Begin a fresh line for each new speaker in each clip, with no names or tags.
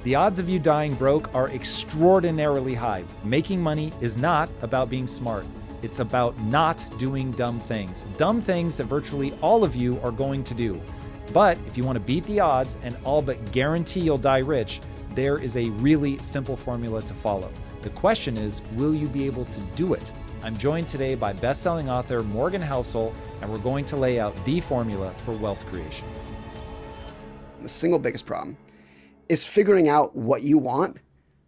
The odds of you dying broke are extraordinarily high. Making money is not about being smart. It's about not doing dumb things. Dumb things that virtually all of you are going to do. But if you want to beat the odds and all but guarantee you'll die rich, there is a really simple formula to follow. The question is, will you be able to do it? I'm joined today by best-selling author Morgan Housel, and we're going to lay out the formula for wealth creation.
The single biggest problem is figuring out what you want,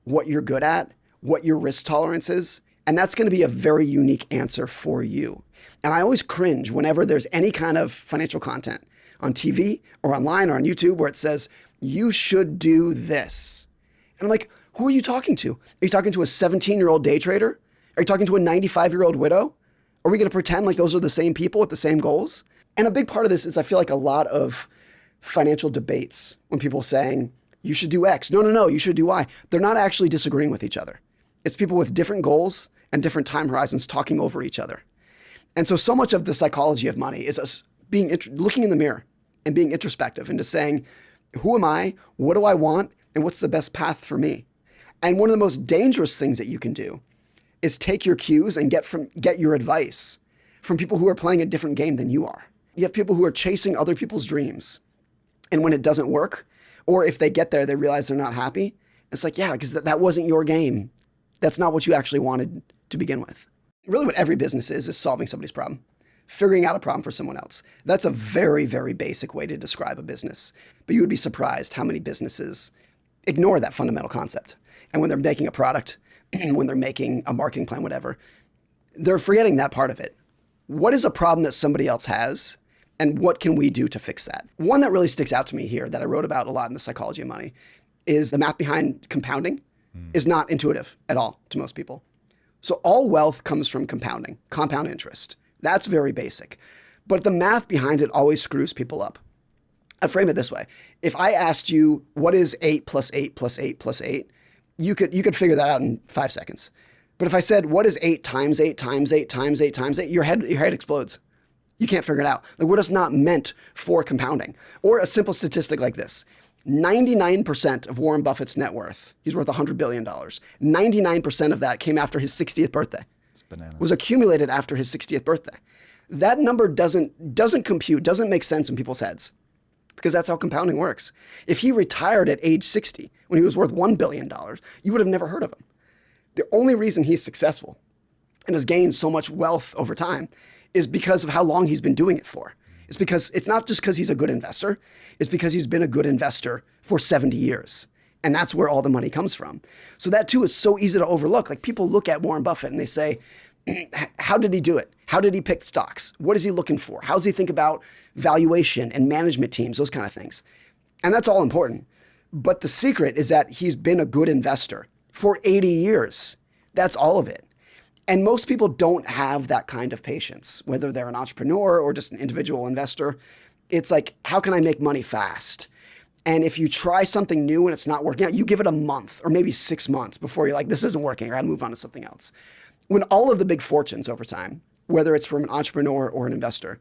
what you're good at, what your risk tolerance is, and that's going to be a very unique answer for you. And I always cringe whenever there's any kind of financial content on TV or online or on YouTube where it says, you should do this. And I'm like, who are you talking to? Are you talking to a 17-year-old day trader? Are you talking to a 95-year-old widow? Are we going to pretend like those are the same people with the same goals? And a big part of this is I feel like a lot of financial debates when people are saying, you should do X. No, you should do Y. They're not actually disagreeing with each other. It's people with different goals and different time horizons talking over each other. And so much of the psychology of money is us looking in the mirror and being introspective into saying, who am I? What do I want? And what's the best path for me? And one of the most dangerous things that you can do is take your cues and get your advice from people who are playing a different game than you are. You have people who are chasing other people's dreams. And when it doesn't work, or if they get there, they realize they're not happy. It's like, yeah, because that wasn't your game. That's not what you actually wanted to begin with. Really what every business is solving somebody's problem, figuring out a problem for someone else. That's a very, very basic way to describe a business. But you would be surprised how many businesses ignore that fundamental concept. And when they're making a product, when they're making a marketing plan, whatever, they're forgetting that part of it. What is a problem that somebody else has? And what can we do to fix that? One that really sticks out to me here that I wrote about a lot in The Psychology of Money is the math behind compounding is not intuitive at all to most people. So all wealth comes from compounding, compound interest. That's very basic. But the math behind it always screws people up. I'd frame it this way. If I asked you, what is 8 plus 8 plus 8 plus 8? You could figure that out in 5 seconds. But if I said, what is 8 times 8 times 8 times 8 times 8? Your head explodes. You can't figure it out. Like, we're just not meant for compounding. Or a simple statistic like this. 99% of Warren Buffett's net worth, he's worth $100 billion. 99% of that came after his 60th birthday.
It's bananas.
Was accumulated after his 60th birthday. That number doesn't compute, doesn't make sense in people's heads. Because that's how compounding works. If he retired at age 60, when he was worth $1 billion, you would have never heard of him. The only reason he's successful and has gained so much wealth over time is because of how long he's been doing it for. It's because it's not just because he's a good investor. It's because he's been a good investor for 70 years. And that's where all the money comes from. So that too is so easy to overlook. Like, people look at Warren Buffett and they say, how did he do it? How did he pick stocks? What is he looking for? How does he think about valuation and management teams, those kind of things? And that's all important. But the secret is that he's been a good investor for 80 years. That's all of it. And most people don't have that kind of patience, whether they're an entrepreneur or just an individual investor. It's like, how can I make money fast? And if you try something new and it's not working out, you give it a month or maybe 6 months before you're like, this isn't working, I gotta move on to something else. When all of the big fortunes over time, whether it's from an entrepreneur or an investor,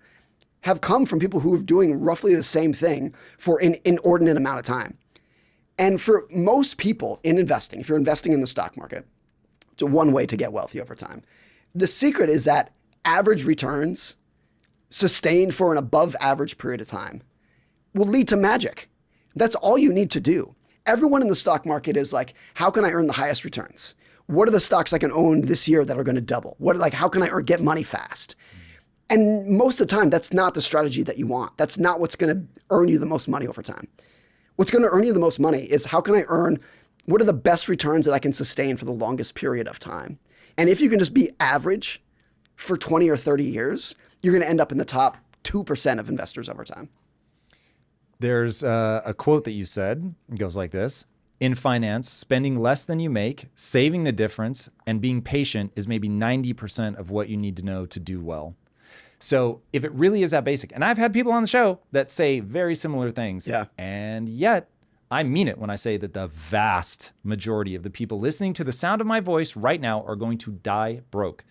have come from people who are doing roughly the same thing for an inordinate amount of time. And for most people in investing, if you're investing in the stock market, it's one way to get wealthy over time. The secret is that average returns sustained for an above average period of time will lead to magic. That's all you need to do. Everyone in the stock market is like, how can I earn the highest returns? What are the stocks I can own this year that are going to double? How can I get money fast? And most of the time, that's not the strategy that you want. That's not what's going to earn you the most money over time. What's going to earn you the most money is how can I earn, what are the best returns that I can sustain for the longest period of time? And if you can just be average for 20 or 30 years, you're going to end up in the top 2% of investors over time.
There's a quote that you said. It goes like this. In finance, spending less than you make, saving the difference, and being patient is maybe 90% of what you need to know to do well. So if it really is that basic, and I've had people on the show that say very similar things, and yet I mean it when I say that the vast majority of the people listening to the sound of my voice right now are going to die broke.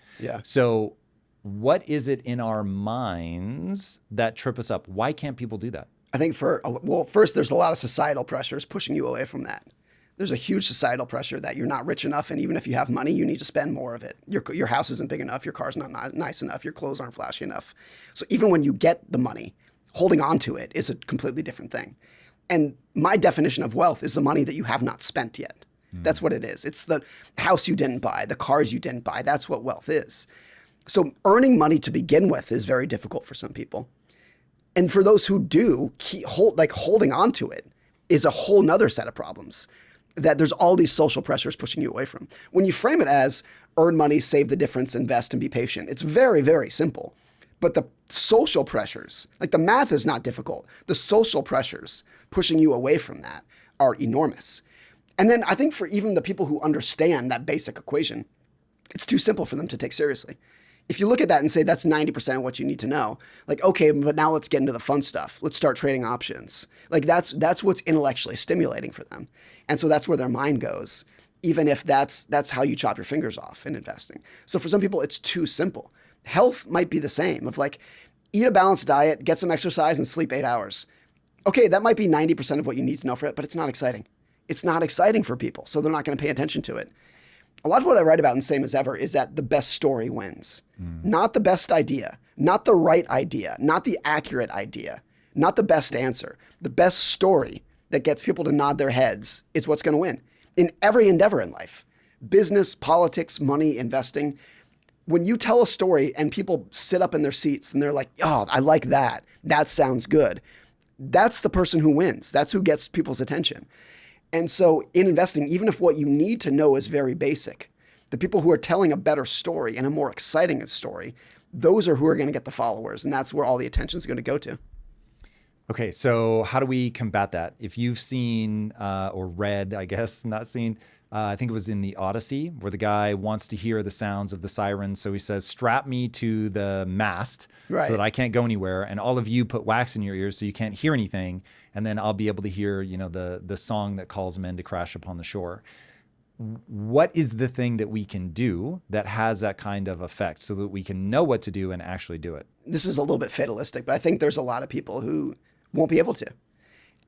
So what is it in our minds that trip us up? Why can't people do that?
I think first, there's a lot of societal pressures pushing you away from that. There's a huge societal pressure that you're not rich enough, and even if you have money, you need to spend more of it. Your house isn't big enough, your car's not nice enough, your clothes aren't flashy enough. So even when you get the money, holding on to it is a completely different thing. And my definition of wealth is the money that you have not spent yet. That's what it is. It's the house you didn't buy, the cars you didn't buy. That's what wealth is. So earning money to begin with is very difficult for some people. And for those who do, holding on to it is a whole nother set of problems that there's all these social pressures pushing you away from. When you frame it as earn money, save the difference, invest, and be patient, it's very, very simple. But the social pressures, like the math is not difficult. The social pressures pushing you away from that are enormous. And then I think for even the people who understand that basic equation, it's too simple for them to take seriously. If you look at that and say that's 90% of what you need to know, like, okay, but now let's get into the fun stuff. Let's start trading options. Like that's what's intellectually stimulating for them. And so that's where their mind goes, even if that's how you chop your fingers off in investing. So for some people, it's too simple. Health might be the same of like, eat a balanced diet, get some exercise, and sleep 8 hours. Okay, that might be 90% of what you need to know for it, but it's not exciting. It's not exciting for people, so they're not going to pay attention to it. A lot of what I write about in Same as Ever is that the best story wins. Not the best idea, not the right idea, not the accurate idea, not the best answer. The best story that gets people to nod their heads is what's going to win in every endeavor in life. Business, politics, money, investing. When you tell a story and people sit up in their seats and they're like, oh, I like that. That sounds good. That's the person who wins. That's who gets people's attention. And so in investing, even if what you need to know is very basic, the people who are telling a better story and a more exciting story, those are who are going to get the followers. And that's where all the attention is going to go to.
Okay, so how do we combat that? If you've seen or read, I guess, not seen, I think it was in the Odyssey, where the guy wants to hear the sounds of the sirens. So he says, strap me to the mast so that I can't go anywhere. And all of you put wax in your ears so you can't hear anything. And then I'll be able to hear, the song that calls men to crash upon the shore. What is the thing that we can do that has that kind of effect so that we can know what to do and actually do it?
This is a little bit fatalistic, but I think there's a lot of people who won't be able to.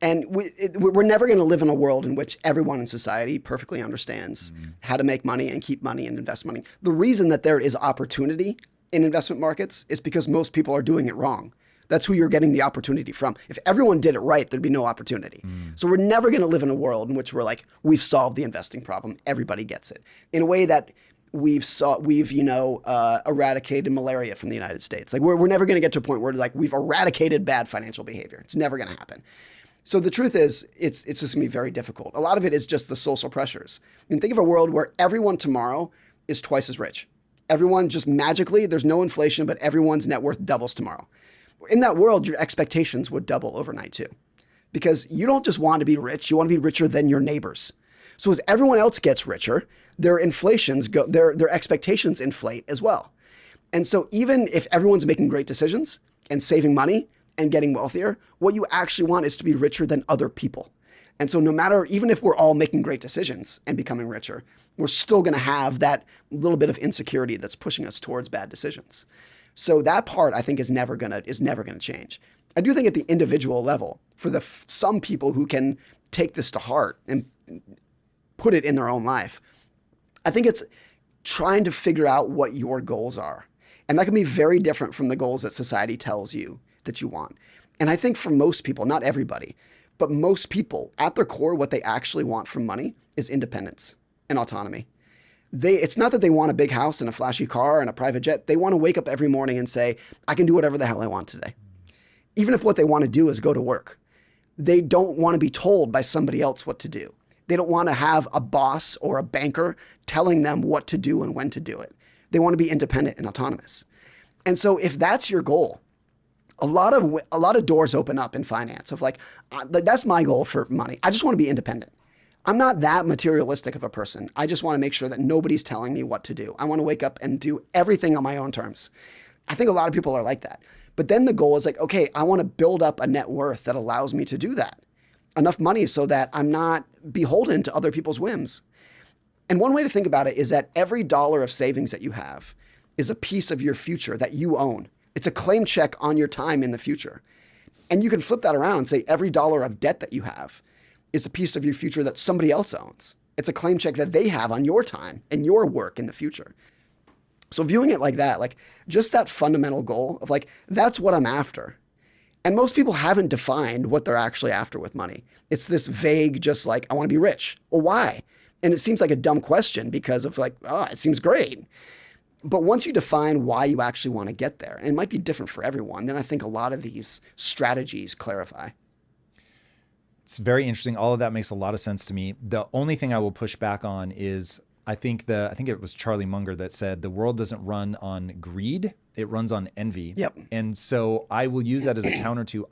And we're never going to live in a world in which everyone in society perfectly understands how to make money and keep money and invest money. The reason that there is opportunity in investment markets is because most people are doing it wrong. That's who you're getting the opportunity from. If everyone did it right, there'd be no opportunity. So we're never going to live in a world in which we're like, we've solved the investing problem. Everybody gets it. In a way that we've eradicated malaria from the United States. Like we're never going to get to a point where like we've eradicated bad financial behavior. It's never going to happen. So the truth is, it's just gonna be very difficult. A lot of it is just the social pressures. I mean, think of a world where everyone tomorrow is twice as rich. Everyone just magically, there's no inflation, but everyone's net worth doubles tomorrow. In that world, your expectations would double overnight too. Because you don't just want to be rich, you want to be richer than your neighbors. So as everyone else gets richer, their expectations inflate as well. And so even if everyone's making great decisions and saving money, and getting wealthier, what you actually want is to be richer than other people. And so no matter, even if we're all making great decisions and becoming richer, we're still going to have that little bit of insecurity that's pushing us towards bad decisions. So that part I think is never going to change. I do think at the individual level, for some people who can take this to heart and put it in their own life, I think it's trying to figure out what your goals are. And that can be very different from the goals that society tells you that you want. And I think for most people, not everybody, but most people at their core, what they actually want from money is independence and autonomy. It's not that they want a big house and a flashy car and a private jet. They want to wake up every morning and say, I can do whatever the hell I want today. Even if what they want to do is go to work. They don't want to be told by somebody else what to do. They don't want to have a boss or a banker telling them what to do and when to do it. They want to be independent and autonomous. And so if that's your goal, a lot of doors open up in finance of like, that's my goal for money. I just want to be independent. I'm not that materialistic of a person. I just want to make sure that nobody's telling me what to do. I want to wake up and do everything on my own terms. I think a lot of people are like that. But then the goal is like, okay, I want to build up a net worth that allows me to do that. Enough money so that I'm not beholden to other people's whims. And one way to think about it is that every dollar of savings that you have is a piece of your future that you own. It's a claim check on your time in the future. And you can flip that around and say every dollar of debt that you have is a piece of your future that somebody else owns. It's a claim check that they have on your time and your work in the future. So viewing it like that, like just that fundamental goal of like, that's what I'm after. And most people haven't defined what they're actually after with money. It's this vague, just like, I want to be rich. Well, why? And it seems like a dumb question because of like, oh, it seems great. But once you define why you actually want to get there, and it might be different for everyone, then I think a lot of these strategies clarify.
It's very interesting. All of that makes a lot of sense to me. The only thing I will push back on is I think it was Charlie Munger that said the world doesn't run on greed, it runs on envy.
Yep.
And so I will use that as a counter to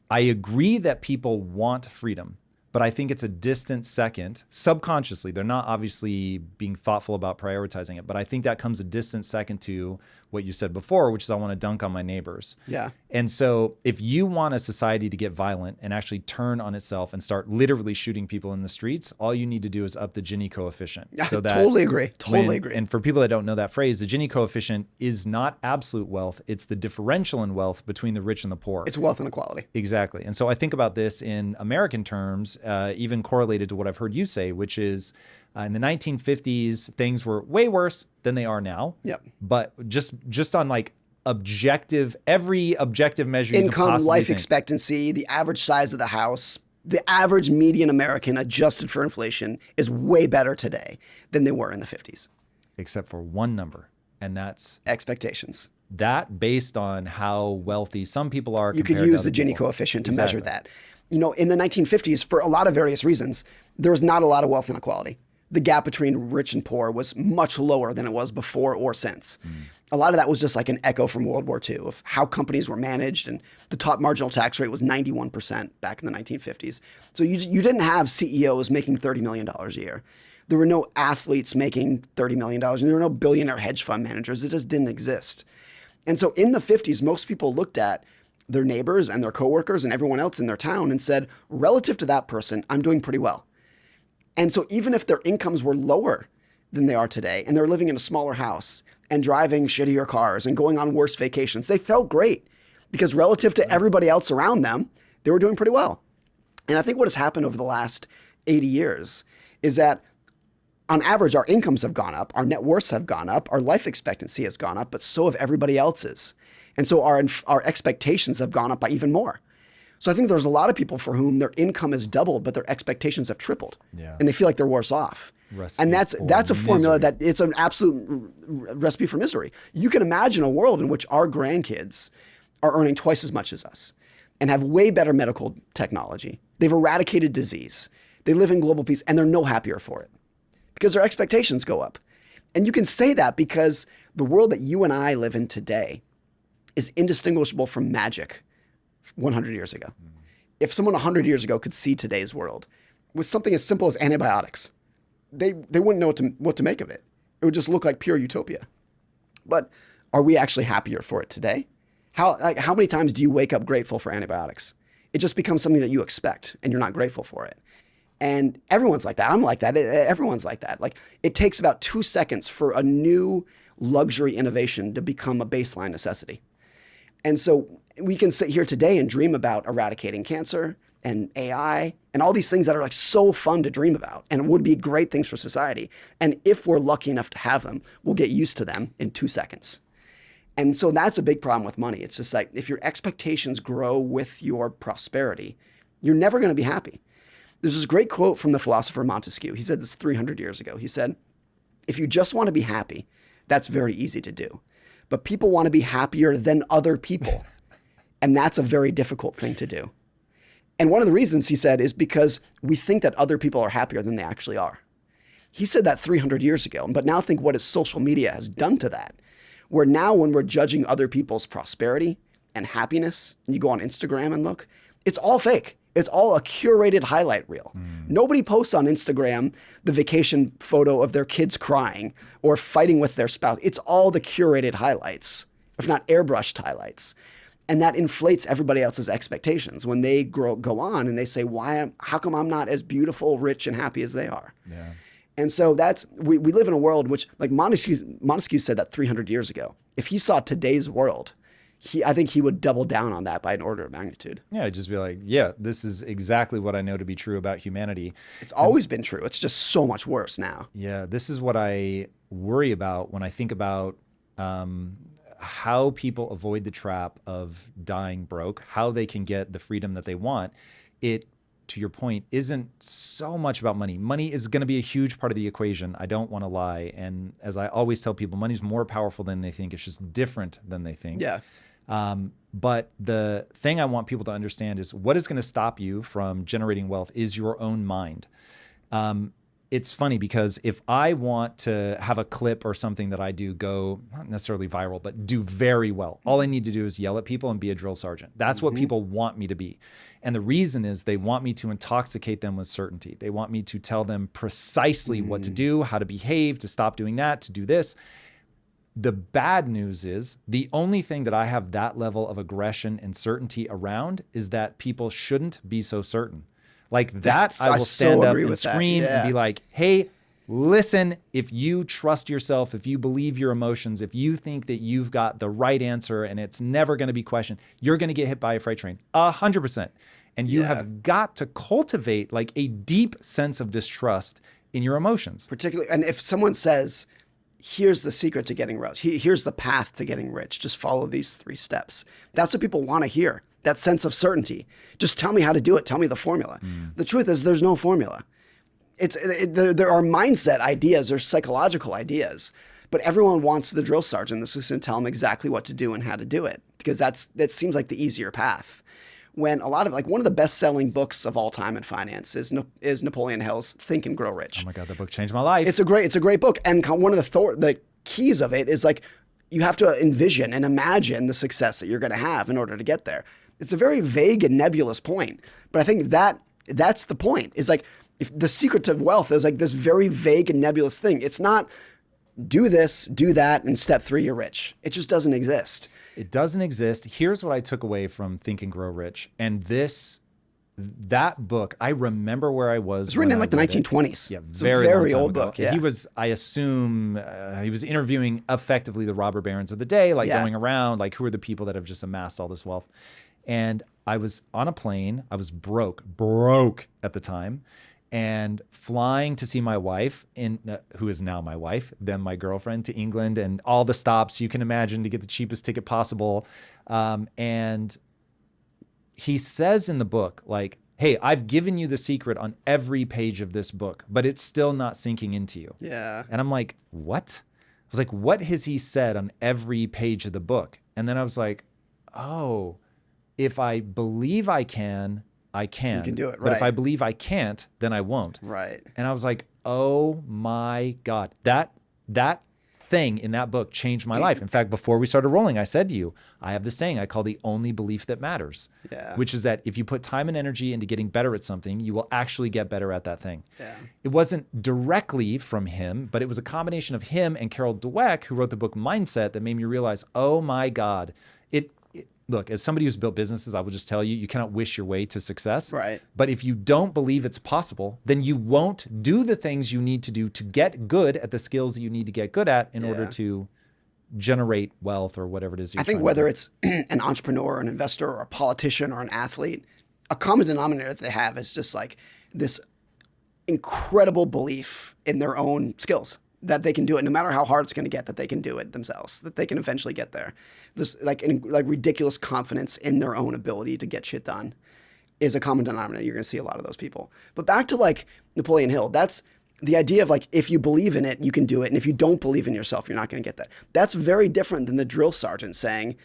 I agree that people want freedom, but I think it's a distant second subconsciously. They're not obviously being thoughtful about prioritizing it, but I think that comes a distant second to what you said before, which is I want to dunk on my neighbors.
Yeah.
And so if you want a society to get violent and actually turn on itself and start literally shooting people in the streets, all you need to do is up the Gini coefficient.
So that totally agree. Totally agree.
And for people that don't know that phrase, the Gini coefficient is not absolute wealth. It's the differential in wealth between the rich and the poor.
It's wealth inequality.
Exactly. And so I think about this in American terms, even correlated to what I've heard you say, which is in the 1950s, things were way worse than they are now.
Yep.
But just on like every objective measure,
income, life expectancy, the average size of the house, the average median American adjusted for inflation is way better today than they were in the 50s.
Except for one number, and that's
expectations.
That based on how wealthy some people are.
You could use the Gini coefficient to measure that. You know, in the 1950s, for a lot of various reasons, there was not a lot of wealth inequality. The gap between rich and poor was much lower than it was before or since. A lot of that was just like an echo from World War II of how companies were managed, and the top marginal tax rate was 91% back in the 1950s. So you didn't have CEOs making $30 million a year. There were no athletes making $30 million, and there were no billionaire hedge fund managers. It just didn't exist. And so in the 50s, most people looked at their neighbors and their coworkers and everyone else in their town and said, relative to that person, I'm doing pretty well. And so even if their incomes were lower than they are today, and they're living in a smaller house and driving shittier cars and going on worse vacations, they felt great because relative to everybody else around them, they were doing pretty well. And I think what has happened over the last 80 years is that on average, our incomes have gone up, our net worths have gone up, our life expectancy has gone up, but so have everybody else's. And so our expectations have gone up by even more. So I think there's a lot of people for whom their income has doubled, but their expectations have tripled.
Yeah.
And they feel like they're worse off. And that's a formula that it's an absolute recipe for misery. You can imagine a world in which our grandkids are earning twice as much as us and have way better medical technology. They've eradicated disease. They live in global peace, and they're no happier for it because their expectations go up. And you can say that because the world that you and I live in today is indistinguishable from magic 100 years ago. If someone 100 years ago could see today's world with something as simple as antibiotics, they wouldn't know what to make of it. It would just look like pure utopia. But are we actually happier for it today? How many times do you wake up grateful for antibiotics? It just becomes something that you expect and you're not grateful for it. And everyone's like that. I'm like that. Everyone's like that. Like it takes about 2 seconds for a new luxury innovation to become a baseline necessity. And so we can sit here today and dream about eradicating cancer and AI and all these things that are like so fun to dream about and would be great things for society. And if we're lucky enough to have them, we'll get used to them in 2 seconds. And so that's a big problem with money. It's just like if your expectations grow with your prosperity, you're never going to be happy. There's this great quote from the philosopher Montesquieu. He said this 300 years ago. He said, if you just want to be happy, that's very easy to do. But people want to be happier than other people. And that's a very difficult thing to do. And one of the reasons, he said, is because we think that other people are happier than they actually are. He said that 300 years ago, but now think what his social media has done to that. Where now when we're judging other people's prosperity and happiness, and you go on Instagram and look, it's all fake. It's all a curated highlight reel. Nobody posts on Instagram the vacation photo of their kids crying or fighting with their spouse. It's all the curated highlights, if not airbrushed highlights. And that inflates everybody else's expectations when they go on and they say, how come I'm not as beautiful, rich, and happy as they are?
Yeah.
And so we live in a world which, like Montesquieu said that 300 years ago. If he saw today's world, I think he would double down on that by an order of magnitude.
Yeah, I'd just be like, yeah, this is exactly what I know to be true about humanity.
It's always been true. It's just so much worse now.
Yeah, this is what I worry about when I think about how people avoid the trap of dying broke, how they can get the freedom that they want. It, to your point, isn't so much about money. Money is going to be a huge part of the equation. I don't want to lie. And as I always tell people, money's more powerful than they think. It's just different than they think.
Yeah.
But the thing I want people to understand is what is going to stop you from generating wealth is your own mind. It's funny because if I want to have a clip or something that I do go, not necessarily viral, but do very well, all I need to do is yell at people and be a drill sergeant. That's what people want me to be. And the reason is they want me to intoxicate them with certainty. They want me to tell them precisely what to do, how to behave, to stop doing that, to do this. The bad news is the only thing that I have that level of aggression and certainty around is that people shouldn't be so certain. Like that, I will stand up and scream and be like, hey, listen, if you trust yourself, if you believe your emotions, if you think that you've got the right answer and it's never going to be questioned, you're going to get hit by a freight train 100%. And you have got to cultivate like a deep sense of distrust in your emotions.
Particularly, and if someone says, here's the secret to getting rich, here's the path to getting rich, just follow these 3 steps. That's what people want to hear. That sense of certainty. Just tell me how to do it. Tell me the formula. The truth is there's no formula. There are mindset ideas or psychological ideas, but everyone wants the drill sergeant that's just going to tell them exactly what to do and how to do it, because that seems like the easier path. When a lot of, like, one of the best-selling books of all time in finance is Napoleon Hill's Think and Grow Rich.
Oh my God, that book changed my life.
It's a great book, and one of the keys of it is like you have to envision and imagine the success that you're going to have in order to get there. It's a very vague and nebulous point, but I think that's the point. Is like, if the secret to wealth is like this very vague and nebulous thing. It's not do this, do that, and step 3 you're rich. It just doesn't exist.
It doesn't exist. Here's what I took away from Think and Grow Rich, and that book, I remember where I was.
It was written in like the 1920s.
Yeah,
it's a very old book. Yeah.
He was, I assume, he was interviewing effectively the robber barons of the day, like going around, like who are the people that have just amassed all this wealth. And I was on a plane. I was broke at the time, and flying to see my wife, who is now my wife, then my girlfriend, to England, and all the stops you can imagine to get the cheapest ticket possible. And he says in the book, like, hey, I've given you the secret on every page of this book, but it's still not sinking into you.
Yeah.
And I'm like, what? I was like, what has he said on every page of the book? And then I was like, oh, if I believe I can, I can.
You can do it, right.
But if I believe I can't, then I won't.
Right.
And I was like, oh my God, that thing in that book changed my life. In fact, before we started rolling, I said to you, I have this saying I call the only belief that matters, which is that if you put time and energy into getting better at something, you will actually get better at that thing.
Yeah.
It wasn't directly from him, but it was a combination of him and Carol Dweck, who wrote the book Mindset, that made me realize, oh my God, look, as somebody who's built businesses, I will just tell you, you cannot wish your way to success.
Right.
But if you don't believe it's possible, then you won't do the things you need to do to get good at the skills that you need to get good at in order to generate wealth or whatever it is you're
I think whether it's an entrepreneur, an investor, or a politician, or an athlete, a common denominator that they have is just like this incredible belief in their own skills, that they can do it no matter how hard it's going to get, that they can do it themselves, that they can eventually get there. This like ridiculous confidence in their own ability to get shit done is a common denominator. You're going to see a lot of those people. But back to like Napoleon Hill, that's the idea of like, if you believe in it, you can do it. And if you don't believe in yourself, you're not going to get that. That's very different than the drill sergeant saying,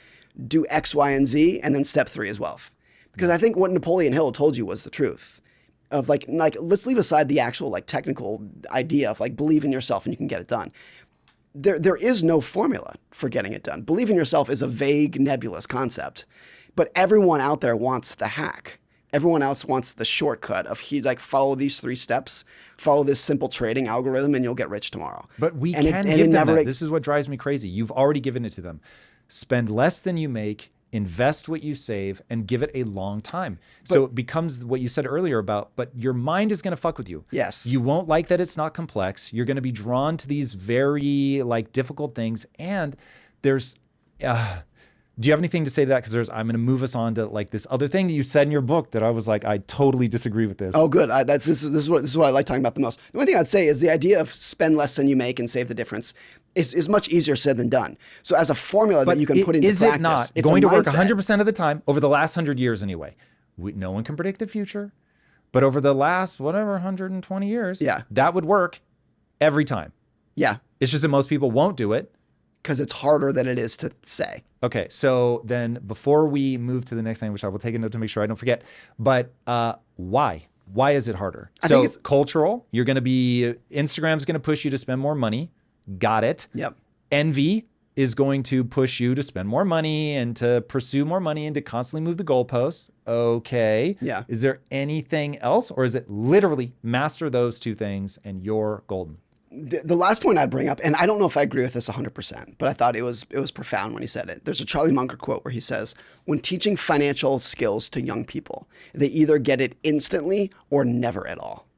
do X, Y, and Z, and then step 3 is wealth. Because I think what Napoleon Hill told you was the truth. Of like let's leave aside the actual like technical idea of like believe in yourself and you can get it done. There is no formula for getting it done. Believe in yourself is a vague, nebulous concept, but everyone out there wants the hack. Everyone else wants the shortcut of follow these 3 steps, follow this simple trading algorithm, and you'll get rich tomorrow.
But we can give them that. This is what drives me crazy. You've already given it to them. Spend less than you make, invest what you save, and give it a long time. So it becomes what you said earlier about, but your mind is going to fuck with you.
Yes.
You won't like that it's not complex. You're going to be drawn to these very like difficult things. And there's Do you have anything to say to that? Because I'm going to move us on to like this other thing that you said in your book that I was like, I totally disagree with this.
Oh, good. This is what I like talking about the most. The one thing I'd say is the idea of spend less than you make and save the difference is much easier said than done. So as a formula that you can put into practice,
is it not going to work 100% of the time over the last 100 years anyway? No one can predict the future, but over the last 120 years, that would work every time.
Yeah.
It's just that most people won't do it.
Because it's harder than it is to say.
Okay, so then before we move to the next thing, which I will take a note to make sure I don't forget, but why? Why is it harder? I think it's cultural. You're going to be, Instagram's going to push you to spend more money. Got it.
Yep.
Envy is going to push you to spend more money and to pursue more money and to constantly move the goalposts. Okay.
Yeah.
Is there anything else, or is it literally master those two things and you're golden?
The last point I'd bring up, and I don't know if I agree with this 100%, but I thought it was profound when he said it. There's a Charlie Munger quote where he says, when teaching financial skills to young people, they either get it instantly or never at all.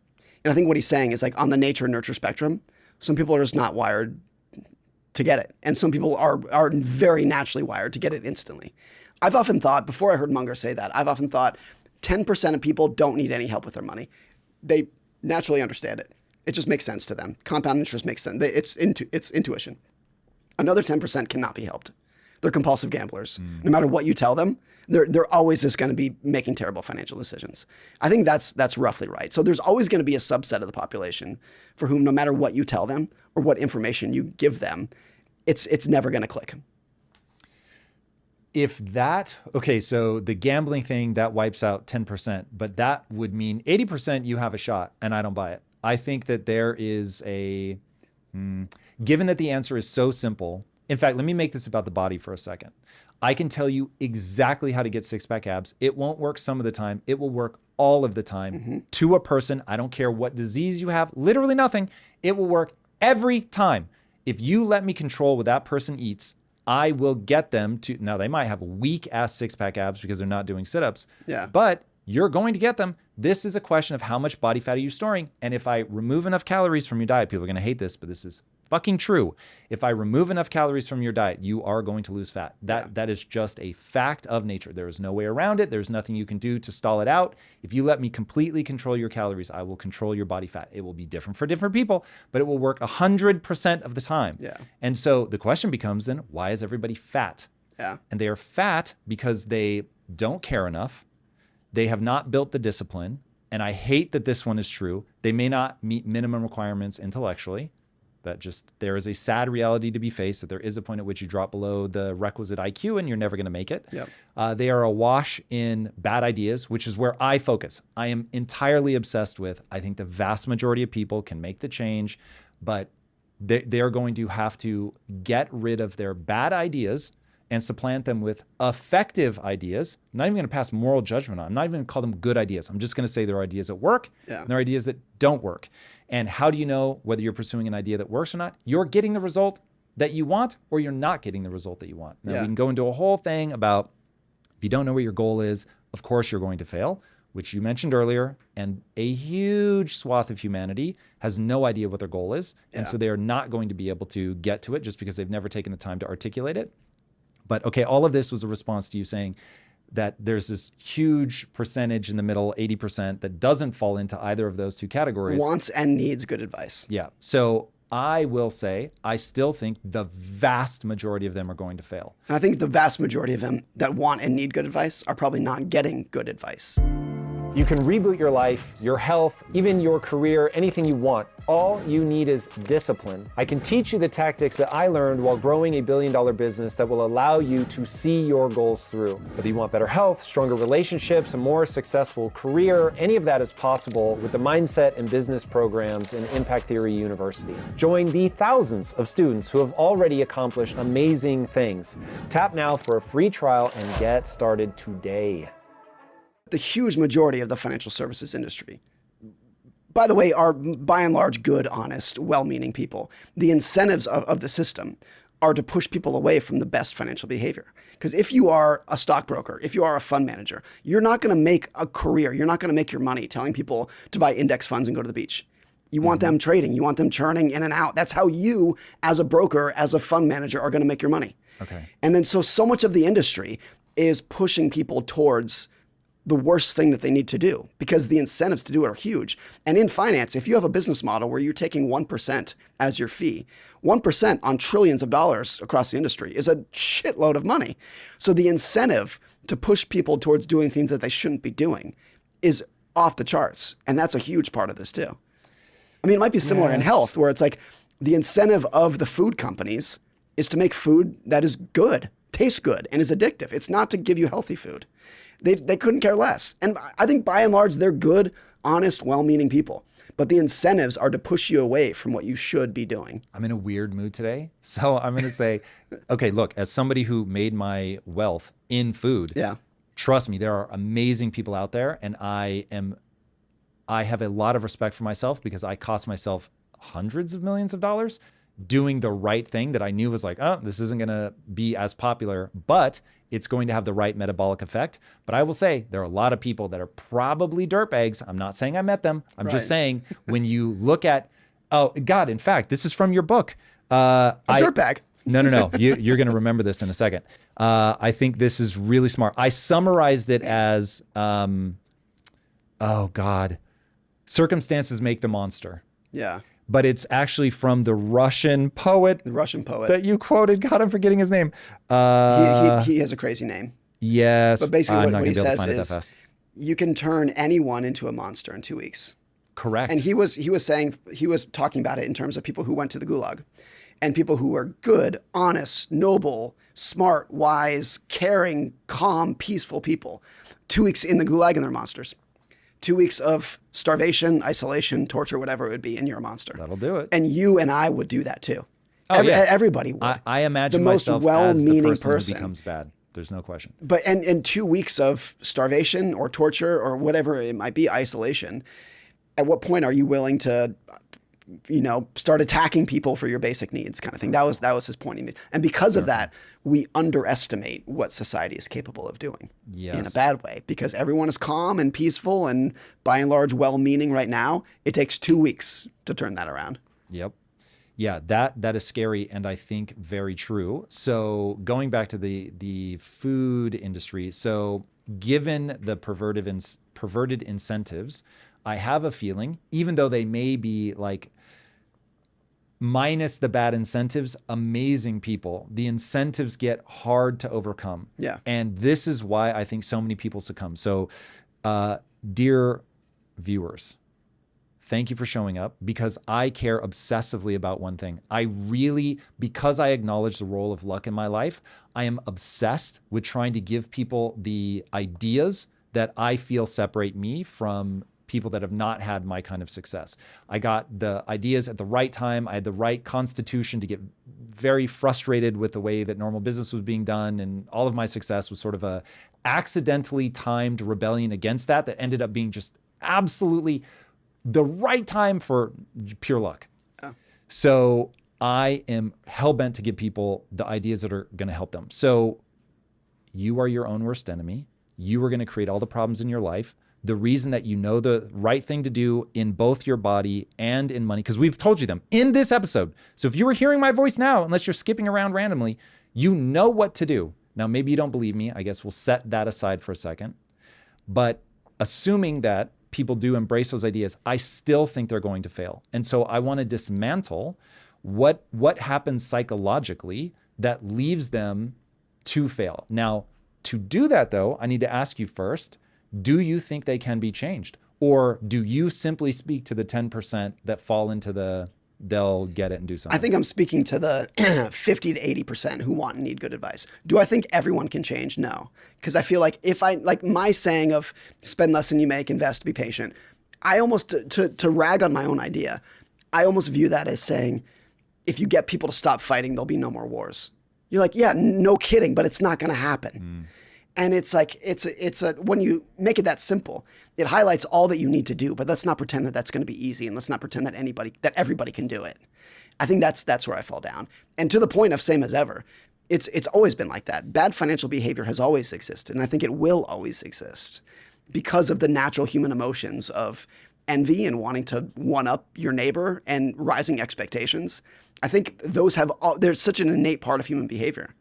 And I think what he's saying is like on the nature nurture spectrum, some people are just not wired to get it. And some people are very naturally wired to get it instantly. I've often thought, before I heard Munger say that, I've often thought 10% of people don't need any help with their money. They naturally understand it. It just makes sense to them. Compound interest makes sense. It's intuition. Another 10% cannot be helped. They're compulsive gamblers. No matter what you tell them, they're always just going to be making terrible financial decisions. I think that's roughly right. So there's always going to be a subset of the population for whom no matter what you tell them or what information you give them, it's never going to click.
Okay, so the gambling thing, that wipes out 10%, but that would mean 80% you have a shot, and I don't buy it. I think that there is given that the answer is so simple. In fact, let me make this about the body for a second. I can tell you exactly how to get six-pack abs. It won't work some of the time. It will work all of the time to a person. I don't care what disease you have, literally nothing. It will work every time. If you let me control what that person eats, I will get them to, now they might have weak ass six-pack abs because they're not doing sit-ups, but you're going to get them. This is a question of how much body fat are you storing? And if I remove enough calories from your diet, people are going to hate this, but this is fucking true. If I remove enough calories from your diet, you are going to lose fat. That is just a fact of nature. There is no way around it. There's nothing you can do to stall it out. If you let me completely control your calories, I will control your body fat. It will be different for different people, but it will work 100% of the time. And so the question becomes then, why is everybody fat? And they are fat because they don't care enough. They have not built the discipline. And I hate that this one is true. They may not meet minimum requirements intellectually. There is a sad reality to be faced, that there is a point at which you drop below the requisite IQ and you're never going to make it. They are awash in bad ideas, which is where I focus. I am entirely obsessed with, I think the vast majority of people can make the change, but they're going to have to get rid of their bad ideas and supplant them with effective ideas. I'm not even going to pass moral judgment on. I'm not even going to call them good ideas. I'm just going to say there are ideas that work and there are ideas that don't work. And how do you know whether you're pursuing an idea that works or not? You're getting the result that you want, or you're not getting the result that you want. Now, we can go into a whole thing about if you don't know what your goal is, of course you're going to fail, which you mentioned earlier. And a huge swath of humanity has no idea what their goal is. And so they are not going to be able to get to it just because they've never taken the time to articulate it. But okay, all of this was a response to you saying that there's this huge percentage in the middle, 80%, that doesn't fall into either of those two categories.
Wants and needs good advice.
So I will say, I still think the vast majority of them are going to fail.
And I think the vast majority of them that want and need good advice are probably not getting good advice.
You can reboot your life, your health, even your career, anything you want. All you need is discipline. I can teach you the tactics that I learned while growing a billion-dollar business that will allow you to see your goals through. Whether you want better health, stronger relationships, a more successful career, any of that is possible with the mindset and business programs in Impact Theory University. Join the thousands of students who have already accomplished amazing things. Tap now for a free trial and get started today.
The huge majority of the financial services industry, by the way, are by and large good, honest, well-meaning people. The incentives of the system are to push people away from the best financial behavior. Because if you are a stockbroker, if you are a fund manager, you're not going to make a career, you're not going to make your money telling people to buy index funds and go to the beach. You want them trading. You want them churning in and out. That's how you, as a broker, as a fund manager, are going to make your money.
Okay.
And then so much of the industry is pushing people towards the worst thing that they need to do because the incentives to do it are huge. And in finance, if you have a business model where you're taking 1% as your fee, 1% on trillions of dollars across the industry is a shitload of money. So the incentive to push people towards doing things that they shouldn't be doing is off the charts. And that's a huge part of this too. I mean, it might be similar in health where it's like the incentive of the food companies is to make food that is good, tastes good, and is addictive. It's not to give you healthy food. They couldn't care less. And I think by and large, they're good, honest, well-meaning people. But the incentives are to push you away from what you should be doing.
I'm in a weird mood today. So I'm going to say, okay, look, as somebody who made my wealth in food, trust me, there are amazing people out there. And I have a lot of respect for myself because I cost myself hundreds of millions of dollars doing the right thing that I knew was like, oh, this isn't going to be as popular, but it's going to have the right metabolic effect. But I will say there are a lot of people that are probably dirtbags. I'm not saying I met them. I'm just saying when you look at, oh God, in fact, this is from your book.
A dirtbag.
No. You're going to remember this in a second. I think this is really smart. I summarized it as, oh God, circumstances make the monster.
Yeah.
But it's actually from the Russian poet.
The Russian poet.
That you quoted. God, I'm forgetting his name.
He has a crazy name.
Yes.
But basically what he says is you can turn anyone into a monster in 2 weeks.
Correct.
And he was talking about it in terms of people who went to the gulag and people who are good, honest, noble, smart, wise, caring, calm, peaceful people. 2 weeks in the gulag and they're monsters. 2 weeks of starvation, isolation, torture, whatever it would be, and you're a monster.
That'll do it.
And you and I would do that too.
Oh, yeah.
Everybody would.
I imagine
the most
myself
well-meaning
as the person who
person
becomes bad. There's no question.
But and 2 weeks of starvation or torture or whatever it might be, isolation, at what point are you willing to, start attacking people for your basic needs kind of thing? That was his point. And because of that, we underestimate what society is capable of doing in a bad way because everyone is calm and peaceful and by and large well-meaning right now. It takes 2 weeks to turn that around.
Yep. Yeah, that is scary and I think very true. So going back to the food industry, so given the perverted incentives, I have a feeling, even though they may be like minus the bad incentives, amazing people, the incentives get hard to overcome.
Yeah.
And this is why I think so many people succumb. So, dear viewers, thank you for showing up because I care obsessively about one thing. Because I acknowledge the role of luck in my life, I am obsessed with trying to give people the ideas that I feel separate me from people that have not had my kind of success. I got the ideas at the right time. I had the right constitution to get very frustrated with the way that normal business was being done. And all of my success was sort of a accidentally timed rebellion against that ended up being just absolutely the right time for pure luck. Oh. So I am hell-bent to give people the ideas that are going to help them. So you are your own worst enemy. You are going to create all the problems in your life. The reason that you know the right thing to do in both your body and in money, because we've told you them in this episode. So if you were hearing my voice now, unless you're skipping around randomly, you know what to do. Now, maybe you don't believe me. I guess we'll set that aside for a second. But assuming that people do embrace those ideas, I still think they're going to fail. And so I want to dismantle what happens psychologically that leaves them to fail. Now, to do that, though, I need to ask you first, do you think they can be changed? Or do you simply speak to the 10% that fall into they'll get it and do something?
I think I'm speaking to the 50 to 80% who want and need good advice. Do I think everyone can change? No. Because I feel like like my saying of spend less than you make, invest, be patient, I almost, to rag on my own idea, I almost view that as saying, if you get people to stop fighting, there'll be no more wars. You're like, yeah, no kidding, but it's not going to happen. And it's like, when you make it that simple, it highlights all that you need to do, but let's not pretend that that's going to be easy. And let's not pretend that everybody can do it. I think that's where I fall down. And to the point of same as ever, it's always been like that. Bad financial behavior has always existed. And I think it will always exist because of the natural human emotions of envy and wanting to one up your neighbor and rising expectations. I think those there's such an innate part of human behavior.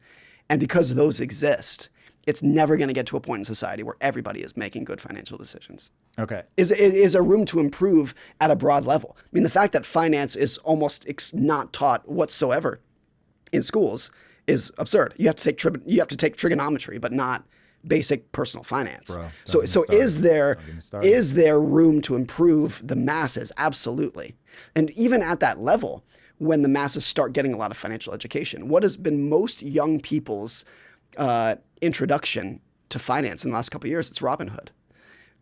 And because those exist, it's never going to get to a point in society where everybody is making good financial decisions.
Okay.
Is a room to improve at a broad level. I mean, the fact that finance is almost not taught whatsoever in schools is absurd. You have to take trigonometry, but not basic personal finance.
Bro,
so is there room to improve the masses? Absolutely. And even at that level, when the masses start getting a lot of financial education, what has been most young people's introduction to finance in the last couple of years? It's Robinhood,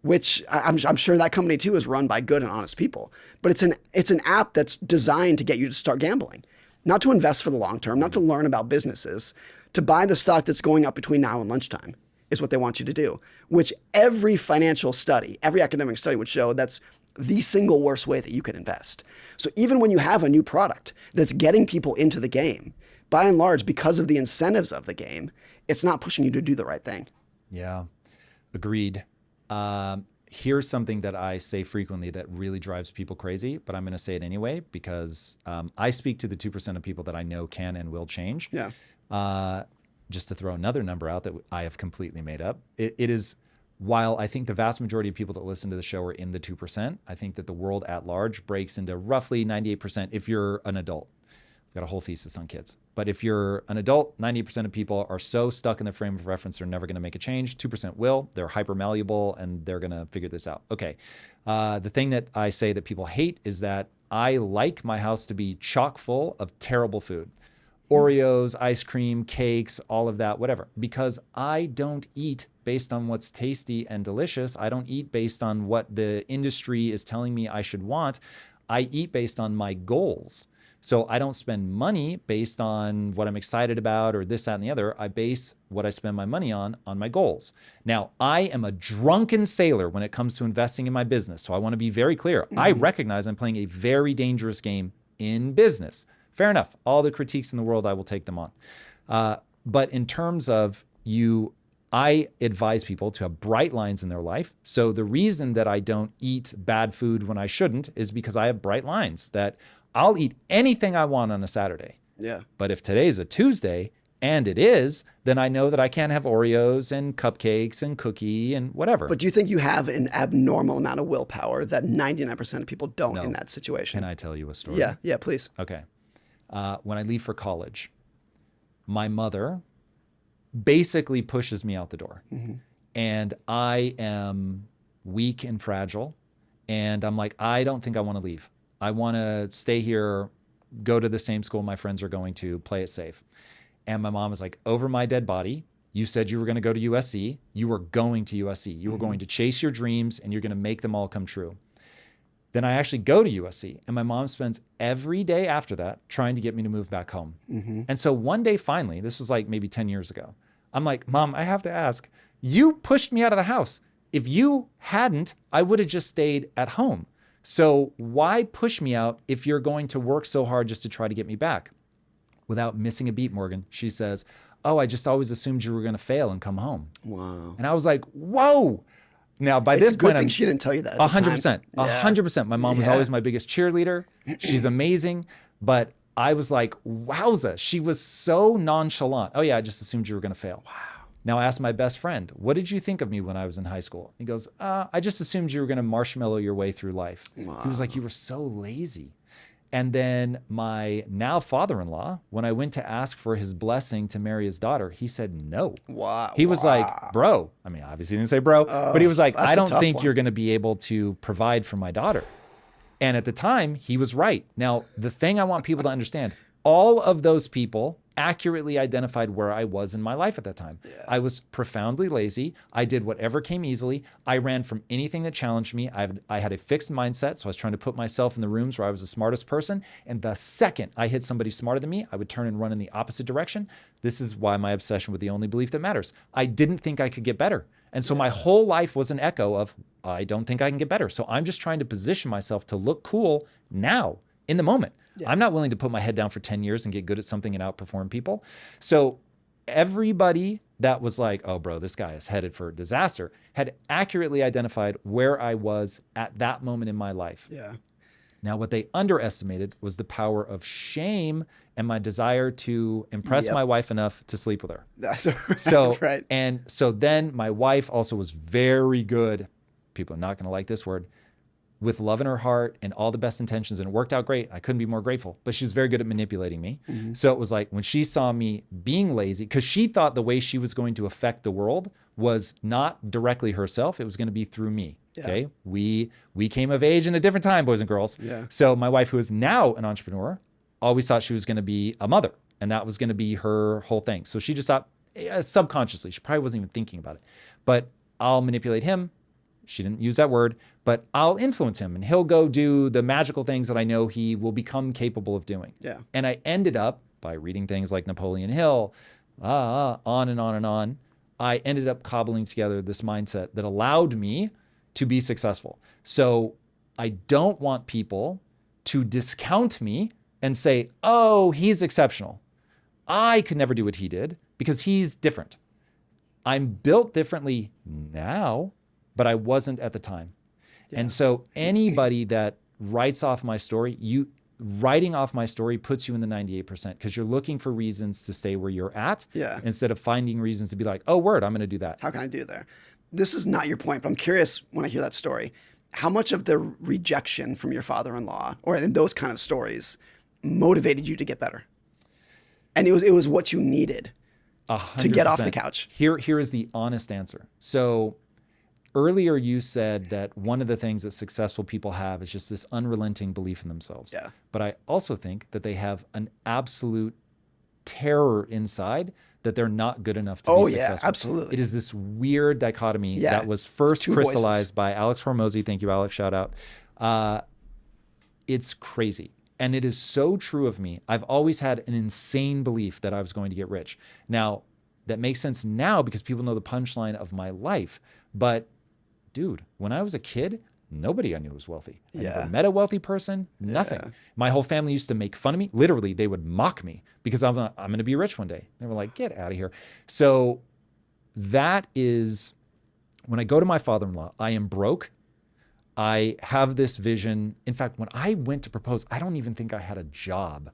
which I'm sure that company too is run by good and honest people. But it's an app that's designed to get you to start gambling, not to invest for the long term, not to learn about businesses, to buy the stock that's going up between now and lunchtime is what they want you to do, which every financial study, every academic study would show that's the single worst way that you can invest. So even when you have a new product that's getting people into the game, by and large, because of the incentives of the game, it's not pushing you to do the right thing.
Yeah, agreed. Here's something that I say frequently that really drives people crazy, but I'm going to say it anyway because I speak to the 2% of people that I know can and will change.
Yeah.
Just to throw another number out that I have completely made up, it is, while I think the vast majority of people that listen to the show are in the 2%, I think that the world at large breaks into roughly 98% if you're an adult. I've got a whole thesis on kids. But if you're an adult, 90% of people are so stuck in the frame of reference they're never going to make a change. 2% will. They're hyper malleable and they're going to figure this out. Okay. The thing that I say that people hate is that I like my house to be chock full of terrible food. Oreos, ice cream, cakes, all of that, whatever. Because I don't eat based on what's tasty and delicious. I don't eat based on what the industry is telling me I should want. I eat based on my goals. So I don't spend money based on what I'm excited about or this, that, and the other. I base what I spend my money on my goals. Now, I am a drunken sailor when it comes to investing in my business. So I want to be very clear. I recognize I'm playing a very dangerous game in business. Fair enough. All the critiques in the world, I will take them on. But in terms of I advise people to have bright lines in their life. So the reason that I don't eat bad food when I shouldn't is because I have bright lines that I'll eat anything I want on a Saturday.
Yeah.
But if today's a Tuesday, and it is, then I know that I can't have Oreos and cupcakes and cookie and whatever.
But do you think you have an abnormal amount of willpower that 99% of people don't in that situation?
Can I tell you a story?
Yeah, please.
Okay. When I leave for college, my mother basically pushes me out the door. And I am weak and fragile. And I'm like, I don't think I want to leave. I want to stay here, go to the same school my friends are going to, play it safe. And my mom is like, over my dead body, you said you were going to go to USC. You were going to USC. You were going to chase your dreams and you're going to make them all come true. Then I actually go to USC and my mom spends every day after that trying to get me to move back home. And so one day finally, this was like maybe 10 years ago, I'm like, Mom, I have to ask, you pushed me out of the house. If you hadn't, I would have just stayed at home. So why push me out if you're going to work so hard just to try to get me back? Without missing a beat, Morgan, she says, oh, I just always assumed you were going to fail and come home.
Wow.
And I was like, whoa. Now, by
It's
this
a good
point,
thing she didn't tell you that.
100%. 100%. My mom was always my biggest cheerleader. She's amazing. But I was like, wowza. She was so nonchalant. Oh, yeah, I just assumed you were going to fail. Wow. Now I asked my best friend, what did you think of me when I was in high school? He goes, I just assumed you were going to marshmallow your way through life. Wow. He was like, you were so lazy. And then my now father-in-law, when I went to ask for his blessing to marry his daughter, he said no.
Wow.
He was like, bro. I mean, obviously he didn't say bro, but he was like, I don't think you're going to be able to provide for my daughter. And at the time, he was right. Now, the thing I want people to understand, all of those people accurately identified where I was in my life at that time. Yeah. I was profoundly lazy. I did whatever came easily. I ran from anything that challenged me. I had a fixed mindset, so I was trying to put myself in the rooms where I was the smartest person. And the second I hit somebody smarter than me, I would turn and run in the opposite direction. This is why my obsession with the only belief that matters. I didn't think I could get better. And so my whole life was an echo of, I don't think I can get better. So I'm just trying to position myself to look cool now, in the moment. Yeah. I'm not willing to put my head down for 10 years and get good at something and outperform people. So everybody that was like, oh, bro, this guy is headed for disaster, had accurately identified where I was at that moment in my life.
Yeah.
Now, what they underestimated was the power of shame and my desire to impress
Yep.
my wife enough to sleep with her.
That's
So,
right.
and so then my wife also was very good. People are not going to like this word, with love in her heart and all the best intentions, and it worked out great. I couldn't be more grateful, but she was very good at manipulating me. So it was like when she saw me being lazy, because she thought the way she was going to affect the world was not directly herself, it was going to be through me.
Yeah.
Okay. We came of age in a different time, boys and girls.
Yeah.
So my wife, who is now an entrepreneur, always thought she was going to be a mother, and that was going to be her whole thing. So she just thought, subconsciously, she probably wasn't even thinking about it, but I'll manipulate him. She didn't use that word, but I'll influence him and he'll go do the magical things that I know he will become capable of doing.
Yeah.
And I ended up, by reading things like Napoleon Hill, on and on and on, I ended up cobbling together this mindset that allowed me to be successful. So I don't want people to discount me and say, oh, he's exceptional. I could never do what he did because he's different. I'm built differently now, but I wasn't at the time. Yeah. And so anybody that writes off my story, writing off my story puts you in the 98% because you're looking for reasons to stay where you're at instead of finding reasons to be like, oh, word, I'm going to do that.
How can I do there? This is not your point, but I'm curious when I hear that story, how much of the rejection from your father-in-law or in those kind of stories motivated you to get better? And it was what you needed
100%.
To get off the couch.
Here is the honest answer. So earlier you said that one of the things that successful people have is just this unrelenting belief in themselves.
Yeah.
But I also think that they have an absolute terror inside that they're not good enough to be successful.
Yeah, absolutely.
It is this weird dichotomy that was first crystallized by Alex Hormozy. Thank you, Alex. Shout out. It's crazy. And it is so true of me. I've always had an insane belief that I was going to get rich. Now, that makes sense now because people know the punchline of my life. But dude, when I was a kid, nobody I knew was wealthy. I never met a wealthy person, nothing. Yeah. My whole family used to make fun of me. Literally, they would mock me because I'm going to be rich one day. They were like, get out of here. So that is, when I go to my father-in-law, I am broke. I have this vision. In fact, when I went to propose, I don't even think I had a job.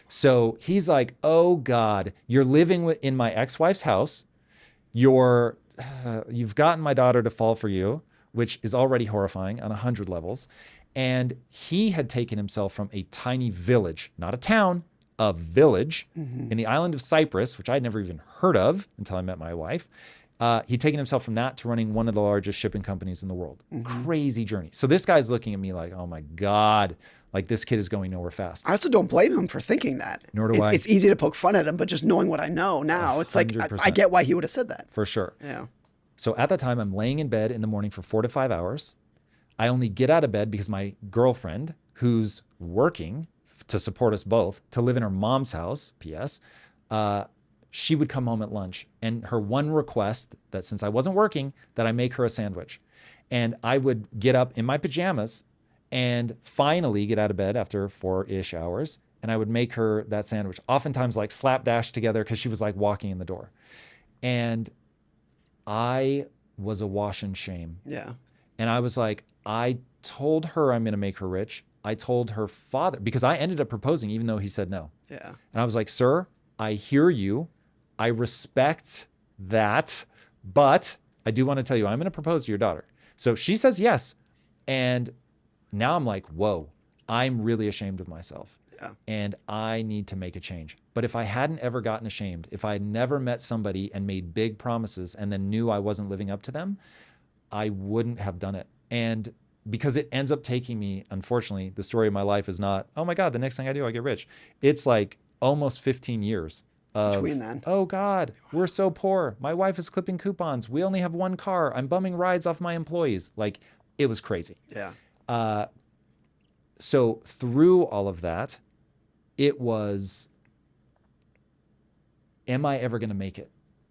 So he's like, oh God, you're living in my ex-wife's house. You've gotten my daughter to fall for you, which is already horrifying on 100 levels. And he had taken himself from a tiny village, not a town, a village in the island of Cyprus, which I'd never even heard of until I met my wife. He'd taken himself from that to running one of the largest shipping companies in the world. Crazy journey. So this guy's looking at me like, oh my God, like this kid is going nowhere fast.
I also don't blame him for thinking that.
Nor do I.
It's easy to poke fun at him, but just knowing what I know now, it's like, I get why he would have said that.
For sure.
Yeah.
So at that time, I'm laying in bed in the morning for 4 to 5 hours. I only get out of bed because my girlfriend, who's working to support us both, to live in her mom's house, P.S., she would come home at lunch. And her one request that since I wasn't working, that I make her a sandwich. And I would get up in my pajamas and finally get out of bed after 4-ish hours. And I would make her that sandwich, oftentimes like slapdash together because she was like walking in the door. And I was awash in shame.
Yeah.
And I was like, I told her I'm going to make her rich. I told her father, because I ended up proposing even though he said no.
Yeah.
And I was like, sir, I hear you. I respect that. But I do want to tell you, I'm going to propose to your daughter. So she says yes. And now I'm like, whoa, I'm really ashamed of myself.
Yeah.
And I need to make a change. But if I hadn't ever gotten ashamed, if I had never met somebody and made big promises and then knew I wasn't living up to them, I wouldn't have done it. And because it ends up taking me, unfortunately, the story of my life is not, oh my God, the next thing I do, I get rich. It's like almost 15 years of,
between then.
Oh God, we're so poor. My wife is clipping coupons. We only have one car. I'm bumming rides off my employees. Like, it was crazy.
Yeah.
So through all of that, it was, am I ever going to make it?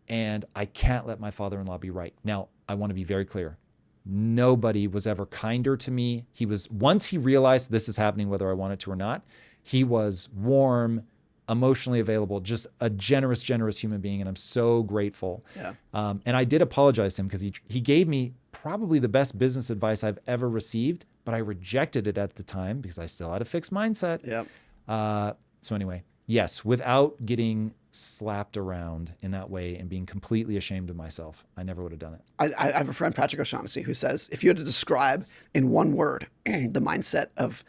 And I can't let my father-in-law be right. Now, I want to be very clear. Nobody was ever kinder to me. Once he realized this is happening, whether I want it to or not, he was warm, emotionally available, just a generous, generous human being. And I'm so grateful.
Yeah.
And I did apologize to him because he gave me probably the best business advice I've ever received, but I rejected it at the time because I still had a fixed mindset.
Yep.
So anyway, yes, without getting slapped around in that way and being completely ashamed of myself, I never would have done it.
I have a friend, Patrick O'Shaughnessy, who says, if you had to describe in one word the mindset of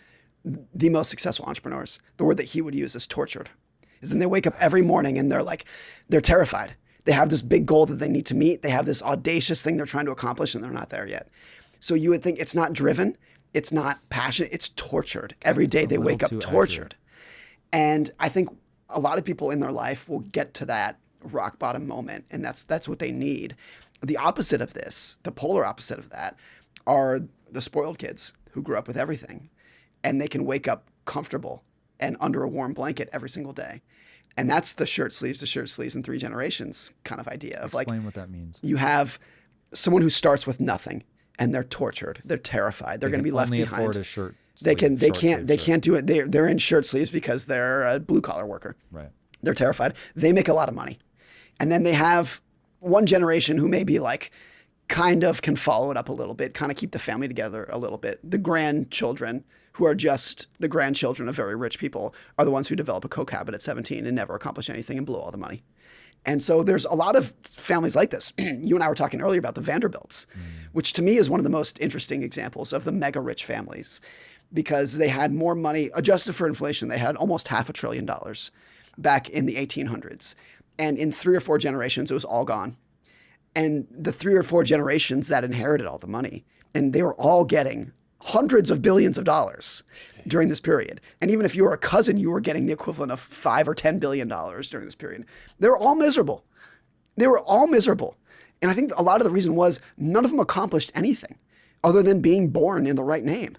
the most successful entrepreneurs, the word that he would use is tortured. Is then they wake up every morning and they're terrified. They have this big goal that they need to meet. They have this audacious thing they're trying to accomplish and they're not there yet. So you would think it's not driven, it's not passionate, it's tortured. Every day they wake up tortured. And I think a lot of people in their life will get to that rock bottom moment, and that's what they need. The opposite of this, the polar opposite of that, are the spoiled kids who grew up with everything, and they can wake up comfortable and under a warm blanket every single day. And that's the shirt sleeves to shirt sleeves in 3 generations kind of idea of
Explain what that means.
You have someone who starts with nothing and they're tortured, they're terrified, they're going to be left behind.
Only afford a shirt.
They can't do it. They're in shirt sleeves because they're a blue collar worker.
Right.
They're terrified. They make a lot of money. And then they have one generation who maybe kind of can follow it up a little bit, kind of keep the family together a little bit. The grandchildren, who are just the grandchildren of very rich people, are the ones who develop a coke habit at 17 and never accomplish anything and blow all the money. And so there's a lot of families like this. You and I were talking earlier about the Vanderbilts, which to me is one of the most interesting examples of the mega rich families, because they had more money adjusted for inflation. They had almost $500 billion back in the 1800s. And in 3 or 4 generations, it was all gone. And the 3 or 4 generations that inherited all the money, and they were all getting hundreds of billions of dollars during this period. And even if you were a cousin, you were getting the equivalent of $5 or $10 billion during this period. They were all miserable. They were all miserable. And I think a lot of the reason was none of them accomplished anything other than being born in the right name.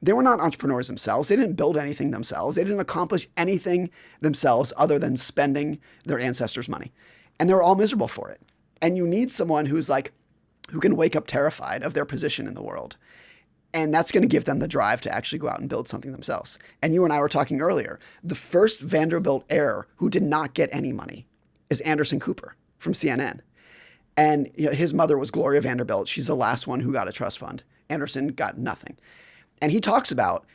They were not entrepreneurs themselves. They didn't build anything themselves. They didn't accomplish anything themselves other than spending their ancestors' money. And they were all miserable for it. And you need someone who can wake up terrified of their position in the world. And that's going to give them the drive to actually go out and build something themselves. And you and I were talking earlier, the first Vanderbilt heir who did not get any money is Anderson Cooper from CNN. And his mother was Gloria Vanderbilt. She's the last one who got a trust fund. Anderson got nothing. And he talks about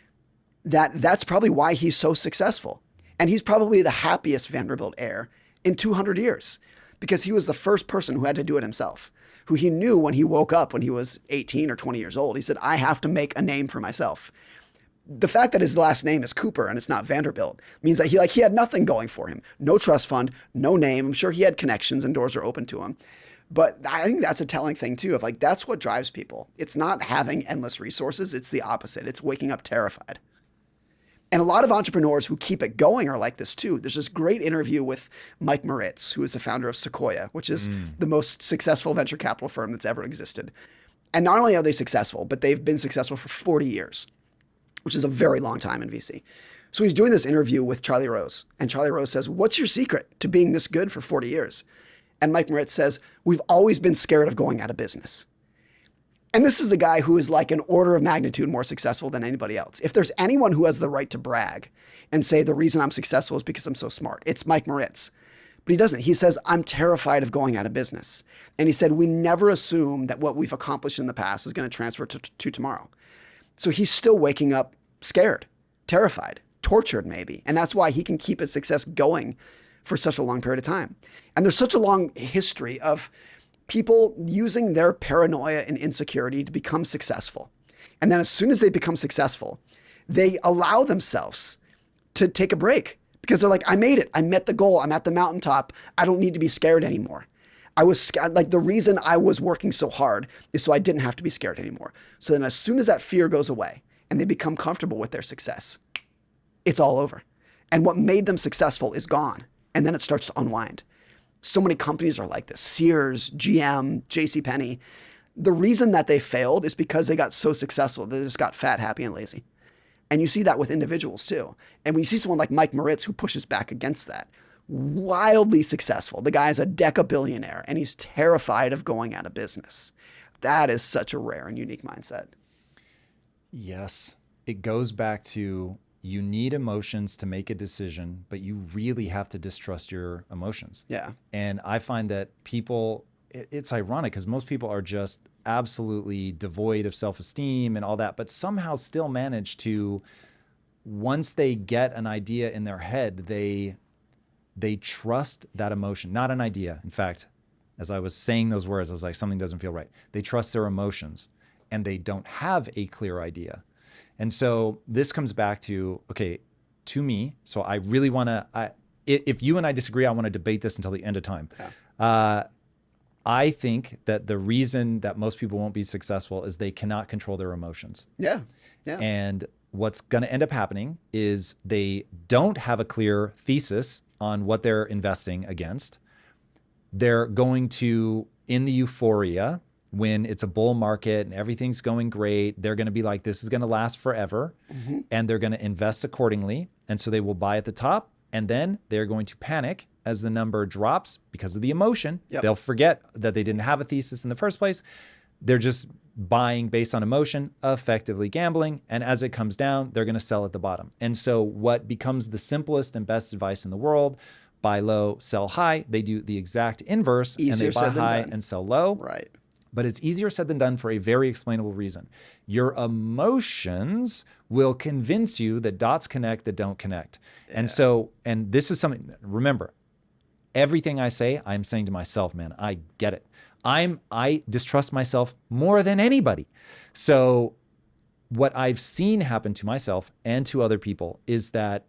that's probably why he's so successful. And he's probably the happiest Vanderbilt heir in 200 years, because he was the first person who had to do it himself, who he knew when he woke up when he was 18 or 20 years old. He said, I have to make a name for myself. The fact that his last name is Cooper and it's not Vanderbilt means that he had nothing going for him. No trust fund, no name. I'm sure he had connections and doors are open to him. But I think that's a telling thing too, of that's what drives people. It's not having endless resources. It's the opposite. It's waking up terrified. And a lot of entrepreneurs who keep it going are like this too. There's this great interview with Mike Moritz, who is the founder of Sequoia, which is the most successful venture capital firm that's ever existed. And not only are they successful, but they've been successful for 40 years, which is a very long time in VC. So he's doing this interview with Charlie Rose. And Charlie Rose says, what's your secret to being this good for 40 years? And Mike Moritz says, we've always been scared of going out of business. And this is a guy who is like an order of magnitude more successful than anybody else. If there's anyone who has the right to brag and say the reason I'm successful is because I'm so smart, it's Mike Moritz. But he doesn't. He says, I'm terrified of going out of business. And he said, we never assume that what we've accomplished in the past is going to transfer to tomorrow. So he's still waking up scared, terrified, tortured maybe. And that's why he can keep his success going for such a long period of time. And there's such a long history of people using their paranoia and insecurity to become successful. And then as soon as they become successful, they allow themselves to take a break because they're like, I made it. I met the goal. I'm at the mountaintop. I don't need to be scared anymore. I was scared. Like the reason I was working so hard is so I didn't have to be scared anymore. So then as soon as that fear goes away and they become comfortable with their success, it's all over. And what made them successful is gone. And then it starts to unwind. So many companies are like this. Sears, GM, JCPenney. The reason that they failed is because they got so successful. They just got fat, happy, and lazy. And you see that with individuals too. And when you see someone like Mike Moritz who pushes back against that, wildly successful. The guy's a deca-billionaire and he's terrified of going out of business. That is such a rare and unique mindset.
Yes. It goes back to, you need emotions to make a decision, but you really have to distrust your emotions.
Yeah.
And I find that people, it's ironic because most people are just absolutely devoid of self-esteem and all that, but somehow still manage to, once they get an idea in their head, they trust that emotion, not an idea. In fact, as I was saying those words, I was like, something doesn't feel right. They trust their emotions and they don't have a clear idea. And so this comes back to, okay, to me, so I really want to, if you and I disagree, I want to debate this until the end of time.
Yeah.
I think that the reason that most people won't be successful is they cannot control their emotions.
Yeah. Yeah.
And what's going to end up happening is they don't have a clear thesis on what they're investing against. They're going to, in the euphoria, when it's a bull market and everything's going great, they're going to be like, this is going to last forever.
Mm-hmm.
And they're going to invest accordingly. And so they will buy at the top. And then they're going to panic as the number drops because of the emotion.
Yep.
They'll forget that they didn't have a thesis in the first place. They're just buying based on emotion, effectively gambling. And as it comes down, they're going to sell at the bottom. And so what becomes the simplest and best advice in the world, buy low, sell high, they do the exact inverse.
Easier
and they buy
said than
high
done.
and sell low.
Right.
But it's easier said than done for a very explainable reason. Your emotions will convince you that dots connect that don't connect.
Yeah.
And so, and this is something, remember, everything I say, I'm saying to myself, man, I get it. I distrust myself more than anybody. So what I've seen happen to myself and to other people is that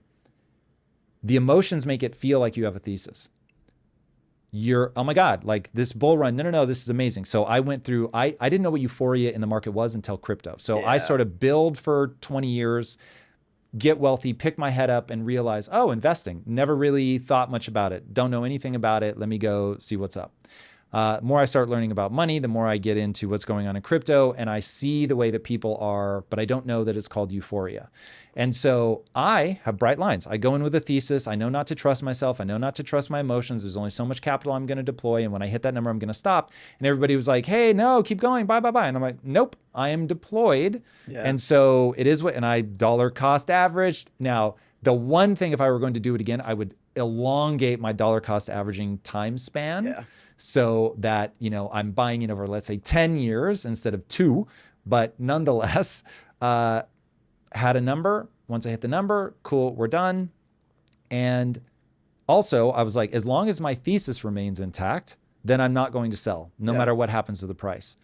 the emotions make it feel like you have a thesis. You're, oh my God, like this bull run. No, this is amazing. So I went through, I didn't know what euphoria in the market was until crypto. So I sort of build for 20 years, get wealthy, pick my head up and realize, oh, investing, never really thought much about it. Don't know anything about it. Let me go see what's up. The more I start learning about money, the more I get into what's going on in crypto and I see the way that people are, but I don't know that it's called euphoria. And so I have bright lines. I go in with a thesis. I know not to trust myself. I know not to trust my emotions. There's only so much capital I'm going to deploy. And when I hit that number, I'm going to stop. And everybody was like, hey, no, keep going. Bye. And I'm like, nope, I am deployed.
Yeah.
And so it is what, and I dollar cost averaged. Now, the one thing, if I were going to do it again, I would elongate my dollar cost averaging time span.
Yeah.
So that, you know, I'm buying it over, let's say 10 years instead of 2, but nonetheless, had a number. Once I hit the number, cool, we're done. And also I was like, as long as my thesis remains intact, then I'm not going to sell no matter what happens to the price.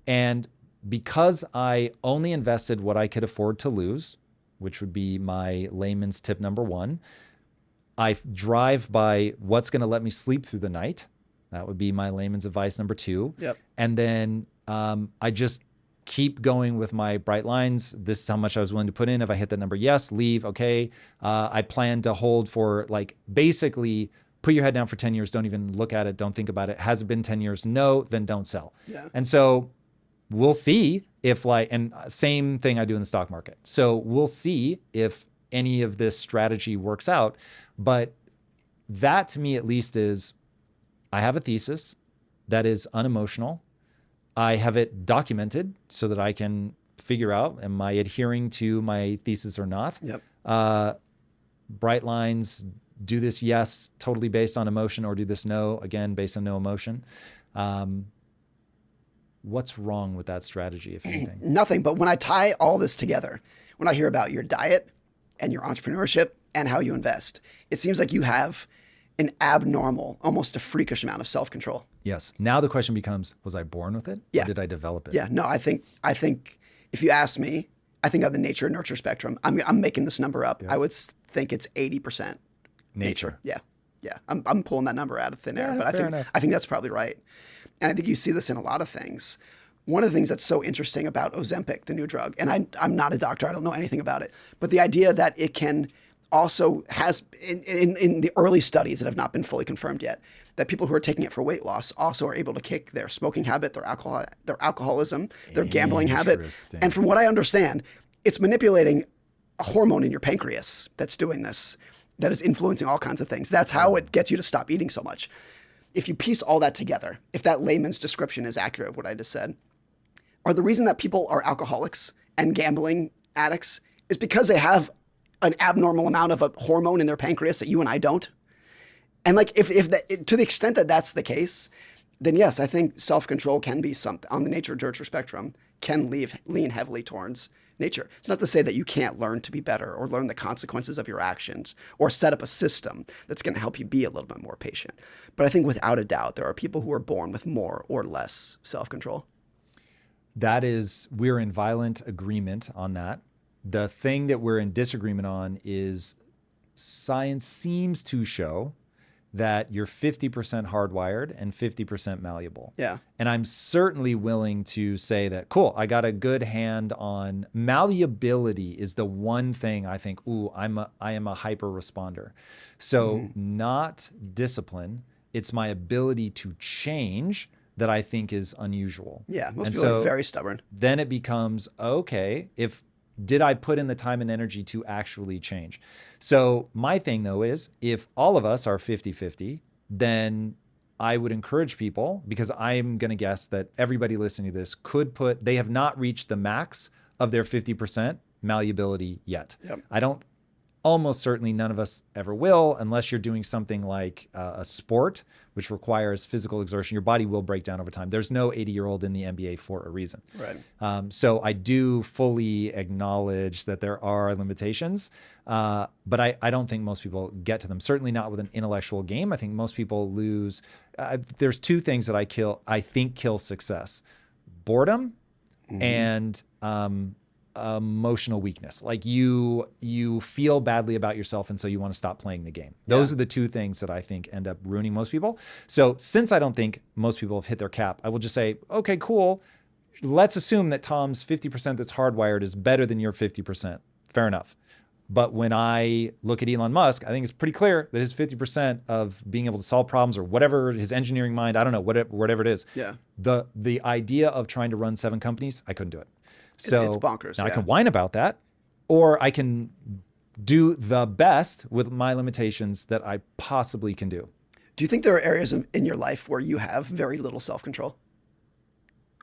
And because I only invested what I could afford to lose, which would be my layman's tip number 1, I drive by what's going to let me sleep through the night. That would be my layman's advice number 2.
Yep.
And then I just keep going with my bright lines. This is how much I was willing to put in. If I hit that number, yes, leave. Okay. I plan to hold for like basically put your head down for 10 years. Don't even look at it. Don't think about it. Has it been 10 years? No, then don't sell.
Yeah.
And so we'll see if like, and same thing I do in the stock market. So we'll see if any of this strategy works out. But that to me at least is, I have a thesis that is unemotional. I have it documented so that I can figure out, am I adhering to my thesis or not?
Yep.
Bright lines, do this yes, totally based on emotion, or do this no, again, based on no emotion. What's wrong with that strategy, if anything?
Nothing. But when I tie all this together, when I hear about your diet and your entrepreneurship and how you invest, it seems like you have an abnormal, almost a freakish amount of self-control.
Yes. Now the question becomes, was I born with it?
Yeah.
Or did I develop it?
Yeah. No, I think if you ask me, I think on the nature and nurture spectrum, I'm making this number up. I would think it's 80% nature. Yeah. Yeah. I'm pulling that number out of thin air, but
fair enough.
I think that's probably right. And I think you see this in a lot of things. One of the things that's so interesting about Ozempic, the new drug, and I'm not a doctor, I don't know anything about it, but the idea that it can also has in the early studies that have not been fully confirmed yet, that people who are taking it for weight loss also are able to kick their smoking habit, their alcoholism, their gambling habit. And from what I understand, it's manipulating a hormone in your pancreas that's doing this, that is influencing all kinds of things. That's how it gets you to stop eating so much. If you piece all that together, if that layman's description is accurate of what I just said, or the reason that people are alcoholics and gambling addicts is because they have an abnormal amount of a hormone in their pancreas that you and I don't. And like, if that, to the extent that that's the case, then yes, I think self-control can be something on the nature-nurture spectrum, can lean heavily towards nature. It's not to say that you can't learn to be better or learn the consequences of your actions or set up a system that's going to help you be a little bit more patient. But I think without a doubt, there are people who are born with more or less self-control.
We're in violent agreement on that. The thing that we're in disagreement on is science seems to show that you're 50% hardwired and 50% malleable.
Yeah.
And I'm certainly willing to say that, cool, I got a good hand on malleability is the one thing I think, I am a hyper responder. So not discipline, it's my ability to change that I think is unusual.
Yeah, most people are very stubborn.
Then it becomes, okay, did I put in the time and energy to actually change? So my thing though is if all of us are 50-50, then I would encourage people, because I'm going to guess that everybody listening to this they have not reached the max of their 50% malleability yet.
Yep.
Almost certainly none of us ever will, unless you're doing something like a sport, which requires physical exertion. Your body will break down over time. There's no 80-year-old in the NBA for a reason.
Right.
So I do fully acknowledge that there are limitations, but I don't think most people get to them. Certainly not with an intellectual game. I think most people lose. There's two things that I think kill success: boredom and emotional weakness. Like you feel badly about yourself, and so you want to stop playing the game. Those are the two things that I think end up ruining most people. So since I don't think most people have hit their cap, I will just say, okay, cool. Let's assume that Tom's 50% that's hardwired is better than your 50%. Fair enough. But when I look at Elon Musk, I think it's pretty clear that his 50% of being able to solve problems or whatever, his engineering mind, I don't know, whatever it is.
Yeah.
The idea of trying to run 7 companies, I couldn't do it. So
it's bonkers.
Now I can whine about that, or I can do the best with my limitations that I possibly can do.
Do you think there are areas in your life where you have very little self-control?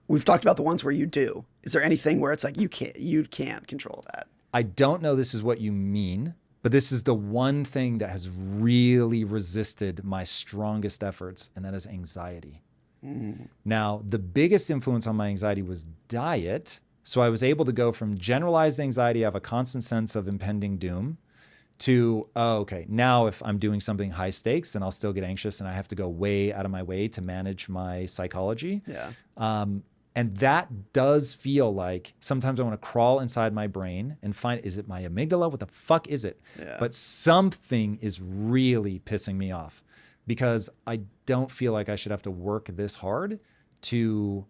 We've talked about the ones where you do. Is there anything where it's like you can't control that?
I don't know this is what you mean, but this is the one thing that has really resisted my strongest efforts, and that is anxiety. Now, the biggest influence on my anxiety was diet. So I was able to go from generalized anxiety, I have a constant sense of impending doom, to, okay, now if I'm doing something high stakes, then I'll still get anxious and I have to go way out of my way to manage my psychology.
Yeah.
And that does feel like sometimes I want to crawl inside my brain and find, is it my amygdala? What the fuck is it?
Yeah.
But something is really pissing me off, because I don't feel like I should have to work this hard to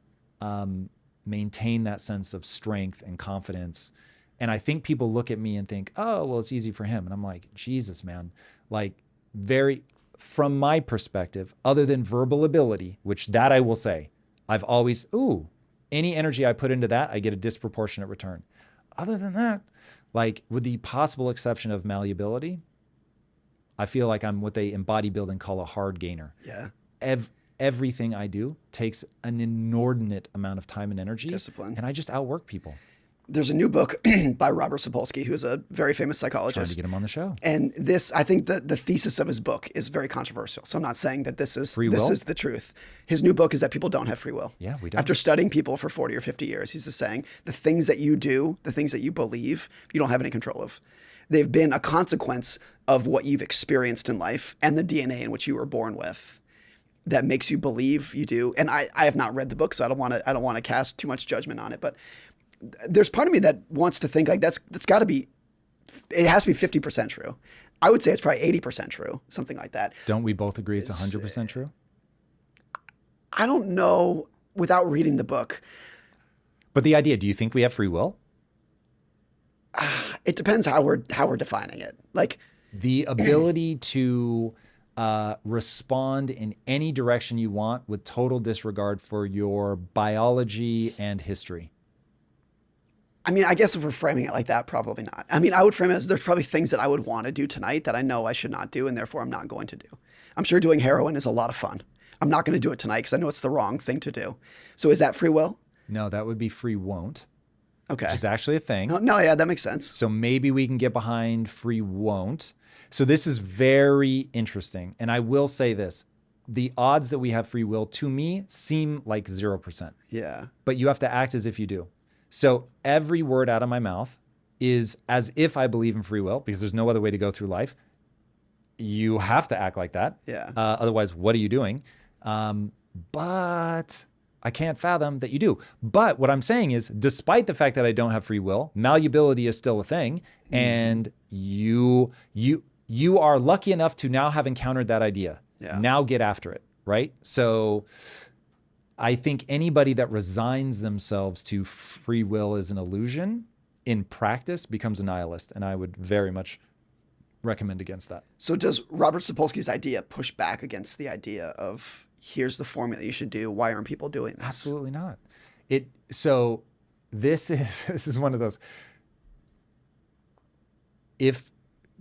maintain that sense of strength and confidence. And I think people look at me and think, oh, well, it's easy for him. And I'm like, Jesus, man, like from my perspective, other than verbal ability, which that I will say, I've always, any energy I put into that, I get a disproportionate return. Other than that, like with the possible exception of malleability, I feel like I'm what they in bodybuilding call a hard gainer.
Yeah.
Everything I do takes an inordinate amount of time and energy.
Discipline.
And I just outwork people.
There's a new book by Robert Sapolsky, who's a very famous psychologist.
Trying to get him on the show.
And this, I think the thesis of his book is very controversial. So I'm not saying that this is the truth. His new book is that people don't have free will.
Yeah, we don't.
After studying people for 40 or 50 years, he's just saying the things that you do, the things that you believe, you don't have any control of. They've been a consequence of what you've experienced in life and the DNA in which you were born with that makes you believe you do. And I have not read the book, so I don't want to cast too much judgment on it. But there's part of me that wants to think like that's got to be, it has to be 50% true. I would say it's probably 80% true, something like that.
Don't we both agree it's 100% true?
I don't know without reading the book.
But the idea, do you think we have free will?
It depends how we're defining it. Like
the ability to respond in any direction you want with total disregard for your biology and history.
I mean, I guess if we're framing it like that, probably not. I mean, I would frame it as there's probably things that I would want to do tonight that I know I should not do, and therefore I'm not going to do. I'm sure doing heroin is a lot of fun. I'm not going to do it tonight because I know it's the wrong thing to do. So is that free will?
No, that would be free won't.
Okay.
which is actually a thing.
No, yeah, that makes sense.
So maybe we can get behind free won't. So this is very interesting. And I will say this, the odds that we have free will to me seem like 0%,
Yeah.
but you have to act as if you do. So every word out of my mouth is as if I believe in free will, because there's no other way to go through life. You have to act like that.
Yeah.
Otherwise, what are you doing? But I can't fathom that you do. But what I'm saying is, despite the fact that I don't have free will, malleability is still a thing. And you are lucky enough to now have encountered that idea.
Yeah.
Now get after it, right? So I think anybody that resigns themselves to free will as an illusion in practice becomes a nihilist. And I would very much recommend against that.
So does Robert Sapolsky's idea push back against the idea of here's the formula you should do? Why aren't people doing this?
Absolutely not. So this is one of those. If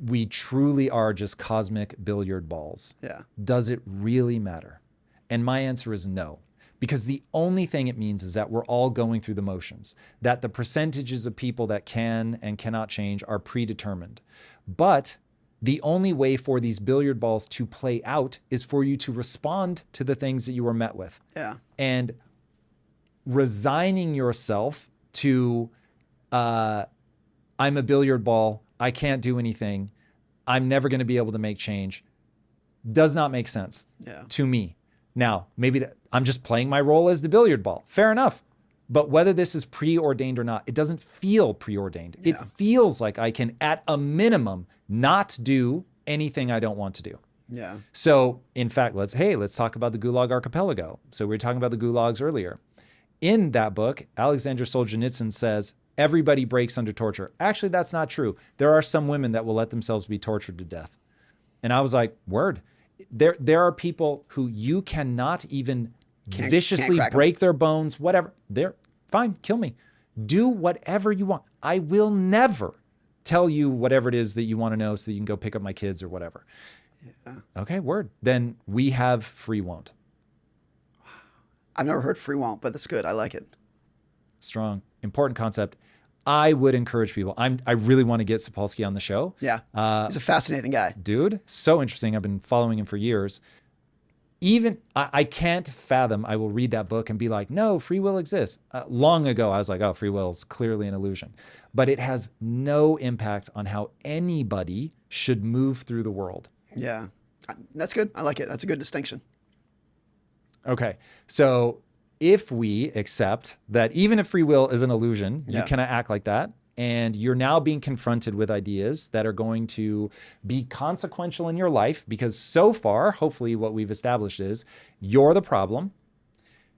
we truly are just cosmic billiard balls,
Yeah.
does it really matter? And my answer is no. Because the only thing it means is that we're all going through the motions, that the percentages of people that can and cannot change are predetermined. But the only way for these billiard balls to play out is for you to respond to the things that you were met with.
Yeah.
And resigning yourself to, I'm a billiard ball, I can't do anything, I'm never going to be able to make change, does not make sense to me. Now, maybe I'm just playing my role as the billiard ball. Fair enough. But whether this is preordained or not, it doesn't feel preordained.
Yeah.
It feels like I can, at a minimum, not do anything I don't want to do.
Yeah.
So, in fact, let's talk about the Gulag Archipelago. So we were talking about the gulags earlier. In that book, Alexander Solzhenitsyn says, everybody breaks under torture. Actually, that's not true. There are some women that will let themselves be tortured to death. And I was like, word. There are people who you cannot even viciously
can't
break their bones, whatever. They're fine, kill me. Do whatever you want. I will never tell you whatever it is that you want to know so that you can go pick up my kids or whatever. Yeah. Okay, word. Then we have free won't.
I've never heard free won't, but that's good. I like it.
Strong, important concept. I would encourage people. I really want to get Sapolsky on the show.
Yeah. He's a fascinating guy.
Dude, so interesting. I've been following him for years. Even I can't fathom, I will read that book and be like, no, free will exists. Long ago, I was like, oh, free will is clearly an illusion. But it has no impact on how anybody should move through the world.
Yeah. That's good. I like it. That's a good distinction.
Okay. So if we accept that even if free will is an illusion, you cannot act like that, and you're now being confronted with ideas that are going to be consequential in your life, because so far, hopefully what we've established is you're the problem.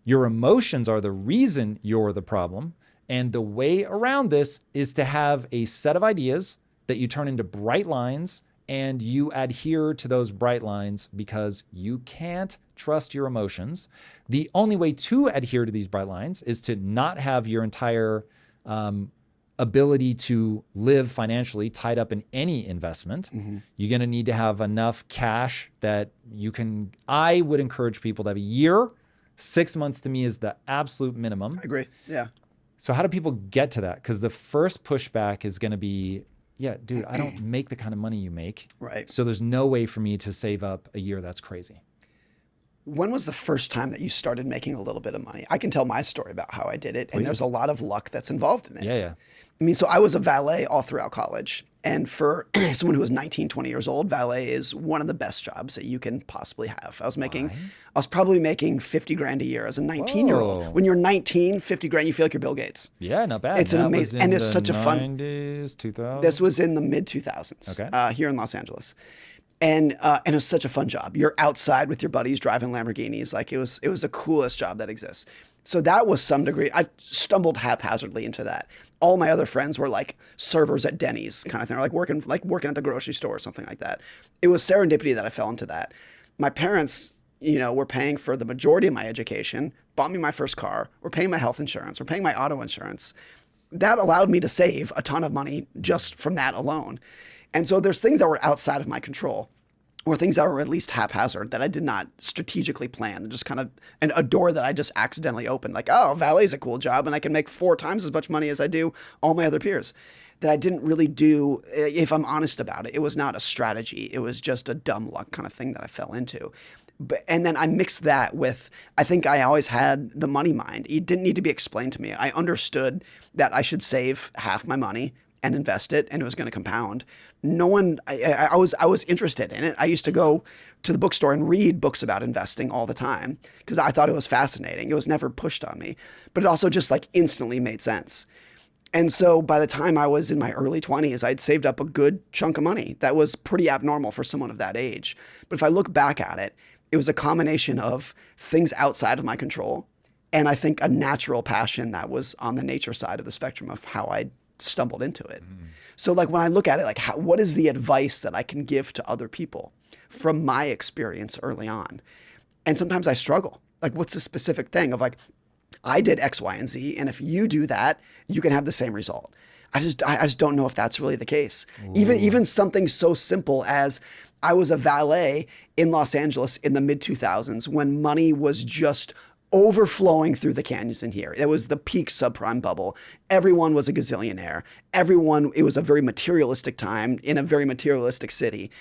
Your emotions are the reason you're the problem. And the way around this is to have a set of ideas that you turn into bright lines, and you adhere to those bright lines because you can't trust your emotions. The only way to adhere to these bright lines is to not have your entire ability to live financially tied up in any investment. You're going to need to have enough cash that you can. I would encourage people to have a year. 6 months to me is the absolute minimum.
I agree. Yeah.
So how do people get to that? Because the first pushback is going to be, yeah, dude, I don't make the kind of money you make.
Right.
So there's no way for me to save up a year. That's crazy.
When was the first time that you started making a little bit of money? I can tell my story about how I did it, and there's a lot of luck that's involved in it.
Yeah.
I mean, so I was a valet all throughout college. And for someone who was 19, 20 years old, valet is one of the best jobs that you can possibly have. I was probably making 50 grand a year as a 19-year-old.
Whoa.
When you're 19, 50 grand, you feel like you're Bill Gates.
Yeah, not bad.
It's an amazing, and it's such a fun.
90s, 2000s.
This was in the mid 2000s here in Los Angeles. And it was such a fun job. You're outside with your buddies driving Lamborghinis. Like it was the coolest job that exists. So that was some degree. I stumbled haphazardly into that. All my other friends were like servers at Denny's kind of thing, or like working at the grocery store or something like that. It was serendipity that I fell into that. My parents, were paying for the majority of my education, bought me my first car, were paying my health insurance, were paying my auto insurance. That allowed me to save a ton of money just from that alone. And so there's things that were outside of my control. or things that were at least haphazard that I did not strategically plan. Just kind of a door that I just accidentally opened. Like, oh, valet's a cool job and I can make 4 times as much money as I do all my other peers. That I didn't really do, if I'm honest about it. It was not a strategy. It was just a dumb luck kind of thing that I fell into. And then I mixed that with, I think I always had the money mind. It didn't need to be explained to me. I understood that I should save half my money and invest it, and it was going to compound. No one, I was interested in it. I used to go to the bookstore and read books about investing all the time because I thought it was fascinating. It was never pushed on me, but it also just like instantly made sense. And so by the time I was in my early 20s, I'd saved up a good chunk of money. That was pretty abnormal for someone of that age. But if I look back at it, it was a combination of things outside of my control and I think a natural passion that was on the nature side of the spectrum of how I stumbled into it. So like when I look at it, like what is the advice that I can give to other people from my experience early on? And sometimes I struggle. Like what's the specific thing of like, I did X, Y, and Z, and if you do that, you can have the same result. I just don't know if that's really the case. Even something so simple as I was a valet in Los Angeles in the mid 2000s when money was just overflowing through the canyons in here. It was the peak subprime bubble. Everyone was a gazillionaire. It was a very materialistic time in a very materialistic city.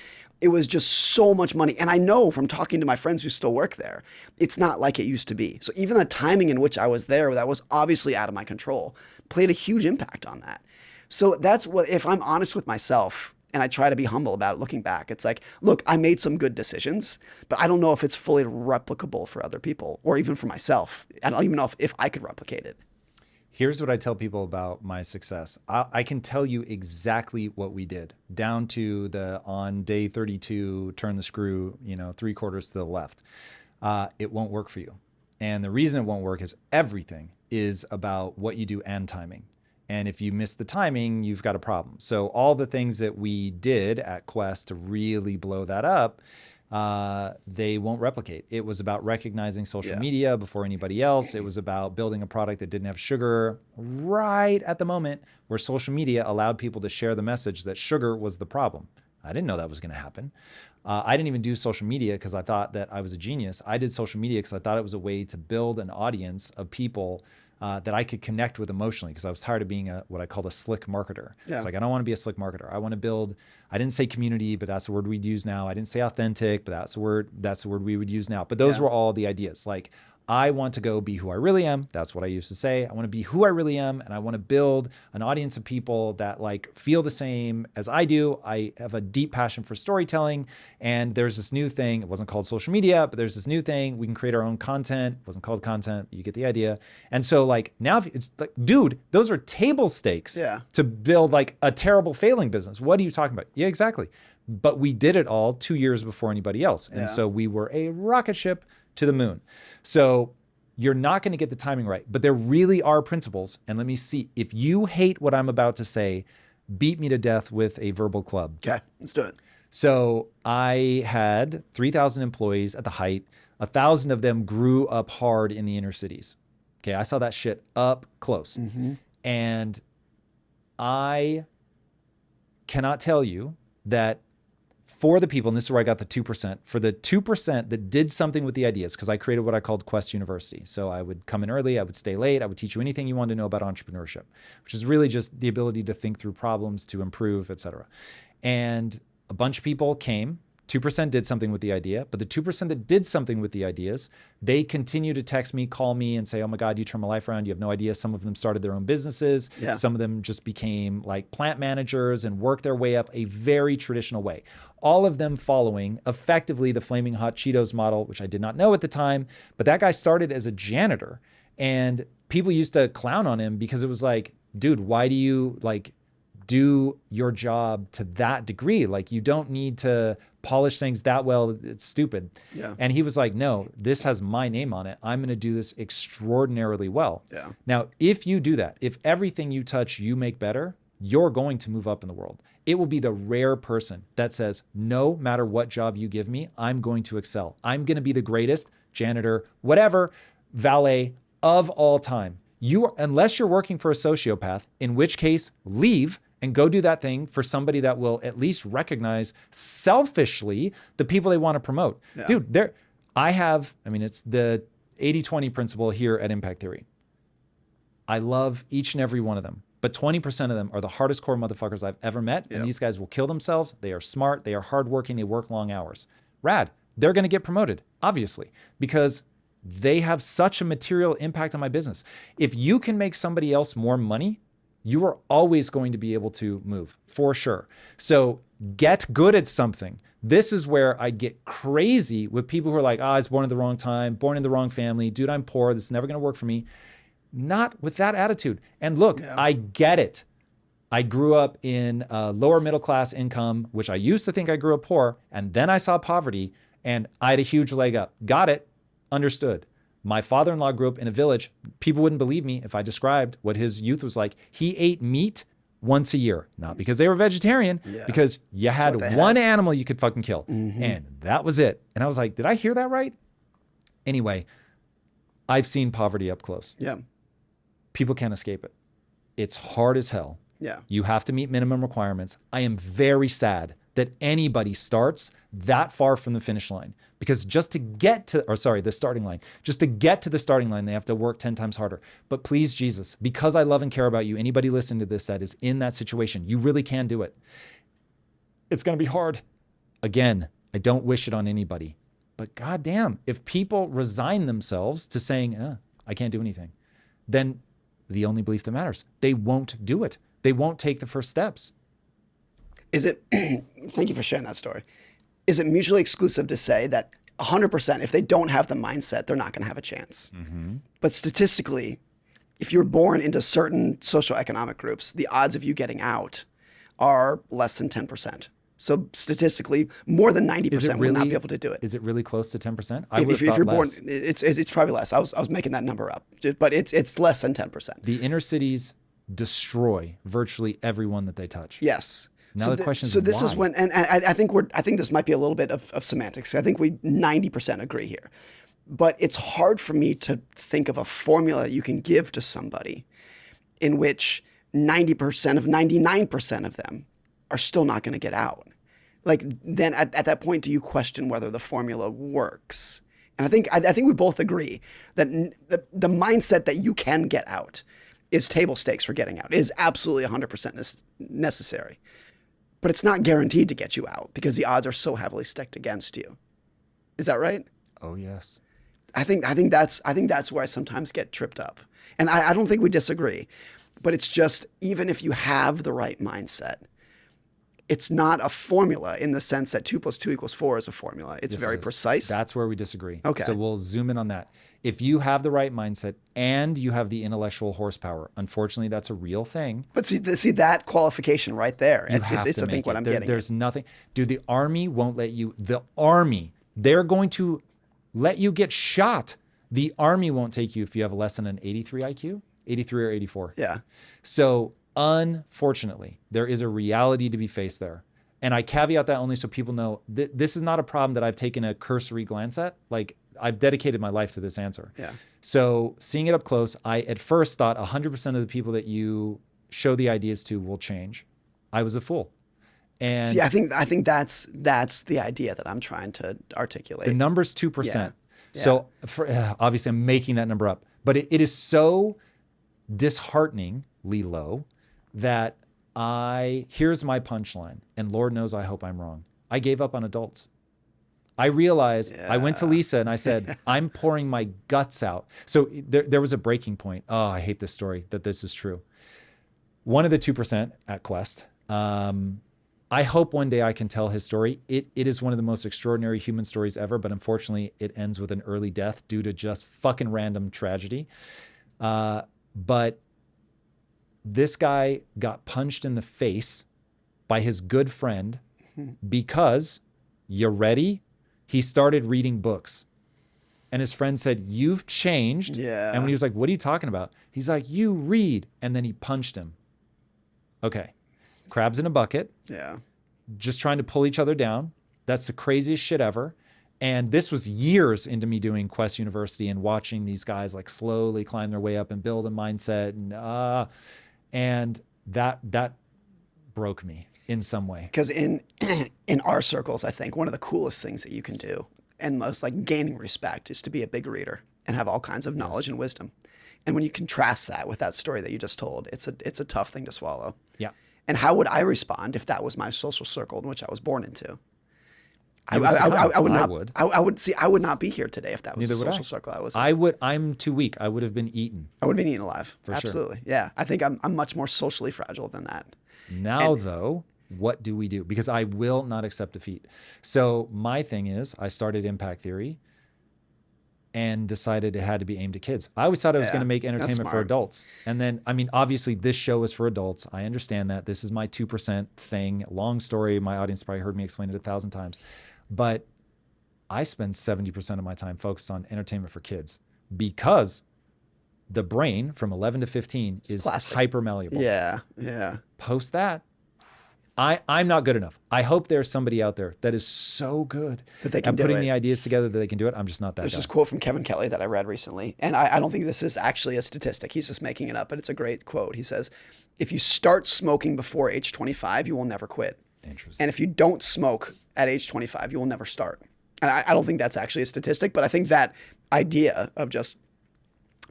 It was just so much money. And I know from talking to my friends who still work there, it's not like it used to be. So even the timing in which I was there, that was obviously out of my control, played a huge impact on that. So that's what, if I'm honest with myself and I try to be humble about it looking back, it's like, look, I made some good decisions, but I don't know if it's fully replicable for other people or even for myself. I don't even know if I could replicate it.
Here's what I tell people about my success. I can tell you exactly what we did, down to on day 32, turn the screw, 3/4 to the left. It won't work for you. And the reason it won't work is everything is about what you do and timing. And if you miss the timing, you've got a problem. So all the things that we did at Quest to really blow that up, they won't replicate. It was about recognizing social media before anybody else. It was about building a product that didn't have sugar right at the moment where social media allowed people to share the message that sugar was the problem. I didn't know that was going to happen. I didn't even do social media because I thought that I was a genius. I did social media because I thought it was a way to build an audience of people that I could connect with emotionally, because I was tired of being what I called a slick marketer. It's like, I don't want to be a slick marketer. I want to build, I didn't say community, but that's the word we'd use now. I didn't say authentic, but that's the word we would use now. But those were all the ideas. Like, I want to go be who I really am. That's what I used to say. I want to be who I really am. And I want to build an audience of people that like feel the same as I do. I have a deep passion for storytelling. And there's this new thing. It wasn't called social media, but there's this new thing. We can create our own content. It wasn't called content. You get the idea. And so like now it's like, dude, those are table stakes to build like a terrible failing business. What are you talking about? Yeah, exactly. But we did it all 2 years before anybody else. And so we were a rocket ship to the moon. So you're not going to get the timing right, but there really are principles. And let me see, if you hate what I'm about to say, beat me to death with a verbal club.
Okay, let's do it.
So I had 3,000 employees at the height. 1,000 of them grew up hard in the inner cities. Okay, I saw that shit up close. And I cannot tell you that for the people, and this is where I got the 2%, for the 2% that did something with the ideas, because I created what I called Quest University. So I would come in early, I would stay late, I would teach you anything you wanted to know about entrepreneurship, which is really just the ability to think through problems, to improve, et cetera. And a bunch of people came, 2% did something with the idea, but the 2% that did something with the ideas, they continue to text me, call me and say, oh my God, you turned my life around. You have no idea. Some of them started their own businesses. Some of them just became like plant managers and worked their way up a very traditional way. All of them following effectively the Flaming Hot Cheetos model, which I did not know at the time, but that guy started as a janitor and people used to clown on him because it was like, dude, why do you like do your job to that degree? Like, you don't need to polish things that well. It's stupid. And he was like, no, this has my name on it. I'm going to do this extraordinarily well. Now, if you do that, if everything you touch, you make better, you're going to move up in the world. It will be the rare person that says, no matter what job you give me, I'm going to excel. I'm going to be the greatest janitor, whatever, valet of all time. Unless you're working for a sociopath, in which case leave and go do that thing for somebody that will at least recognize selfishly the people they want to promote.
Yeah.
Dude, it's the 80-20 principle here at Impact Theory. I love each and every one of them, but 20% of them are the hardest core motherfuckers I've ever met.
Yep.
And these guys will kill themselves. They are smart. They are hardworking. They work long hours. Rad. They're going to get promoted, obviously, because they have such a material impact on my business. If you can make somebody else more money, you are always going to be able to move, for sure. So get good at something. This is where I get crazy with people who are like, I was born at the wrong time, born in the wrong family. Dude, I'm poor. This is never going to work for me. Not with that attitude. And look, I get it. I grew up in a lower middle class income, which I used to think I grew up poor. And then I saw poverty and I had a huge leg up. Got it. Understood. My father-in-law grew up in a village. People wouldn't believe me if I described what his youth was like. He ate meat once a year, not because they were vegetarian, because you had one animal you could fucking kill. And that was it. And I was like, did I hear that right? Anyway, I've seen poverty up close.
Yeah.
People can't escape it. It's hard as hell.
Yeah.
You have to meet minimum requirements. I am very sad that anybody starts that far from the finish line, because just to get to, the starting line, just to get to the starting line, they have to work 10 times harder. But please, Jesus, because I love and care about you, anybody listening to this that is in that situation, you really can do it. It's going to be hard. Again, I don't wish it on anybody, but goddamn, if people resign themselves to saying, I can't do anything, then the only belief that matters, they won't do it. They won't take the first steps.
Is it, thank you for sharing that story. Is it mutually exclusive to say that 100%, if they don't have the mindset, they're not going to have a chance? But statistically, if you're born into certain socioeconomic groups, the odds of you getting out are less than 10%. So statistically, more than 90% will not be able to do it.
Is it really close to 10%?
If you're born, it's probably less. I was making that number up, but it's less than 10%.
The inner cities destroy virtually everyone that they touch.
Yes.
Now the question is
so this
why?
is when, and I think this might be a little bit of semantics. I think we 90% agree here, but it's hard for me to think of a formula you can give to somebody in which 90% of 99% of them are still not going to get out. Like then at that point, do you question whether the formula works? And I think we both agree that the mindset that you can get out is table stakes for getting out, is absolutely 100% necessary. But it's not guaranteed to get you out because the odds are so heavily stacked against you. Is that right?
Oh yes.
I think that's where I sometimes get tripped up. And I don't think we disagree. But it's just, even if you have the right mindset, it's not a formula in the sense that 2 + 2 = 4 is a formula. It's very precise.
That's where we disagree.
Okay.
So we'll zoom in on that. If you have the right mindset and you have the intellectual horsepower, unfortunately, that's a real thing.
But see that qualification right there.
You
It's
have
I
to
think
make
what
it.
I'm getting
There's
at.
nothing. Dude, the Army won't let you. The Army, they're going to let you get shot. The Army won't take you if you have less than an 83 IQ, 83 or 84.
Yeah.
So unfortunately, there is a reality to be faced there. And I caveat that only so people know this is not a problem that I've taken a cursory glance at. Like, I've dedicated my life to this answer.
Yeah.
So seeing it up close, I at first thought 100% of the people that you show the ideas to will change. I was a fool. And
See, I think that's the idea that I'm trying to articulate.
the number's 2%.
Yeah.
So obviously I'm making that number up, but it is so dishearteningly low that here's my punchline, and Lord knows I hope I'm wrong. I gave up on adults. I realized, I went to Lisa and I said, I'm pouring my guts out. So there was a breaking point. Oh, I hate this story that this is true. One of the 2% at Quest, I hope one day I can tell his story. It is one of the most extraordinary human stories ever, but unfortunately it ends with an early death due to just fucking random tragedy. But this guy got punched in the face by his good friend because, you ready? He started reading books. And his friend said, you've changed.
Yeah.
And when he was like, what are you talking about? He's like, you read. And then he punched him. Okay. Crabs in a bucket.
Yeah.
Just trying to pull each other down. That's the craziest shit ever. And this was years into me doing Quest University and watching these guys like slowly climb their way up and build a mindset. And that broke me in some way.
Because in our circles, I think one of the coolest things that you can do and most like gaining respect is to be a big reader and have all kinds of knowledge and wisdom. And when you contrast that with that story that you just told, it's a tough thing to swallow.
Yeah.
And how would I respond if that was my social circle in which I was born into? I would not be here today if that was the social circle I was in.
I'm too weak. I would have been eaten.
I would have been eaten alive.
For
Absolutely.
sure.
Yeah. I think I'm much more socially fragile than that.
Now, though, what do we do? Because I will not accept defeat. So my thing is, I started Impact Theory and decided it had to be aimed at kids. I always thought I was going to make entertainment for adults. And then, I mean, obviously this show is for adults. I understand that. This is my 2% thing. Long story. My audience probably heard me explain it 1,000 times. But I spend 70% of my time focused on entertainment for kids because the brain from 11 to 15 is hyper malleable.
Yeah. Yeah.
Post that. I'm not good enough. I hope there's somebody out there that is so good
that they can
at putting the ideas together that they can do it. I'm just not that
There's
guy.
this quote from Kevin Kelly that I read recently, and I don't think this is actually a statistic. He's just making it up, but it's a great quote. He says, if you start smoking before age 25, you will never quit.
Interesting.
And if you don't smoke at age 25, you will never start. And I don't think that's actually a statistic, but I think that idea of just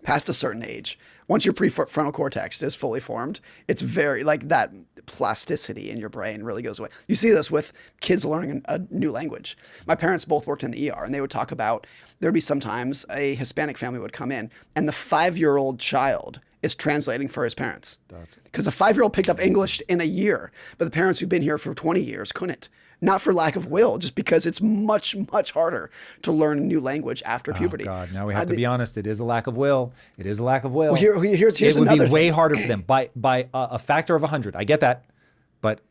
past a certain age, once your prefrontal cortex is fully formed, it's very like that plasticity in your brain really goes away. You see this with kids learning a new language. My parents both worked in the ER, and they would talk about there'd be sometimes a Hispanic family would come in, and the 5-year-old child is translating for his parents. Because the 5-year-old picked up English in a year, but the parents who've been here for 20 years couldn't. Not for lack of will, just because it's much, much harder to learn a new language after puberty.
Oh God, now we have to be honest. It is a lack of will. It is a lack of will.
Well, here's
it would
another
be way
thing.
harder for them by a factor of 100. I get that, but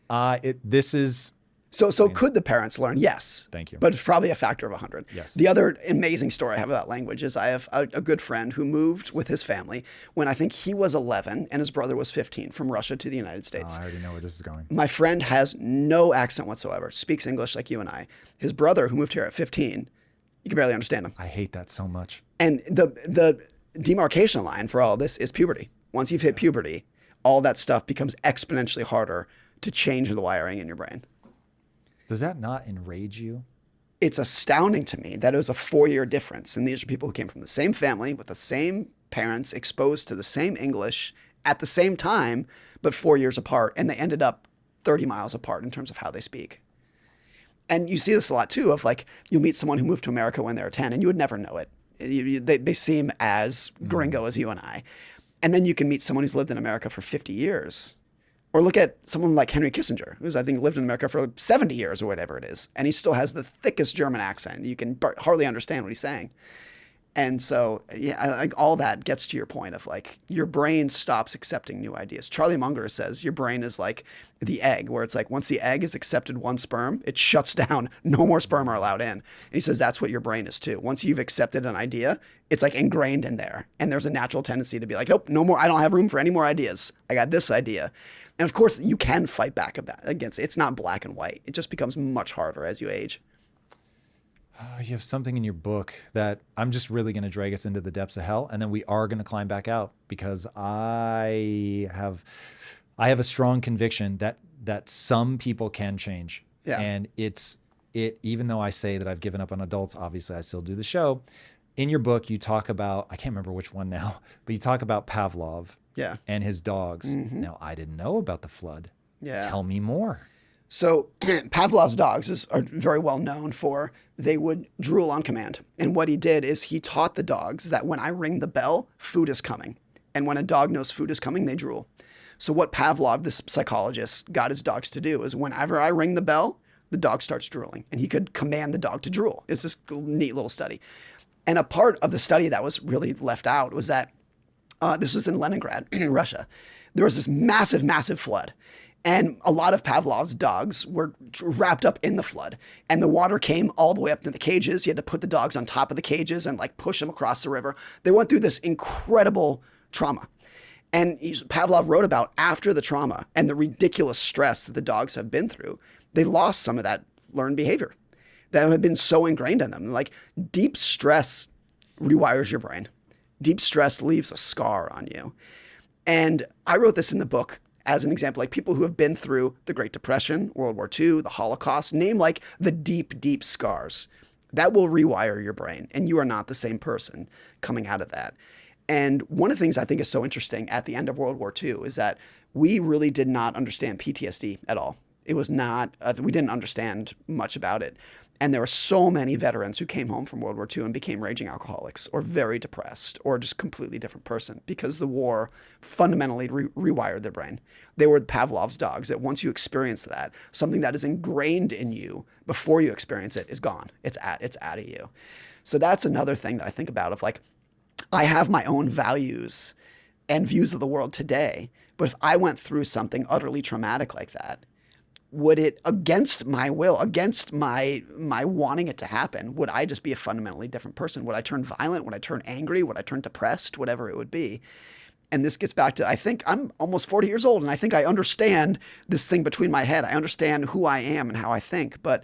this is.
So could the parents learn? Yes.
Thank you.
But it's probably a factor of 100.
Yes.
The other amazing story I have about language is I have a good friend who moved with his family when I think he was 11 and his brother was 15 from Russia to the United States.
I already know where this is going.
My friend has no accent whatsoever, speaks English like you and I. His brother, who moved here at 15, you can barely understand him.
I hate that so much.
And the demarcation line for all of this is puberty. Once you've hit puberty, all that stuff becomes exponentially harder to change the wiring in your brain.
Does that not enrage you?
It's astounding to me that it was a 4-year difference. And these are people who came from the same family with the same parents, exposed to the same English at the same time, but 4 years apart. And they ended up 30 miles apart in terms of how they speak. And you see this a lot too, of like, you'll meet someone who moved to America when they were 10 and you would never know it. They seem as gringo as you and I. And then you can meet someone who's lived in America for 50 years. Or look at someone like Henry Kissinger, who's I think lived in America for 70 years or whatever it is. And he still has the thickest German accent. You can hardly understand what he's saying. And so, yeah, like all that gets to your point of like, your brain stops accepting new ideas. Charlie Munger says your brain is like the egg, where it's like, once the egg has accepted one sperm, it shuts down. No more sperm are allowed in. And he says that's what your brain is too. Once you've accepted an idea, it's like ingrained in there. And there's a natural tendency to be like, nope, no more. I don't have room for any more ideas. I got this idea. And of course, you can fight back against it. It's not black and white. It just becomes much harder as you age.
You have something in your book that I'm just really going to drag us into the depths of hell, and then we are going to climb back out, because I have a strong conviction that some people can change.
Yeah.
And even though I say that I've given up on adults, obviously I still do the show. In your book, you talk about, I can't remember which one now, but you talk about Pavlov.
Yeah.
And his dogs. Mm-hmm. Now, I didn't know about the flood.
Yeah.
Tell me more.
So Pavlov's dogs are very well known for, they would drool on command. And what he did is he taught the dogs that when I ring the bell, food is coming. And when a dog knows food is coming, they drool. So what Pavlov, this psychologist, got his dogs to do is whenever I ring the bell, the dog starts drooling. And he could command the dog to drool. It's this neat little study. And a part of the study that was really left out was that this was in Leningrad, Russia. There was this massive, massive flood. And a lot of Pavlov's dogs were wrapped up in the flood. And the water came all the way up to the cages. You had to put the dogs on top of the cages and like push them across the river. They went through this incredible trauma. And Pavlov wrote about after the trauma and the ridiculous stress that the dogs have been through, they lost some of that learned behavior that had been so ingrained in them. Like deep stress rewires your brain. Deep stress leaves a scar on you. And I wrote this in the book as an example, like people who have been through the Great Depression, World War II, the Holocaust, name like the deep, deep scars. That will rewire your brain, and you are not the same person coming out of that. And one of the things I think is so interesting at the end of World War II is that we really did not understand PTSD at all. It was not, we didn't understand much about it. And there were so many veterans who came home from World War II and became raging alcoholics or very depressed or just completely different person because the war fundamentally rewired their brain. They were Pavlov's dogs that once you experience that, something that is ingrained in you before you experience it is gone. It's out of you. So that's another thing that I think about of like, I have my own values and views of the world today, but if I went through something utterly traumatic like that, would it, against my will, against my wanting it to happen, would I just be a fundamentally different person? Would I turn violent? Would I turn angry? Would I turn depressed? Whatever it would be. And this gets back to, I think I'm almost 40 years old and I think I understand this thing between my head. I understand who I am and how I think, but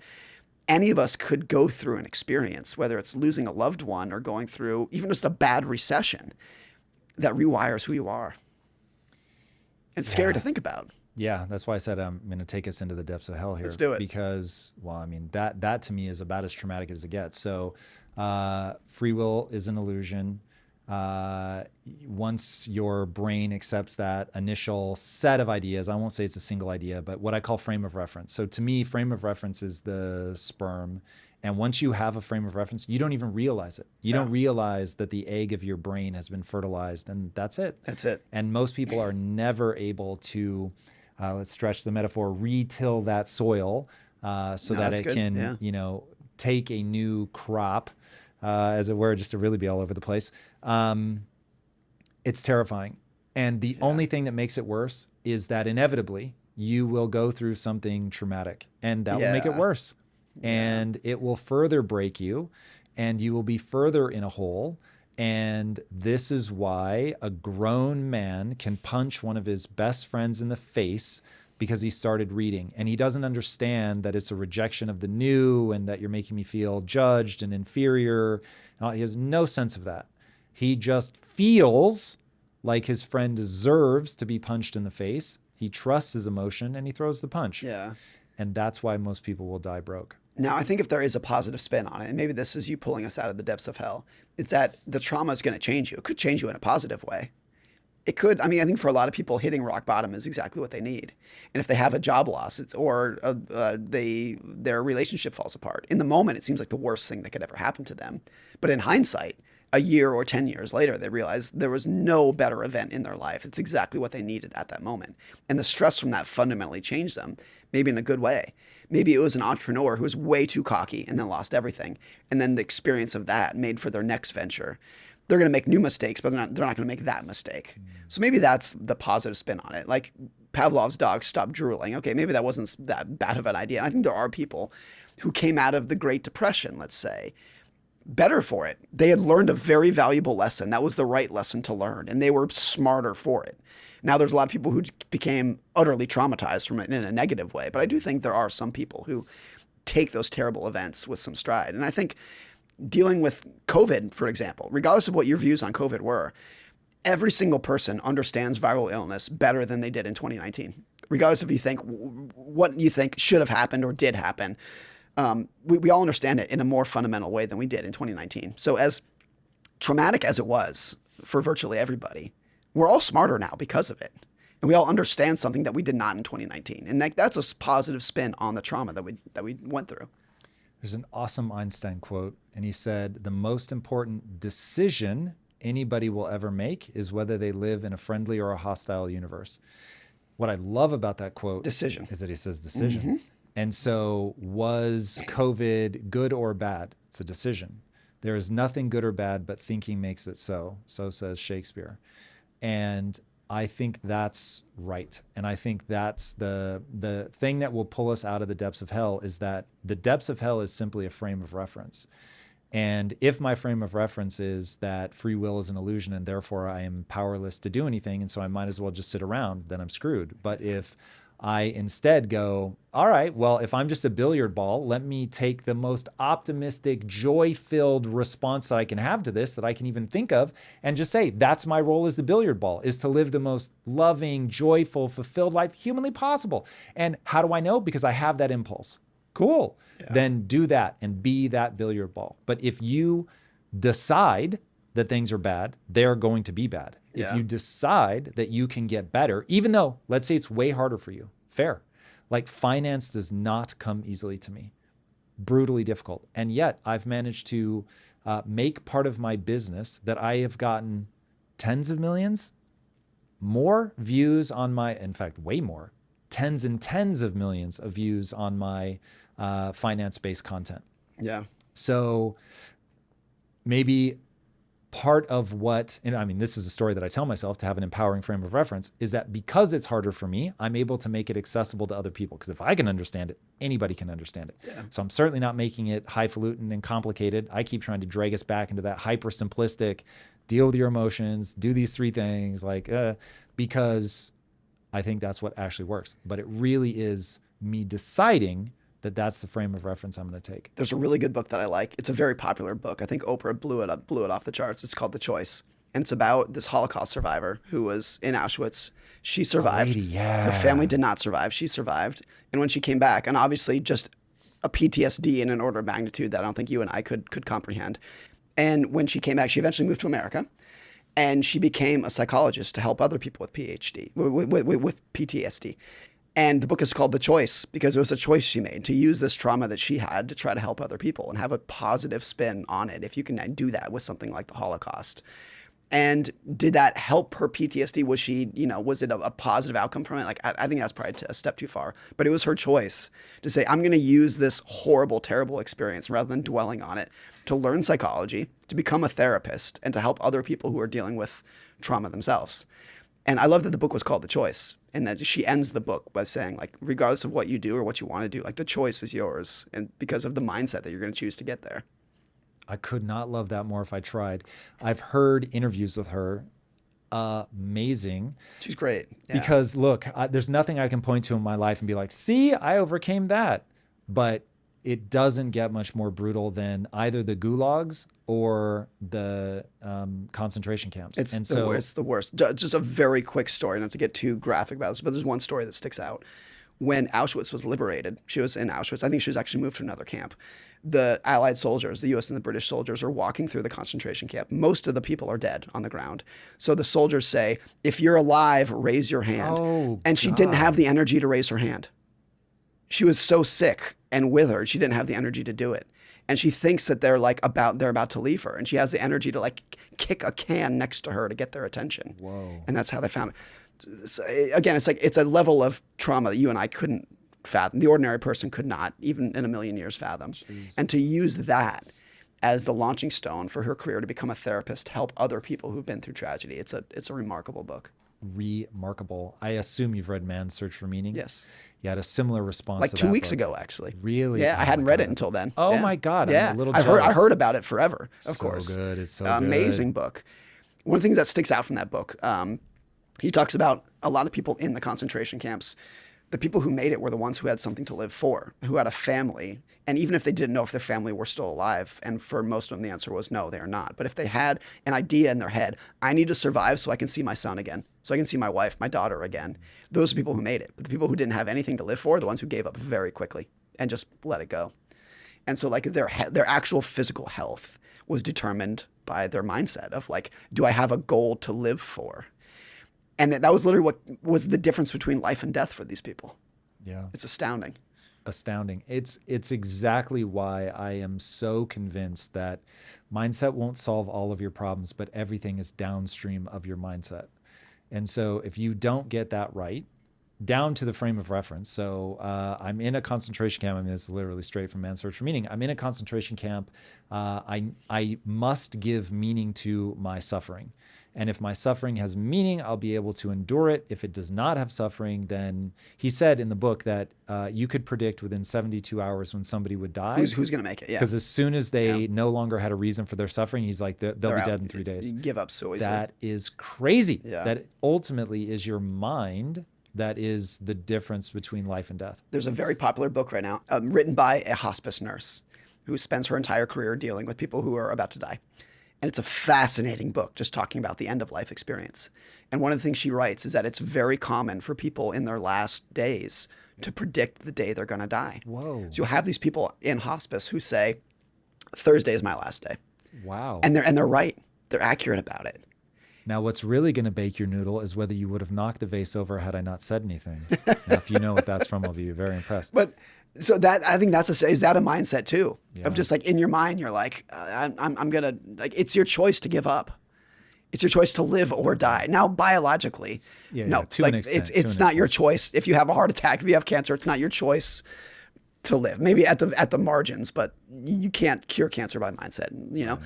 any of us could go through an experience, whether it's losing a loved one or going through even just a bad recession that rewires who you are. It's scary to think about.
Yeah, that's why I said I'm going to take us into the depths of hell here.
Let's do it.
Because, well, I mean, that to me is about as traumatic as it gets. So free will is an illusion. Once your brain accepts that initial set of ideas, I won't say it's a single idea, but what I call frame of reference. So to me, frame of reference is the sperm. And once you have a frame of reference, you don't even realize it. You don't realize that the egg of your brain has been fertilized, and that's it.
That's it.
And most people are never able to, let's stretch the metaphor, re-till that soil so that it can, you know, take a new crop, as it were, just to really be all over the place. It's terrifying. And the only thing that makes it worse is that inevitably you will go through something traumatic, and that will make it worse. And it will further break you, and you will be further in a hole. And this is why a grown man can punch one of his best friends in the face because he started reading, and he doesn't understand that it's a rejection of the new and that you're making me feel judged and inferior. He has no sense of that. He just feels like his friend deserves to be punched in the face. He trusts his emotion and he throws the punch.
Yeah.
And that's why most people will die broke.
Now, I think if there is a positive spin on it, and maybe this is you pulling us out of the depths of hell, it's that the trauma is going to change you. It could change you in a positive way. It could. I mean, I think for a lot of people, hitting rock bottom is exactly what they need. And if they have a job loss, or their relationship falls apart, in the moment, it seems like the worst thing that could ever happen to them. But in hindsight, a year or 10 years later, they realize there was no better event in their life. It's exactly what they needed at that moment. And the stress from that fundamentally changed them, maybe in a good way. Maybe it was an entrepreneur who was way too cocky and then lost everything. And then the experience of that made for their next venture. They're going to make new mistakes, but they're not going to make that mistake. So maybe that's the positive spin on it. Like Pavlov's dog stopped drooling. Okay, maybe that wasn't that bad of an idea. And I think there are people who came out of the Great Depression, let's say, better for it. They had learned a very valuable lesson. That was the right lesson to learn, and they were smarter for it. Now, there's a lot of people who became utterly traumatized from it in a negative way, but I do think there are some people who take those terrible events with some stride. And I think dealing with COVID, for example, regardless of what your views on COVID were, every single person understands viral illness better than they did in 2019, regardless if you think what you think should have happened or did happen. We all understand it in a more fundamental way than we did in 2019. So as traumatic as it was for virtually everybody, we're all smarter now because of it. And we all understand something that we did not in 2019. And that's a positive spin on the trauma that we went through.
There's an awesome Einstein quote, and he said, the most important decision anybody will ever make is whether they live in a friendly or a hostile universe. What I love about that quote is that he says decision. Mm-hmm. And so was COVID good or bad? It's a decision. There is nothing good or bad, but thinking makes it so. So says Shakespeare. And I think that's right. And I think that's the thing that will pull us out of the depths of hell, is that the depths of hell is simply a frame of reference. And if my frame of reference is that free will is an illusion and therefore I am powerless to do anything, and so I might as well just sit around, then I'm screwed. But if I instead go, all right, well, if I'm just a billiard ball, let me take the most optimistic, joy-filled response that I can have to this, that I can even think of, and just say, that's my role as the billiard ball, is to live the most loving, joyful, fulfilled life humanly possible. And how do I know? Because I have that impulse. Cool. Then do that and be that billiard ball. But if you decide that things are bad, they're going to be bad. If you decide that you can get better, even though, let's say it's way harder for you, fair. Like finance does not come easily to me, brutally difficult. And yet I've managed to make part of my business that I have gotten tens of millions, more views on my, in fact, way more, tens and tens of millions of views on my finance-based content.
Yeah.
So maybe part of what, and I mean, this is a story that I tell myself to have an empowering frame of reference, is that because it's harder for me, I'm able to make it accessible to other people. Because if I can understand it, anybody can understand it. Yeah. So I'm certainly not making it highfalutin and complicated. I keep trying to drag us back into that hyper simplistic, deal with your emotions, do these 3 things, because I think that's what actually works. But it really is me deciding that that's the frame of reference I'm going to take.
There's a really good book that I like. It's a very popular book. I think Oprah blew it off the charts. It's called The Choice. And it's about this Holocaust survivor who was in Auschwitz. She survived. Her family did not survive. She survived. And when she came back, and obviously just a PTSD in an order of magnitude that I don't think you and I could comprehend. And when she came back, she eventually moved to America. And she became a psychologist to help other people with with PTSD. And the book is called The Choice because it was a choice she made to use this trauma that she had to try to help other people and have a positive spin on it. If you can do that with something like the Holocaust. And did that help her PTSD? Was she, was it a positive outcome from it? Like, I think that's probably a step too far, but it was her choice to say, I'm going to use this horrible, terrible experience rather than dwelling on it to learn psychology, to become a therapist, and to help other people who are dealing with trauma themselves. And I love that the book was called The Choice, and that she ends the book by saying, like, regardless of what you do or what you want to do, like, the choice is yours, and because of the mindset that you're going to choose to get there.
I could not love that more if I tried. I've heard interviews with her. Amazing.
She's great. Yeah.
Because look, there's nothing I can point to in my life and be like, see, I overcame that. But it doesn't get much more brutal than either the gulags or the concentration camps.
It's the worst. Just a very quick story, not to get too graphic about this, but there's one story that sticks out. When Auschwitz was liberated, she was in Auschwitz. I think she was actually moved to another camp. The Allied soldiers, the US and the British soldiers, are walking through the concentration camp. Most of the people are dead on the ground. So the soldiers say, if you're alive, raise your hand.
Oh,
and she didn't have the energy to raise her hand. She was so sick and withered, she didn't have the energy to do it. And she thinks that they're about to leave her. And she has the energy to kick a can next to her to get their attention.
Whoa.
And that's how they found it. So, again, it's a level of trauma that you and I couldn't fathom. The ordinary person could not, even in a million years, fathom. Jeez. And to use that as the launching stone for her career to become a therapist, help other people who've been through tragedy. It's a remarkable book.
Remarkable. I assume you've read Man's Search for Meaning.
Yes.
You had a similar response.
Like
to
2
that
weeks
book.
ago, actually.
Really?
Yeah, I hadn't read it until then.
Oh my God.
Yeah.
I'm a little
I
jealous.
heard about it forever, of course.
So good. It's so
amazing
good.
book. One of the things that sticks out from that book, he talks about a lot of people in the concentration camps. The people who made it were the ones who had something to live for, who had a family. And even if they didn't know if their family were still alive, and for most of them, the answer was no, they are not. But if they had an idea in their head, I need to survive so I can see my son again, so I can see my wife, my daughter again. Those are people who made it. But the people who didn't have anything to live for are the ones who gave up very quickly and just let it go. And so their actual physical health was determined by their mindset of do I have a goal to live for? And that was literally what was the difference between life and death for these people.
Yeah.
It's astounding.
Astounding. It's exactly why I am so convinced that mindset won't solve all of your problems, but everything is downstream of your mindset. And so if you don't get that right, down to the frame of reference. So I'm in a concentration camp. I mean, this is literally straight from Man's Search for Meaning. I'm in a concentration camp. I must give meaning to my suffering. And if my suffering has meaning, I'll be able to endure it. If it does not have suffering, then he said in the book that you could predict within 72 hours when somebody would die.
Who's going to make it? Yeah.
Because as soon as they no longer had a reason for their suffering, he's like, they'll be dead in 3 days.
You give up so easily.
That is crazy.
Yeah.
That ultimately is your mind that is the difference between life and death?
There's a very popular book right now written by a hospice nurse who spends her entire career dealing with people who are about to die. And it's a fascinating book just talking about the end of life experience. And one of the things she writes is that it's very common for people in their last days to predict the day they're going to die.
Whoa.
So you'll have these people in hospice who say, Thursday is my last day.
Wow.
And they're right. They're accurate about it.
Now, what's really going to bake your noodle is whether you would have knocked the vase over had I not said anything. Now, if you know what that's from, I'll be very impressed.
But so that, I think is that a mindset too?
Yeah.
Of just like in your mind, you're like, I'm going to, like, it's your choice to give up. It's your choice to live or die. Now, biologically, no,
to an extent,
it's not your choice. If you have a heart attack, if you have cancer, it's not your choice to live. Maybe at the margins, but you can't cure cancer by mindset, you know?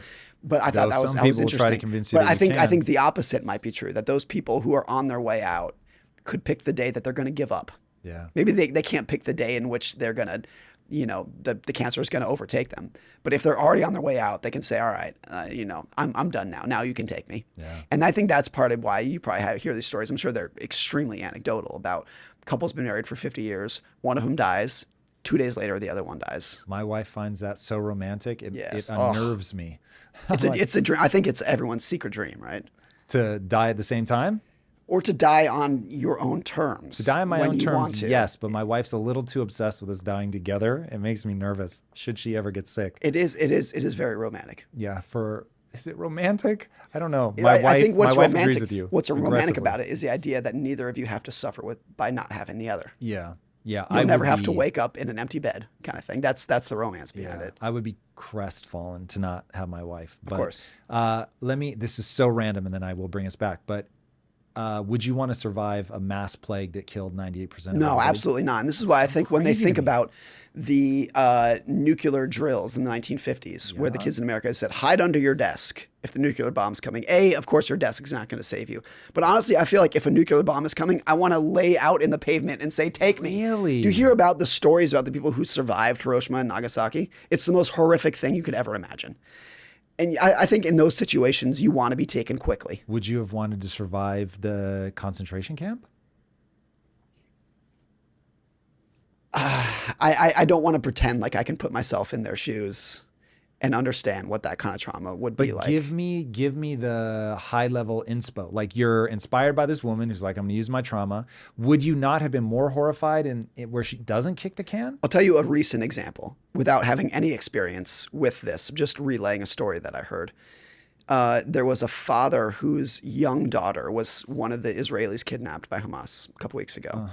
But I thought that was interesting.
Try to convince you
but
that
I think the opposite might be true, that those people who are on their way out could pick the day that they're going to give up.
Yeah.
Maybe they can't pick the day in which they're going to, the cancer is going to overtake them. But if they're already on their way out, they can say, all right, I'm done now. Now you can take me.
Yeah.
And I think that's part of why you probably hear these stories. I'm sure they're extremely anecdotal about couples been married for 50 years. One of them dies. 2 days later, the other one dies.
My wife finds that so romantic. It
Yes.
unnerves me.
It's a dream. I think it's everyone's secret dream, right?
To die at the same time?
Or to die on your own terms.
To die on my
when
own
you want
terms,
to.
yes. But my wife's a little too obsessed with us dying together. It makes me nervous. Should she ever get sick?
It is very romantic.
Yeah. Is it romantic? I don't know.
I think what's
my wife
romantic,
agrees with you.
what's romantic
aggressively.
about it is the idea that neither of you have to suffer by not having the other.
Yeah. Yeah.
You'll never have to
be-
wake up in an empty bed, kind of thing. That's the romance behind
Yeah,
it.
I would be crestfallen to not have my wife. But,
course.
This is so random, and then I will bring us back. But would you want to survive a mass plague that killed 98% of
No,
everybody?
absolutely not. And this is why I think when they
crazy to
think
me.
about the nuclear drills in the 1950s, where the kids in America said, hide under your desk if the nuclear bomb's coming. Of course, your desk is not going to save you. But honestly, I feel like if a nuclear bomb is coming, I want to lay out in the pavement and say, take me.
Really?
Do you hear about the stories about the people who survived Hiroshima and Nagasaki? It's the most horrific thing you could ever imagine. And I think in those situations, you want to be taken quickly.
Would you have wanted to survive the concentration camp?
I don't want to pretend like I can put myself in their shoes and understand what that kind of trauma would be like.
Give me the high level inspo. Like, you're inspired by this woman who's like, I'm going to use my trauma. Would you not have been more horrified where she doesn't kick the can?
I'll tell you a recent example without having any experience with this, just relaying a story that I heard. There was a father whose young daughter was one of the Israelis kidnapped by Hamas a couple weeks ago.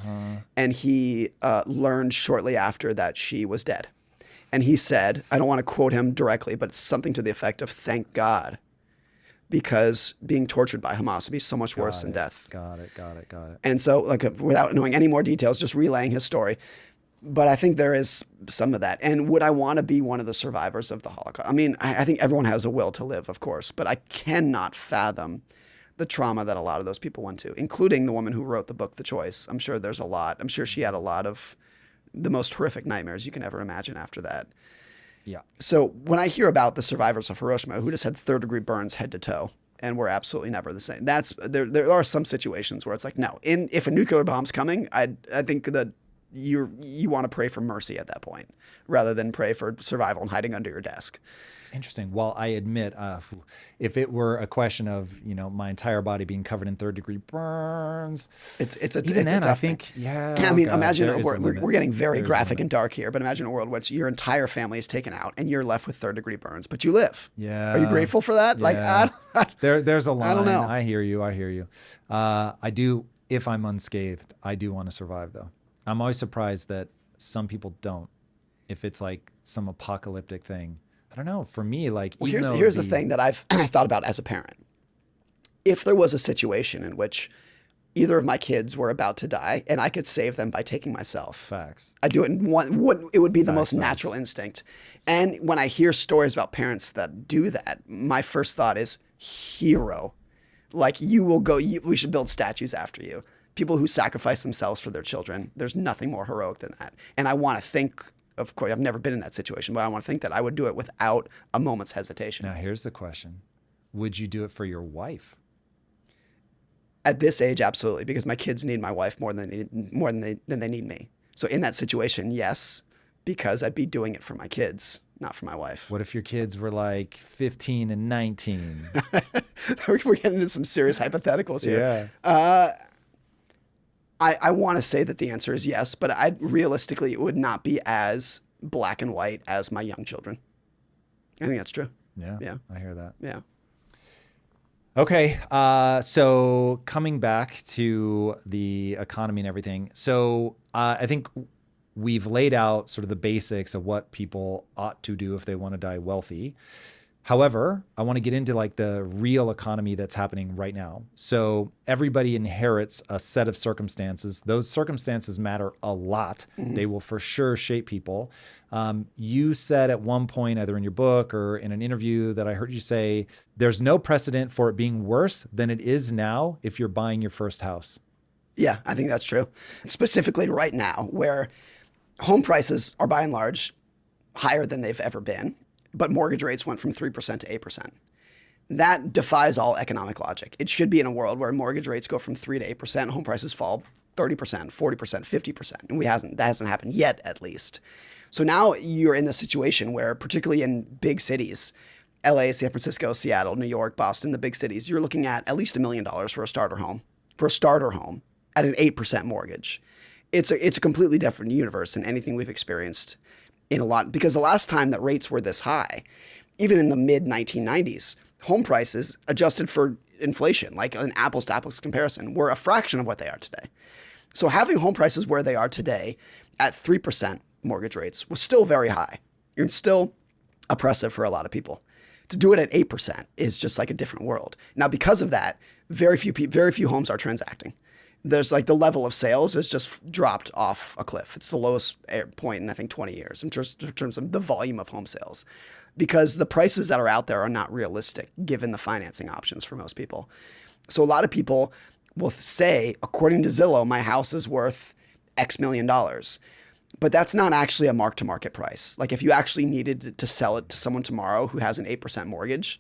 And he learned shortly after that she was dead. And he said, I don't want to quote him directly, but it's something to the effect of, thank God, because being tortured by Hamas would be so much worse than death.
Got it.
And so, without knowing any more details, just relaying his story. But I think there is some of that. And would I want to be one of the survivors of the Holocaust? I mean, I think everyone has a will to live, of course, but I cannot fathom the trauma that a lot of those people went to, including the woman who wrote the book, The Choice. I'm sure there's a lot. I'm sure she had a lot of the most horrific nightmares you can ever imagine after that.
Yeah.
So when I hear about the survivors of Hiroshima who just had third-degree burns head to toe and were absolutely never the same, there are some situations where it's like, no, if a nuclear bomb's coming, I think that you want to pray for mercy at that point rather than pray for survival and hiding under your desk.
It's interesting. Well, I admit, if it were a question of, my entire body being covered in third-degree burns,
it's a
then
tough
I think,
thing.
yeah.
I mean,
God,
imagine
there is a limit.
we're getting very
There is a
graphic
limit.
and dark here, but imagine a world where your entire family is taken out and you're left with third-degree burns, but you live.
Yeah.
Are you grateful for that?
Yeah.
Like,
there's a line.
I don't know.
I hear you. I do. If I'm unscathed, I do want to survive, though. I'm always surprised that some people don't. If it's like some apocalyptic thing, I don't know. For me, like,
well,
even though
here's the thing that I've thought about as a parent. If there was a situation in which either of my kids were about to die and I could save them by taking myself,
facts.
I'd do it in one. It would be the most
Facts.
natural instinct. And when I hear stories about parents that do that, my first thought is hero. Like, you will go. We should build statues after you. People who sacrifice themselves for their children. There's nothing more heroic than that. And I want to think. Of course, I've never been in that situation, but I want to think that I would do it without a moment's hesitation.
Now, here's the question: would you do it for your wife?
At this age, absolutely, because my kids need my wife more than they need me. So in that situation, yes, because I'd be doing it for my kids, not for my wife.
What if your kids were like 15 and 19?
We're getting into some serious hypotheticals here.
Yeah.
I want to say that the answer is yes, but realistically, it would not be as black and white as my young children. I think that's true.
Yeah.
Yeah.
I hear that.
Yeah.
Okay. So coming back to the economy and everything. So I think we've laid out sort of the basics of what people ought to do if they want to die wealthy. However, I want to get into like the real economy that's happening right now. So everybody inherits a set of circumstances. Those circumstances matter a lot.
Mm-hmm.
They will for sure shape people. You said at one point, either in your book or in an interview that I heard you say, there's no precedent for it being worse than it is now if you're buying your first house.
Yeah, I think that's true. Specifically right now, where home prices are by and large higher than they've ever been, but mortgage rates went from 3% to 8%. That defies all economic logic. It should be in a world where mortgage rates go from 3 to 8%, home prices fall 30%, 40%, 50%. And that hasn't happened yet, at least. So now you're in the situation where, particularly in big cities, LA, San Francisco, Seattle, New York, Boston, the big cities, you're looking at least $1 million for a starter home at an 8% mortgage. It's a completely different universe than anything we've experienced in a lot, because the last time that rates were this high, even in the mid 1990s, home prices adjusted for inflation, like an apples to apples comparison, were a fraction of what they are today. So having home prices where they are today at 3% mortgage rates was still very high. It's still oppressive for a lot of people. To do it at 8% is just like a different world. Now, because of that, very few homes are transacting. There's like the level of sales has just dropped off a cliff. It's the lowest point in, I think, 20 years in terms of the volume of home sales, because the prices that are out there are not realistic given the financing options for most people. So a lot of people will say, according to Zillow, my house is worth X million dollars. But that's not actually a mark-to-market price. Like if you actually needed to sell it to someone tomorrow who has an 8% mortgage,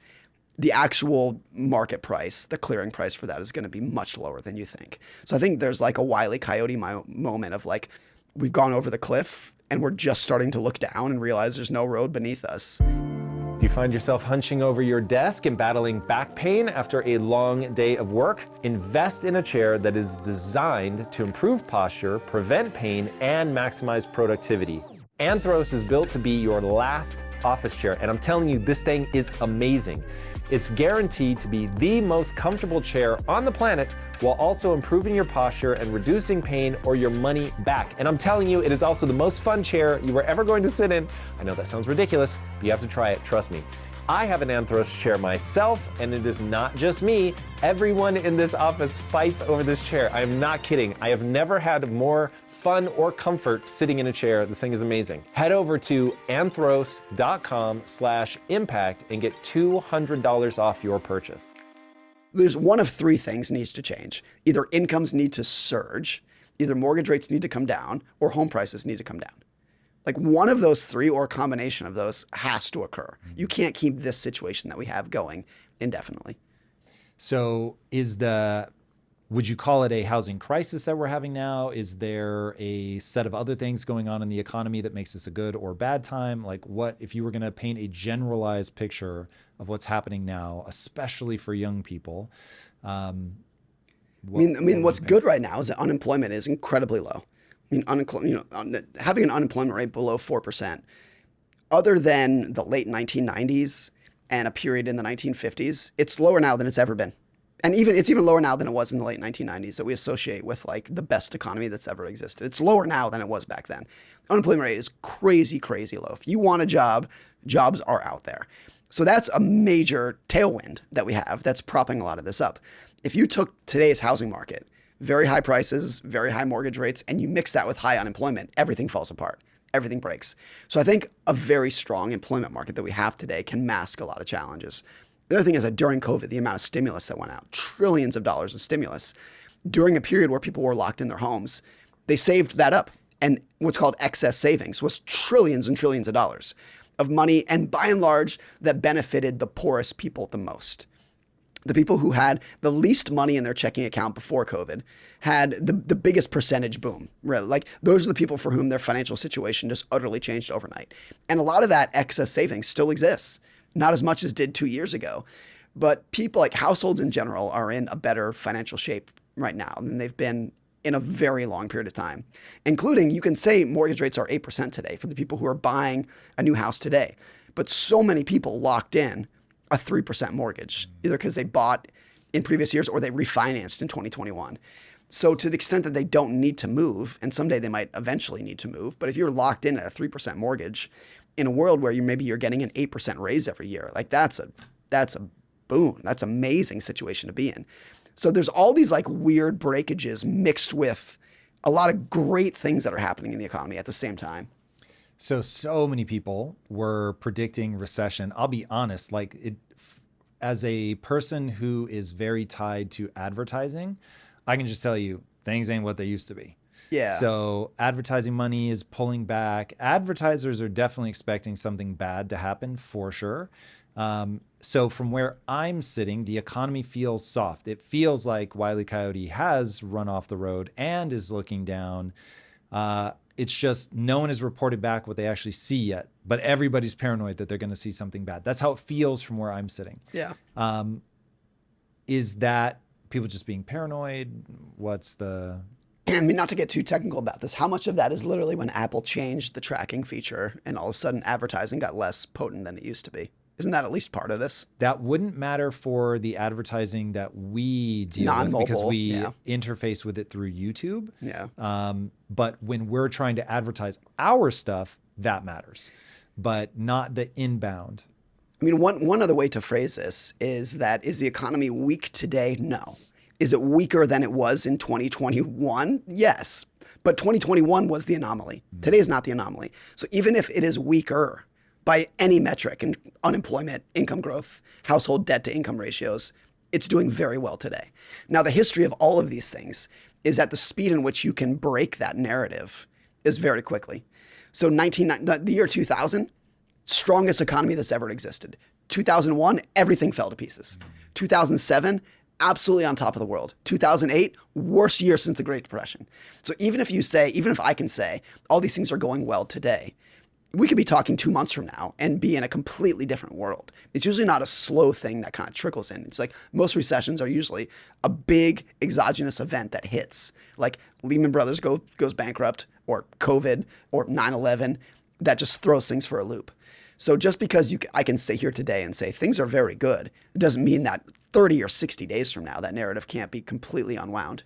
the actual market price, the clearing price for that is going to be much lower than you think. So I think there's like a Wile E. Coyote moment of like, we've gone over the cliff and we're just starting to look down and realize there's no road beneath us.
Do you find yourself hunching over your desk and battling back pain after a long day of work? Invest in a chair that is designed to improve posture, prevent pain, and maximize productivity. Anthros is built to be your last office chair, and I'm telling you, this thing is amazing. It's guaranteed to be the most comfortable chair on the planet while also improving your posture and reducing pain or your money back. And I'm telling you, it is also the most fun chair you were ever going to sit in. I know that sounds ridiculous, but you have to try it, trust me. I have an Anthros chair myself, and it is not just me. Everyone in this office fights over this chair. I am not kidding. I have never had more fun or comfort sitting in a chair. This thing is amazing. Head over to anthros.com/impact and get $200 off your purchase.
There's one of three things needs to change. Either incomes need to surge, either mortgage rates need to come down, or home prices need to come down. Like one of those three or a combination of those has to occur. You can't keep this situation that we have going indefinitely.
So would you call it a housing crisis that we're having now? Is there a set of other things going on in the economy that makes this a good or bad time? Like what, if you were going to paint a generalized picture of what's happening now, especially for young people?
What's good right now is that unemployment is incredibly low. Having an unemployment rate below 4%, other than the late 1990s and a period in the 1950s, it's lower now than it's ever been. And it's even lower now than it was in the late 1990s that we associate with like the best economy that's ever existed. It's lower now than it was back then. Unemployment rate is crazy, crazy low. If you want a job, jobs are out there. So that's a major tailwind that we have that's propping a lot of this up. If you took today's housing market, very high prices, very high mortgage rates, and you mix that with high unemployment, everything falls apart. Everything breaks. So I think a very strong employment market that we have today can mask a lot of challenges. The other thing is that during COVID, the amount of stimulus that went out, trillions of dollars of stimulus, during a period where people were locked in their homes, they saved that up. And what's called excess savings was trillions and trillions of dollars of money, and by and large, that benefited the poorest people the most. the people who had the least money in their checking account before COVID had the biggest percentage boom. Really. Like those are the people for whom their financial situation just utterly changed overnight. And a lot of that excess savings still exists, not as much as did 2 years ago. But people, like households in general, are in a better financial shape right now than they've been in a very long period of time, including, you can say mortgage rates are 8% today for the people who are buying a new house today. But so many people locked in a 3% mortgage, either because they bought in previous years or they refinanced in 2021. So to the extent that they don't need to move, and someday they might eventually need to move, but if you're locked in at a 3% mortgage in a world where you're getting an 8% raise every year, like that's a boon. That's an amazing situation to be in. So there's all these like weird breakages mixed with a lot of great things that are happening in the economy at the same time.
So many people were predicting recession. I'll be honest, like as a person who is very tied to advertising, I can just tell you things ain't what they used to be.
Yeah.
So advertising money is pulling back. Advertisers are definitely expecting something bad to happen for sure. So from where I'm sitting, the economy feels soft. It feels like Wile E. Coyote has run off the road and is looking down. It's just no one has reported back what they actually see yet, but everybody's paranoid that they're going to see something bad. That's how it feels from where I'm sitting.
Yeah.
Is that people just being paranoid? What's the...
I mean, not to get too technical about this, how much of that is literally when Apple changed the tracking feature and all of a sudden advertising got less potent than it used to be? Isn't that at least part of this?
That wouldn't matter for the advertising that we deal with because we interface with it through YouTube.
Yeah.
But when we're trying to advertise our stuff, that matters, but not the inbound.
I mean, one other way to phrase this is that, is the economy weak today? No. Is it weaker than it was in 2021? Yes. But 2021 was the anomaly. Today is not the anomaly. So even if it is weaker by any metric, and unemployment, income growth, household debt to income ratios, it's doing very well today. Now, the history of all of these things is that the speed in which you can break that narrative is very quickly. So the year 2000, strongest economy that's ever existed. 2001, everything fell to pieces. 2007, absolutely on top of the world. 2008, worst year since the Great Depression. So even if I can say all these things are going well today, we could be talking 2 months from now and be in a completely different world. It's usually not a slow thing that kind of trickles in. It's like most recessions are usually a big exogenous event that hits, like Lehman Brothers goes bankrupt, or COVID, or 9/11, that just throws things for a loop. So just because I can sit here today and say things are very good, it doesn't mean that 30 or 60 days from now, that narrative can't be completely unwound.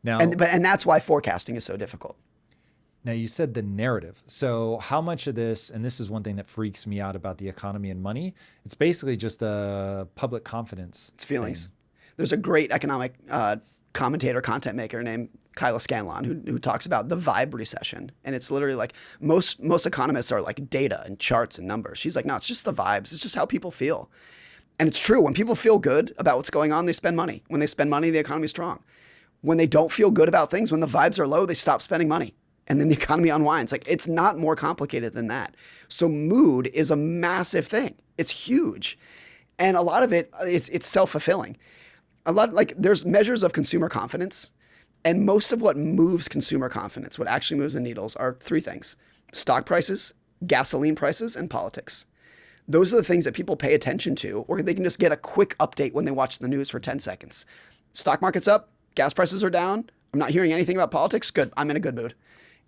Now,
and that's why forecasting is so difficult.
Now, you said the narrative. So how much of this, and this is one thing that freaks me out about the economy and money, it's basically just a public confidence.
It's feelings. There's a great economic commentator, content maker named Kyla Scanlon who talks about the vibe recession. And it's literally like most economists are like data and charts and numbers. She's like, no, it's just the vibes. It's just how people feel. And it's true. When people feel good about what's going on, they spend money. When they spend money, the economy's strong. When they don't feel good about things, when the vibes are low, they stop spending money. And then the economy unwinds. Like, it's not more complicated than that. So mood is a massive thing. It's huge. And a lot of it, it's self-fulfilling. There's measures of consumer confidence. And most of what moves consumer confidence, what actually moves the needles, are three things: stock prices, gasoline prices, and politics. Those are the things that people pay attention to, or they can just get a quick update when they watch the news for 10 seconds. Stock market's up, gas prices are down. I'm not hearing anything about politics. Good. I'm in a good mood.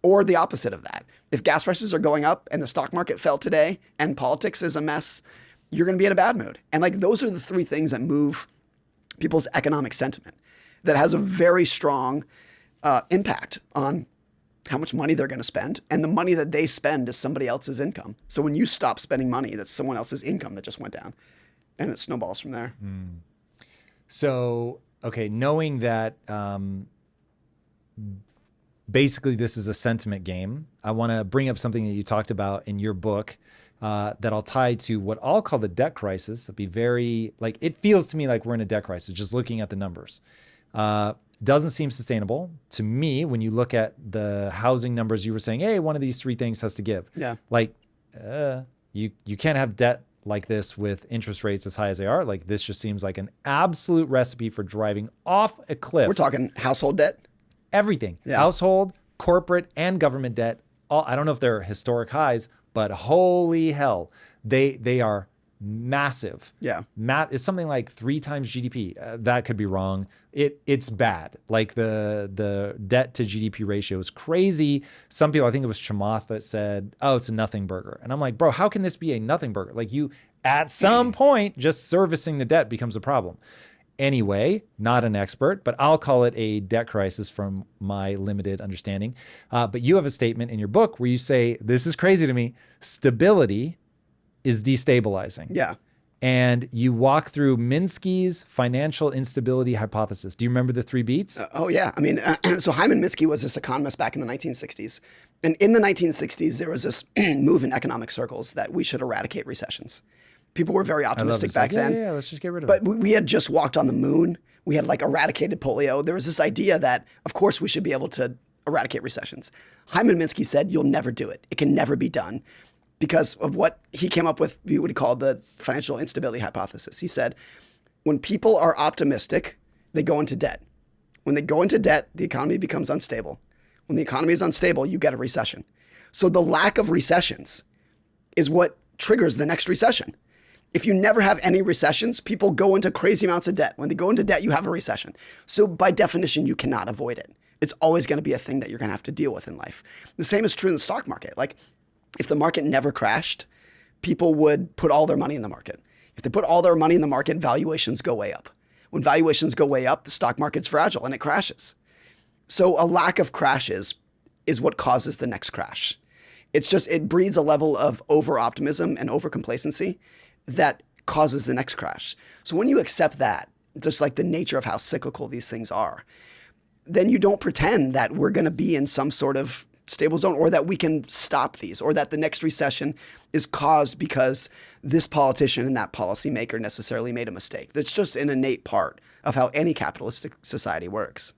Or the opposite of that. If gas prices are going up and the stock market fell today and politics is a mess, you're going to be in a bad mood. And like, those are the three things that move people's economic sentiment, that has a very strong impact on how much money they're going to spend. And the money that they spend is somebody else's income. So when you stop spending money, that's someone else's income that just went down, and it snowballs from there.
So, okay, knowing that basically this is a sentiment game, I want to bring up something that you talked about in your book that I'll tie to what I'll call the debt crisis. It'll be very, like, it feels to me like we're in a debt crisis just looking at the numbers. Doesn't seem sustainable to me when you look at the housing numbers. You were saying, hey, one of these three things has to give.
Yeah.
Like, you can't have debt like this with interest rates as high as they are, like this just seems like an absolute recipe for driving off a cliff.
We're talking household debt.
Everything,
Yeah.
household, corporate, and government debt. All, I don't know if they're historic highs, but holy hell, they are massive.
Yeah.
It's something like 3 times GDP. That could be wrong. It's bad. Like the debt to GDP ratio is crazy. Some people, I think it was Chamath that said, "Oh, it's a nothing burger," and I'm like, bro, how can this be a nothing burger? Like you, at some point, just servicing the debt becomes a problem. Anyway, not an expert, but I'll call it a debt crisis from my limited understanding. But you have a statement in your book where you say, this is crazy to me, stability is destabilizing.
Yeah.
And you walk through Minsky's financial instability hypothesis. Do you remember the 3 beats?
Oh, yeah. I mean, so Hyman Minsky was this economist back in the 1960s. And in the 1960s, there was this move in economic circles that we should eradicate recessions. People were very optimistic back then.
Yeah, let's just get rid of
But
it.
we had just walked on the moon. We had like eradicated polio. There was this idea that, of course, we should be able to eradicate recessions. Hyman Minsky said, you'll never do it. It can never be done because of what he came up with, what he called the financial instability hypothesis. He said, when people are optimistic, they go into debt. When they go into debt, the economy becomes unstable. When the economy is unstable, you get a recession. So the lack of recessions is what triggers the next recession. If you never have any recessions, people go into crazy amounts of debt. When they go into debt, you have a recession. So by definition, you cannot avoid it. It's always going to be a thing that you're going to have to deal with in life. The same is true in the stock market. Like if the market never crashed, people would put all their money in the market. If they put all their money in the market, valuations go way up. When valuations go way up, the stock market's fragile and it crashes. So a lack of crashes is what causes the next crash. It breeds a level of over-optimism and over-complacency that causes the next crash. So when you accept that, just like the nature of how cyclical these things are, then you don't pretend that we're going to be in some sort of stable zone or that we can stop these or that the next recession is caused because this politician and that policymaker necessarily made a mistake. That's just an innate part of how any capitalistic society works.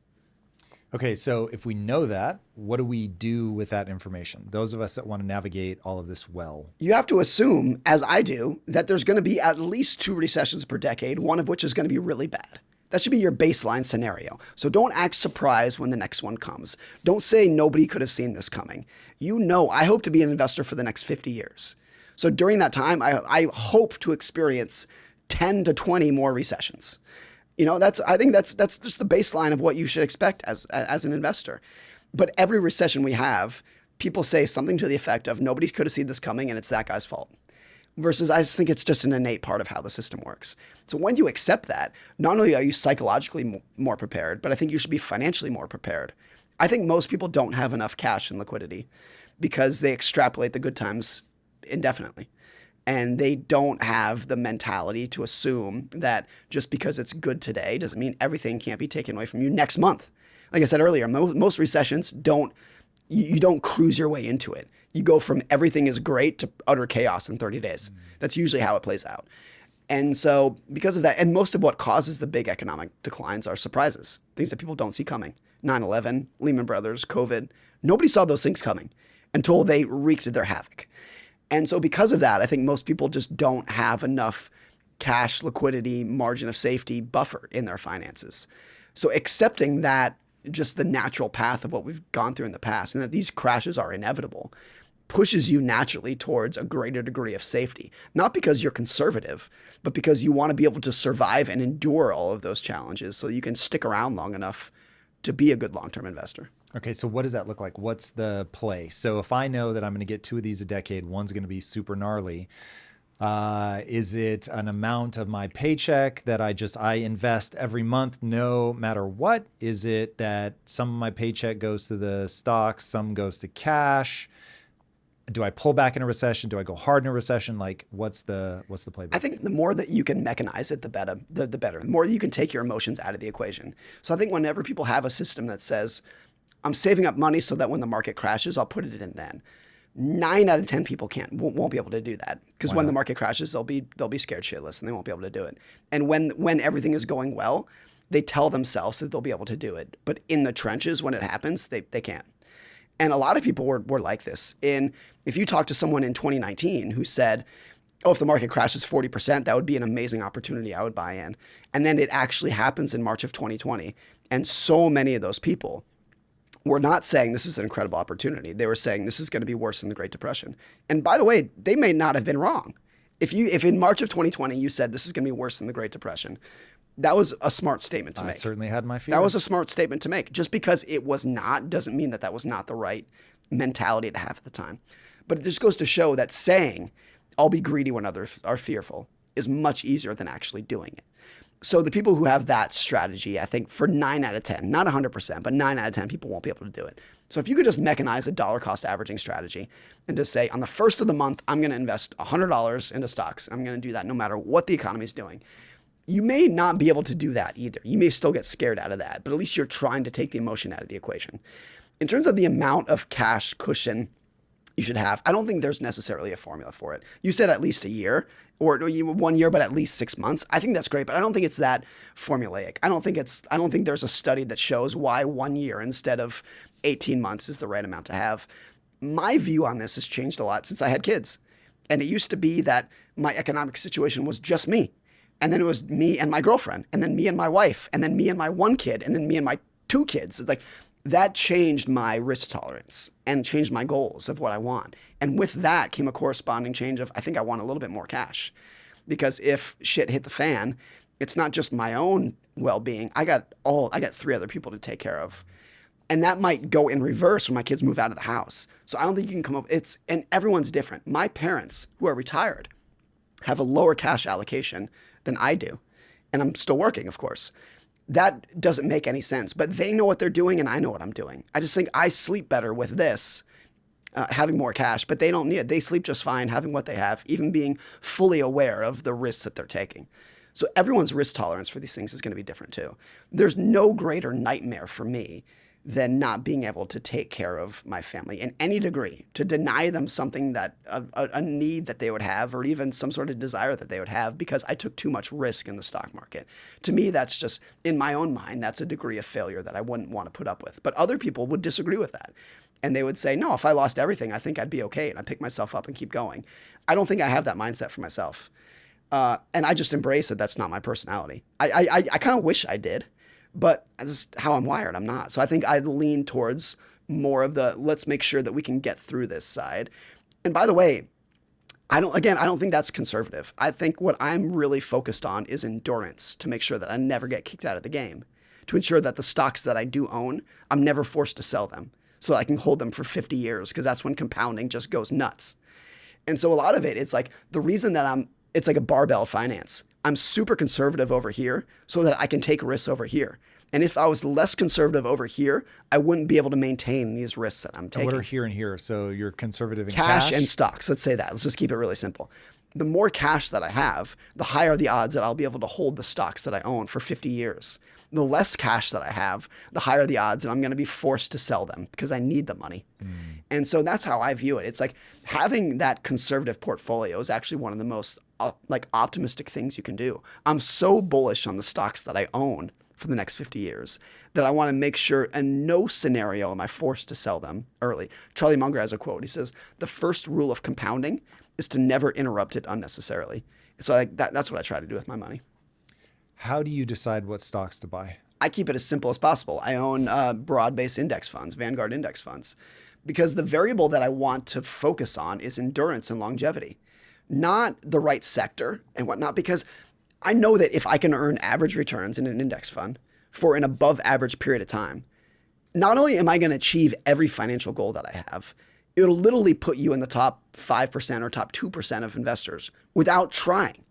Okay, so if we know that, what do we do with that information? Those of us that want to navigate all of this well.
You have to assume, as I do, that there's going to be at least 2 recessions per decade, one of which is going to be really bad. That should be your baseline scenario. So don't act surprised when the next one comes. Don't say nobody could have seen this coming. You know, I hope to be an investor for the next 50 years. So during that time, I hope to experience 10 to 20 more recessions. You know, I think that's just the baseline of what you should expect as an investor. But every recession we have, people say something to the effect of nobody could have seen this coming and it's that guy's fault. Versus I just think it's just an innate part of how the system works. So when you accept that, not only are you psychologically more prepared, but I think you should be financially more prepared. I think most people don't have enough cash and liquidity because they extrapolate the good times indefinitely. And they don't have the mentality to assume that just because it's good today doesn't mean everything can't be taken away from you next month. Like I said earlier, most recessions you don't cruise your way into it. You go from everything is great to utter chaos in 30 days. That's usually how it plays out. And so because of that, and most of what causes the big economic declines are surprises, things that people don't see coming. 9/11, Lehman Brothers, COVID. Nobody saw those things coming until they wreaked their havoc. And so because of that, I think most people just don't have enough cash, liquidity, margin of safety buffer in their finances. So accepting that just the natural path of what we've gone through in the past and that these crashes are inevitable pushes you naturally towards a greater degree of safety. Not because you're conservative, but because you want to be able to survive and endure all of those challenges so you can stick around long enough to be a good long-term investor.
Okay, so what does that look like? What's the play? So if I know that I'm going to get 2 of these a decade, one's going to be super gnarly, is it an amount of my paycheck that I invest every month no matter what? Is it that some of my paycheck goes to the stocks, some goes to cash? Do I pull back in a recession? Do I go hard in a recession? Like what's the playbook?
I think the more that you can mechanize it, the better. The more you can take your emotions out of the equation. So I think whenever people have a system that says, I'm saving up money so that when the market crashes, I'll put it in then. 9 out of 10 people won't be able to do that because when the market crashes, they'll be scared shitless and they won't be able to do it. And when everything is going well, they tell themselves that they'll be able to do it. But in the trenches, when it happens, they can't. And a lot of people were like this. If you talk to someone in 2019 who said, oh, if the market crashes 40%, that would be an amazing opportunity. I would buy in. And then it actually happens in March of 2020. And so many of those people were not saying this is an incredible opportunity. They were saying this is going to be worse than the Great Depression. And by the way, they may not have been wrong. If in March of 2020 you said this is going to be worse than the Great Depression, that was a smart statement to make.
I certainly had my feelings.
That was a smart statement to make. Just because it was not doesn't mean that that was not the right mentality to have at the time. But it just goes to show that saying, I'll be greedy when others are fearful, is much easier than actually doing it. So the people who have that strategy, I think for 9 out of 10, not 100%, but 9 out of 10 people won't be able to do it. So if you could just mechanize a dollar cost averaging strategy and just say, on the first of the month, I'm going to invest $100 into stocks. I'm going to do that no matter what the economy is doing. You may not be able to do that either. You may still get scared out of that, but at least you're trying to take the emotion out of the equation. In terms of the amount of cash cushion you should have, I don't think there's necessarily a formula for it. You said at least a year or 1 year, but at least 6 months. I think that's great, but I don't think it's that formulaic. I don't think there's a study that shows why 1 year instead of 18 months is the right amount to have. My view on this has changed a lot since I had kids. And it used to be that my economic situation was just me. And then it was me and my girlfriend, and then me and my wife, and then me and my one kid, and then me and my 2 kids. It's like that changed my risk tolerance and changed my goals of what I want. And with that came a corresponding change of, I think I want a little bit more cash. Because if shit hit the fan, it's not just my own well-being. I got 3 other people to take care of. And that might go in reverse when my kids move out of the house. So I don't think you can come up, and everyone's different. My parents, who are retired, have a lower cash allocation than I do. And I'm still working, of course. That doesn't make any sense, but they know what they're doing and I know what I'm doing. I just think I sleep better with this, having more cash, but they don't need it. They sleep just fine having what they have, even being fully aware of the risks that they're taking. So everyone's risk tolerance for these things is going to be different too. There's no greater nightmare for me than not being able to take care of my family in any degree, to deny them something that a need that they would have, or even some sort of desire that they would have because I took too much risk in the stock market. To me, that's just, in my own mind, that's a degree of failure that I wouldn't want to put up with. But other people would disagree with that. And they would say, no, if I lost everything, I think I'd be okay. And I pick myself up and keep going. I don't think I have that mindset for myself. And I just embrace that that's not my personality. I kind of wish I did. But that's how I'm wired. I'm not. So I think I'd lean towards more of the let's make sure that we can get through this side. And by the way, I don't think that's conservative. I think what I'm really focused on is endurance to make sure that I never get kicked out of the game, to ensure that the stocks that I do own, I'm never forced to sell them so I can hold them for 50 years because that's when compounding just goes nuts. And so a lot of it's like the reason that it's like a barbell finance. I'm super conservative over here so that I can take risks over here. And if I was less conservative over here, I wouldn't be able to maintain these risks that I'm taking.
And what are here and here? So you're conservative in
cash and stocks. Let's say that. Let's just keep it really simple. The more cash that I have, the higher the odds that I'll be able to hold the stocks that I own for 50 years. The less cash that I have, the higher the odds that I'm going to be forced to sell them because I need the money. And so that's how I view it. It's like having that conservative portfolio is actually one of the most optimistic things you can do. I'm so bullish on the stocks that I own for the next 50 years that I want to make sure in no scenario am I forced to sell them early. Charlie Munger has a quote. He says, the first rule of compounding is to never interrupt it unnecessarily. So that's what I try to do with my money.
How do you decide what stocks to buy?
I keep it as simple as possible. I own broad-based index funds, Vanguard index funds, because the variable that I want to focus on is endurance and longevity, not the right sector and whatnot, because I know that if I can earn average returns in an index fund for an above average period of time, not only am I going to achieve every financial goal that I have, it'll literally put you in the top 5% or top 2% of investors without trying.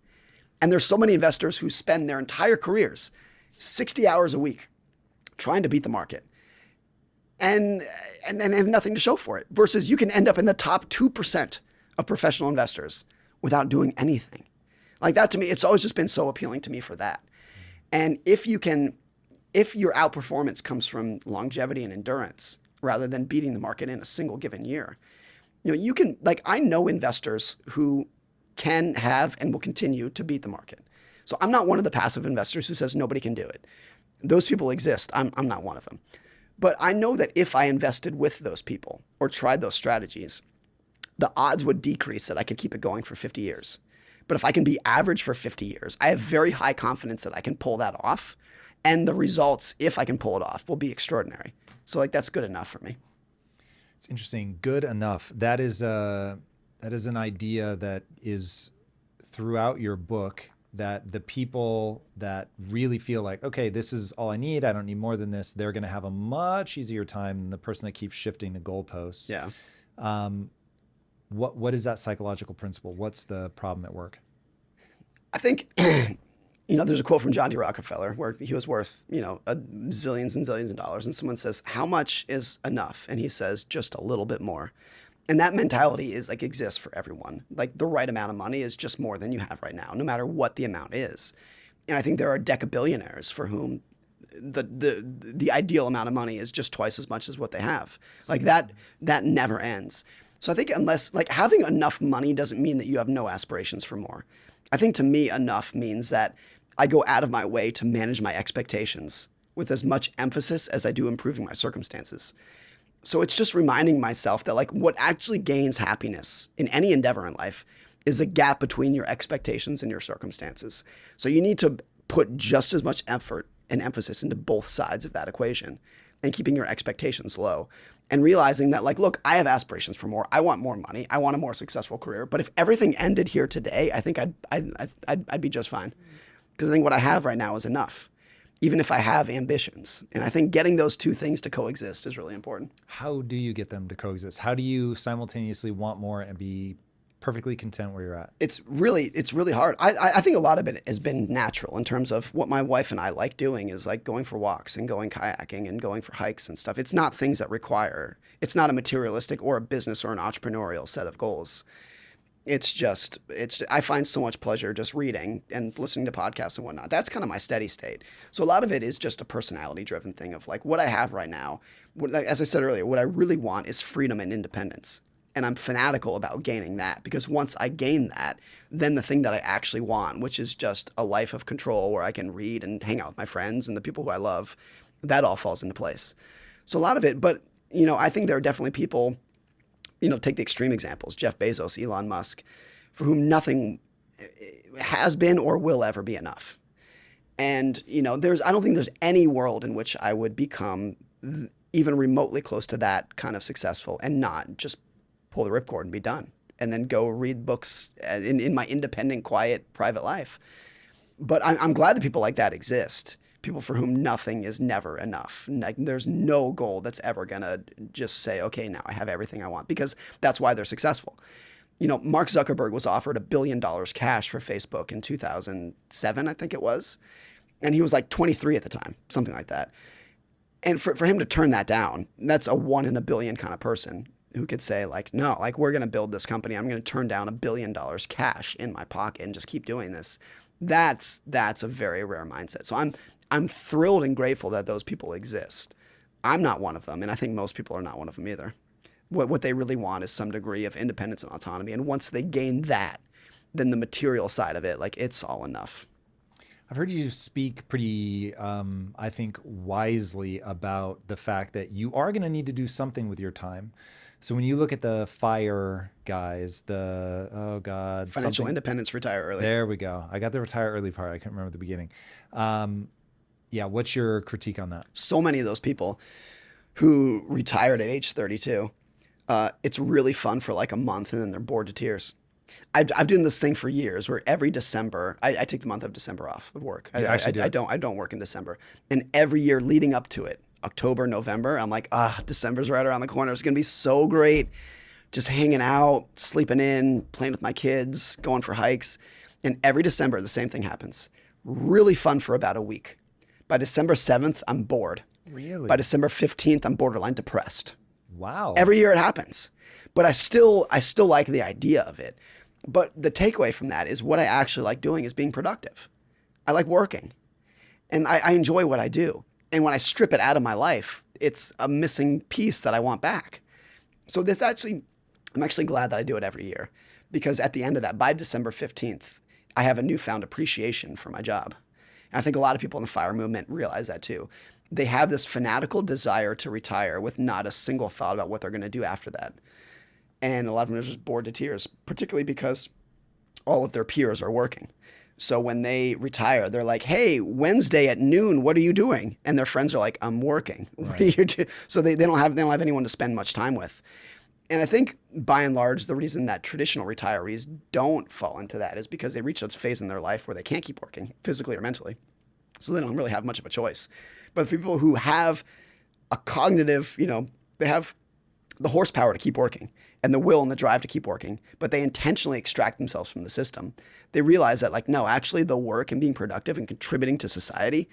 And there's so many investors who spend their entire careers 60 hours a week trying to beat the market and have nothing to show for it, versus you can end up in the top 2% of professional investors without doing anything. Like that, to me, it's always just been so appealing to me for that. And if your outperformance comes from longevity and endurance rather than beating the market in a single given year, you can, I know investors who can have and will continue to beat the market. So I'm not one of the passive investors who says nobody can do it. Those people exist. I'm not one of them. But I know that if I invested with those people or tried those strategies, the odds would decrease that I could keep it going for 50 years. But if I can be average for 50 years, I have very high confidence that I can pull that off. And the results, if I can pull it off, will be extraordinary. So like that's good enough for me.
It's interesting. Good enough. That is an idea that is throughout your book, that the people that really feel like, okay, this is all I need, I don't need more than this, they're going to have a much easier time than the person that keeps shifting the goalposts.
Yeah.
What is that psychological principle? What's the problem at work?
I think, there's a quote from John D. Rockefeller where he was worth, zillions and zillions of dollars. And someone says, how much is enough? And he says, just a little bit more. And that mentality is like exists for everyone. Like the right amount of money is just more than you have right now, no matter what the amount is. And I think there are decabillionaires for whom the ideal amount of money is just twice as much as what they have. Like that never ends. So I think unless like having enough money doesn't mean that you have no aspirations for more. I think to me enough means that I go out of my way to manage my expectations with as much emphasis as I do improving my circumstances. So it's just reminding myself that like what actually gains happiness in any endeavor in life is the gap between your expectations and your circumstances. So you need to put just as much effort and emphasis into both sides of that equation and keeping your expectations low and realizing that like, look, I have aspirations for more. I want more money. I want a more successful career. But if everything ended here today, I think I'd be just fine. Because I think what I have right now is enough, even if I have ambitions. And I think getting those two things to coexist is really important.
How do you get them to coexist? How do you simultaneously want more and be perfectly content where you're at?
It's really hard. I think a lot of it has been natural in terms of what my wife and I like doing is like going for walks and going kayaking and going for hikes and stuff. It's not things that require, it's not a materialistic or a business or an entrepreneurial set of goals. I find so much pleasure just reading and listening to podcasts and whatnot. That's kind of my steady state. So a lot of it is just a personality driven thing of like what I have right now. As I said earlier, what I really want is freedom and independence. And I'm fanatical about gaining that because once I gain that, then the thing that I actually want, which is just a life of control where I can read and hang out with my friends and the people who I love, that all falls into place. So a lot of it, but I think there are definitely people, take the extreme examples, Jeff Bezos, Elon Musk, for whom nothing has been or will ever be enough. And, I don't think there's any world in which I would become even remotely close to that kind of successful and not just pull the ripcord and be done and then go read books in my independent, quiet, private life. But I'm glad that people like that exist. People for whom nothing is never enough. Like, there's no goal that's ever going to just say, okay, now I have everything I want, because that's why they're successful. Mark Zuckerberg was offered $1 billion cash for Facebook in 2007, I think it was. And he was like 23 at the time, something like that. And for him to turn that down, that's a 1 in a billion kind of person who could say like, no, like we're going to build this company. I'm going to turn down $1 billion cash in my pocket and just keep doing this. That's a very rare mindset. So I'm thrilled and grateful that those people exist. I'm not one of them, and I think most people are not one of them either. What they really want is some degree of independence and autonomy. And once they gain that, then the material side of it, like it's all enough.
I've heard you speak pretty, I think, wisely about the fact that you are going to need to do something with your time. So when you look at the FIRE guys,
Financial independence, retire early.
There we go. I got the retire early part. I can't remember the beginning. Yeah, what's your critique on that?
So many of those people who retired at age 32, it's really fun for like a month and then they're bored to tears. I've doing this thing for years where every December, I take the month of December off of work. I don't work in December. And every year leading up to it, October, November, I'm like, December's right around the corner. It's going to be so great. Just hanging out, sleeping in, playing with my kids, going for hikes. And every December, the same thing happens. Really fun for about a week. By December 7th, I'm bored.
Really?
By December 15th, I'm borderline depressed.
Wow.
Every year it happens. But I still like the idea of it. But the takeaway from that is what I actually like doing is being productive. I like working. And I enjoy what I do. And when I strip it out of my life, it's a missing piece that I want back. So I'm actually glad that I do it every year, because at the end of that, by December 15th, I have a newfound appreciation for my job. And I think a lot of people in the FIRE movement realize that too. They have this fanatical desire to retire with not a single thought about what they're going to do after that. And a lot of them are just bored to tears, particularly because all of their peers are working. So when they retire, they're like, "Hey, Wednesday at noon, what are you doing?" And their friends are like, "I'm working." What are you doing? So they don't have anyone to spend much time with. And I think by and large, the reason that traditional retirees don't fall into that is because they reach a phase in their life where they can't keep working physically or mentally. So they don't really have much of a choice. But for people who have a cognitive, they have the horsepower to keep working and the will and the drive to keep working, but they intentionally extract themselves from the system. They realize that, like, no, actually the work and being productive and contributing to society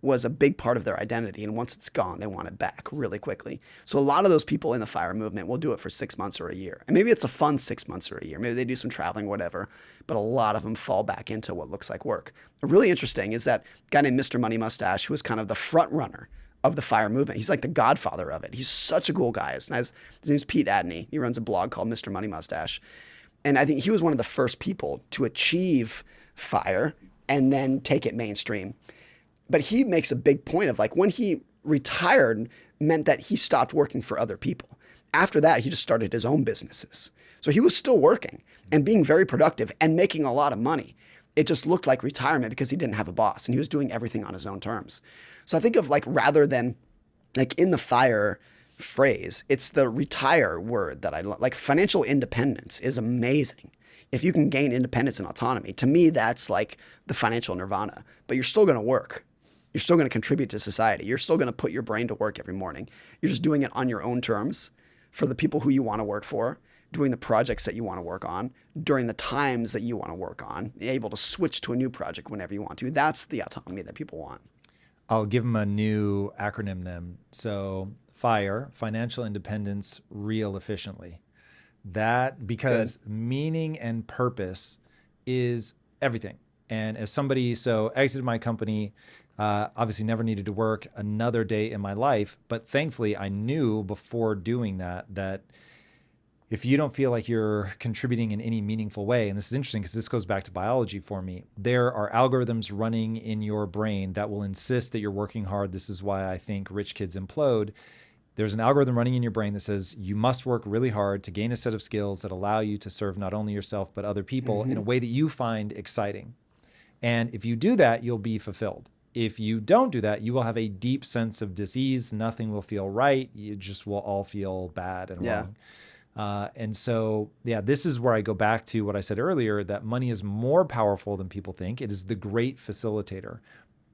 was a big part of their identity. And once it's gone, they want it back really quickly. So a lot of those people in the FIRE movement will do it for 6 months or a year. And maybe it's a fun 6 months or a year. Maybe they do some traveling, whatever. But a lot of them fall back into what looks like work. Really interesting is that guy named Mr. Money Mustache, who was kind of the front runner of the FIRE movement. He's like the godfather of it. He's such a cool guy. His name's Pete Adney. He runs a blog called Mr. Money Mustache. And I think he was one of the first people to achieve FIRE and then take it mainstream. But he makes a big point of, like, when he retired meant that he stopped working for other people. After that, he just started his own businesses. So he was still working and being very productive and making a lot of money. It just looked like retirement because he didn't have a boss and he was doing everything on his own terms. So I think of, like, rather than, like, in the FIRE phrase, it's the retire word that I love. Like, financial independence is amazing. If you can gain independence and autonomy, to me, that's like the financial nirvana. But you're still going to work. You're still going to contribute to society. You're still going to put your brain to work every morning. You're just doing it on your own terms for the people who you want to work for, doing the projects that you want to work on, during the times that you want to work on, able to switch to a new project whenever you want to. That's the autonomy that people want.
I'll give them a new acronym then. So FIRE, financial independence, real efficiently. That, because meaning and purpose is everything. And as somebody, so exited my company, obviously never needed to work another day in my life. But thankfully, I knew before doing that if you don't feel like you're contributing in any meaningful way, and this is interesting because this goes back to biology for me, there are algorithms running in your brain that will insist that you're working hard. This is why I think rich kids implode. There's an algorithm running in your brain that says you must work really hard to gain a set of skills that allow you to serve not only yourself, but other people in a way that you find exciting. And if you do that, you'll be fulfilled. If you don't do that, you will have a deep sense of disease. Nothing will feel right. You just will all feel bad and wrong. And so, this is where I go back to what I said earlier, that money is more powerful than people think. It is the great facilitator,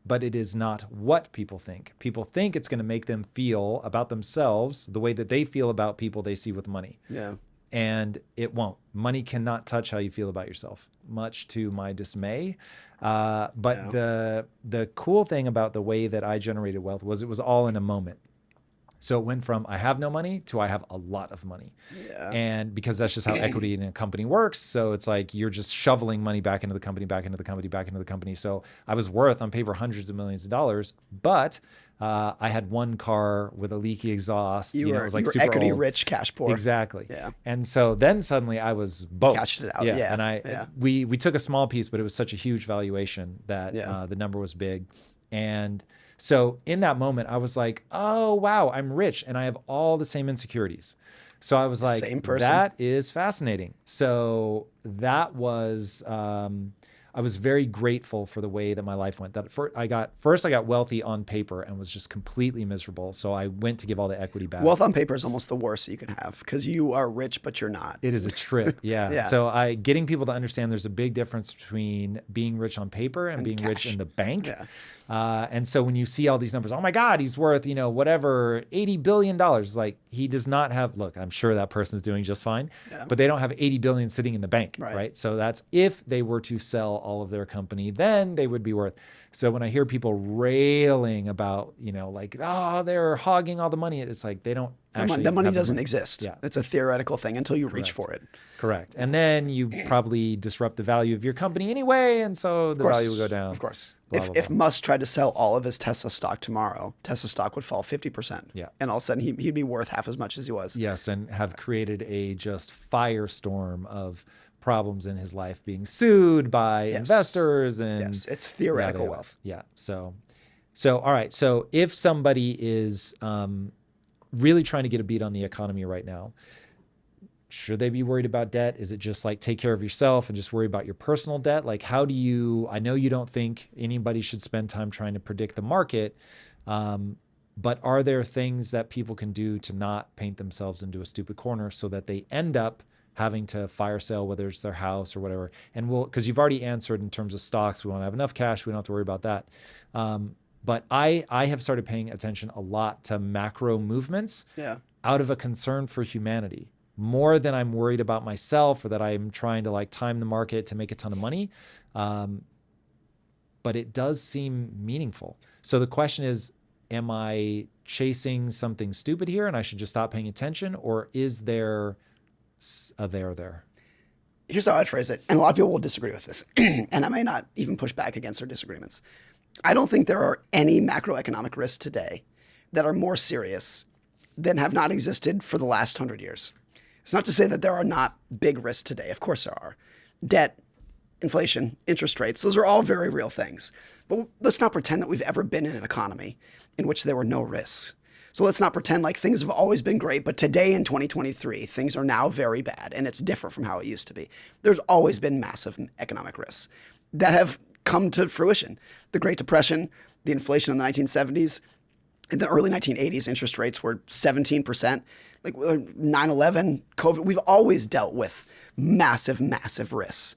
but it is not what people think. People think it's going to make them feel about themselves the way that they feel about people they see with money.
Yeah.
And it won't. Money cannot touch how you feel about yourself, much to my dismay. But the cool thing about the way that I generated wealth was it was all in a moment. So it went from I have no money to I have a lot of money.
Yeah.
And because that's just how equity in a company works. So it's like you're just shoveling money back into the company, back into the company, back into the company. So I was worth on paper hundreds of millions of dollars, but I had one car with a leaky exhaust.
You were
it was like
super
equity
old. Rich, cash poor.
Exactly.
Yeah.
And so then suddenly I was both.
Cashed it out. Yeah.
And we took a small piece, but it was such a huge valuation that the number was big. And so in that moment, I was like, oh, wow, I'm rich and I have all the same insecurities. So I was like,
Same person.
That is fascinating. So that was, I was very grateful for the way that my life went. That I got wealthy on paper and was just completely miserable. So I went to give all the equity back.
Wealth on paper is almost the worst that you can have because you are rich, but you're not.
It is a trip. Yeah.
Yeah.
So getting people to understand there's a big difference between being rich on paper and being rich
cash.
in the bank.
Yeah.
And so when you see all these numbers, oh my God, he's worth, whatever, $80 billion. Like he does not have, look, I'm sure that person's doing just fine, but they don't have 80 billion sitting in the bank, right? So that's if they were to sell all of their company, then they would be worth. So when I hear people railing about, like, oh, they're hogging all the money, it's like they don't actually.
The money doesn't exist.
Yeah.
It's a theoretical thing until you reach for it.
Correct. And then you probably disrupt the value of your company anyway. And so the value will go down.
Of course.
Blah, blah,
If
blah.
Musk tried to sell all of his Tesla stock tomorrow, Tesla stock would fall 50%.
Yeah.
And all of a sudden he'd be worth half as much as he was.
Yes. And have created a just firestorm of problems in his life, being sued by investors and
it's theoretical wealth.
Yeah. So all right. So if somebody is really trying to get a beat on the economy right now, should they be worried about debt? Is it just like take care of yourself and just worry about your personal debt? Like, how do you, I know you don't think anybody should spend time trying to predict the market, but are there things that people can do to not paint themselves into a stupid corner so that they end up having to fire sale, whether it's their house or whatever? And because you've already answered in terms of stocks, we want to have enough cash. We don't have to worry about that. But I have started paying attention a lot to macro movements out of a concern for humanity, more than I'm worried about myself or that I'm trying to like time the market to make a ton of money. But it does seem meaningful. So the question is, am I chasing something stupid here and I should just stop paying attention? Or is there a there?
Here's how I'd phrase it. And a lot of people will disagree with this. And I may not even push back against their disagreements. I don't think there are any macroeconomic risks today that are more serious than have not existed for the last 100 years. It's not to say that there are not big risks today. Of course there are. Debt, inflation, interest rates, those are all very real things. But let's not pretend that we've ever been in an economy in which there were no risks. So let's not pretend like things have always been great, but today in 2023, things are now very bad and it's different from how it used to be. There's always been massive economic risks that have come to fruition. The Great Depression, the inflation in the 1970s, in the early 1980s, interest rates were 17%. Like 9/11, COVID, we've always dealt with massive, massive risks.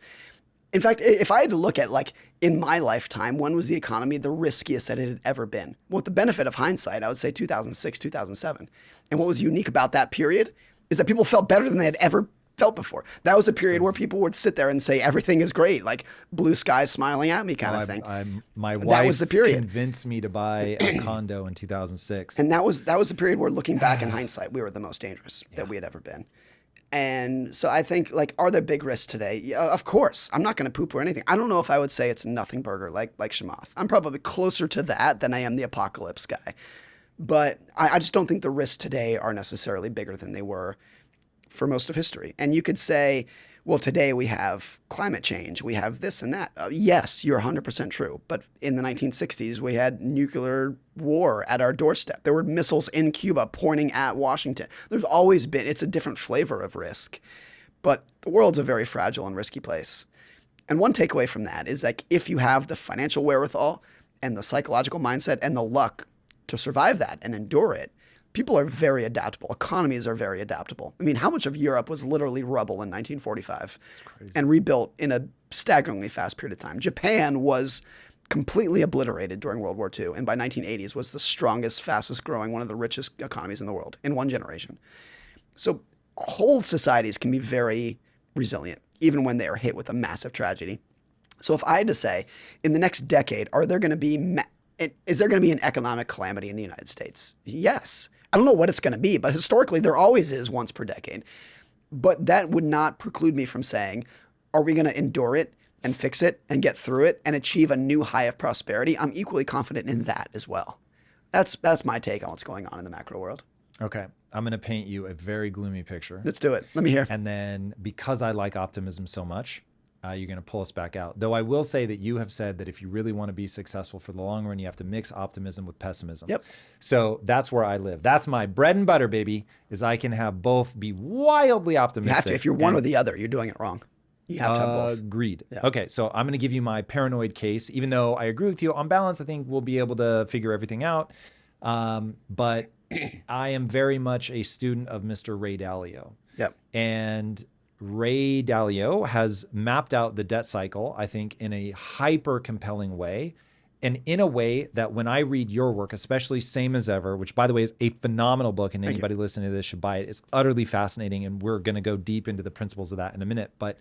In fact, if I had to look at like in my lifetime, when was the economy the riskiest that it had ever been? Well, with the benefit of hindsight, I would say 2006, 2007. And what was unique about that period is that people felt better than they had ever felt before. That was a period where people would sit there and say, everything is great, like blue skies smiling at me kind of thing.
My wife
that was the period.
Convinced me to buy a condo in 2006.
And that was the period where, looking back in hindsight, we were the most dangerous that we had ever been. And so I think, like, are there big risks today? Yeah, of course. I'm not going to poo-poo anything. I don't know if I would say it's a nothing burger like Chamath. I'm probably closer to that than I am the apocalypse guy. But I just don't think the risks today are necessarily bigger than they were for most of history. And you could say, well, today we have climate change, we have this and that. Yes, you're 100% true. But in the 1960s, we had nuclear war at our doorstep. There were missiles in Cuba pointing at Washington. There's always been, it's a different flavor of risk. But the world's a very fragile and risky place. And one takeaway from that is, like, if you have the financial wherewithal and the psychological mindset and the luck to survive that and endure it, people are very adaptable. Economies are very adaptable. I mean, how much of Europe was literally rubble in 1945 and rebuilt in a staggeringly fast period of time? Japan was completely obliterated during World War II, and by 1980s was the strongest, fastest growing, one of the richest economies in the world in one generation. So whole societies can be very resilient, even when they are hit with a massive tragedy. So if I had to say, in the next decade, is there going to be an economic calamity in the United States? Yes. I don't know what it's going to be, but historically there always is once per decade. But that would not preclude me from saying, are we going to endure it and fix it and get through it and achieve a new high of prosperity? I'm equally confident in that as well. That's my take on what's going on in the macro world.
Okay. I'm going to paint you a very gloomy picture.
Let's do it. Let me hear.
And then, because I like optimism so much, you're going to pull us back out. Though I will say that you have said that if you really want to be successful for the long run, you have to mix optimism with pessimism.
Yep.
So that's where I live. That's my bread and butter, baby, is I can have both, be wildly optimistic.
You have to. If you're one or the other, you're doing it wrong. You have to have both.
Agreed.
Yeah.
Okay, so I'm going to give you my paranoid case. Even though I agree with you, on balance, I think we'll be able to figure everything out. But I am very much a student of Mr. Ray Dalio.
Yep.
And Ray Dalio has mapped out the debt cycle, I think, in a hyper compelling way. And in a way that when I read your work, especially Same as Ever, which, by the way, is a phenomenal book, and anybody listening to this should buy it. It's utterly fascinating. And we're going to go deep into the principles of that in a minute. But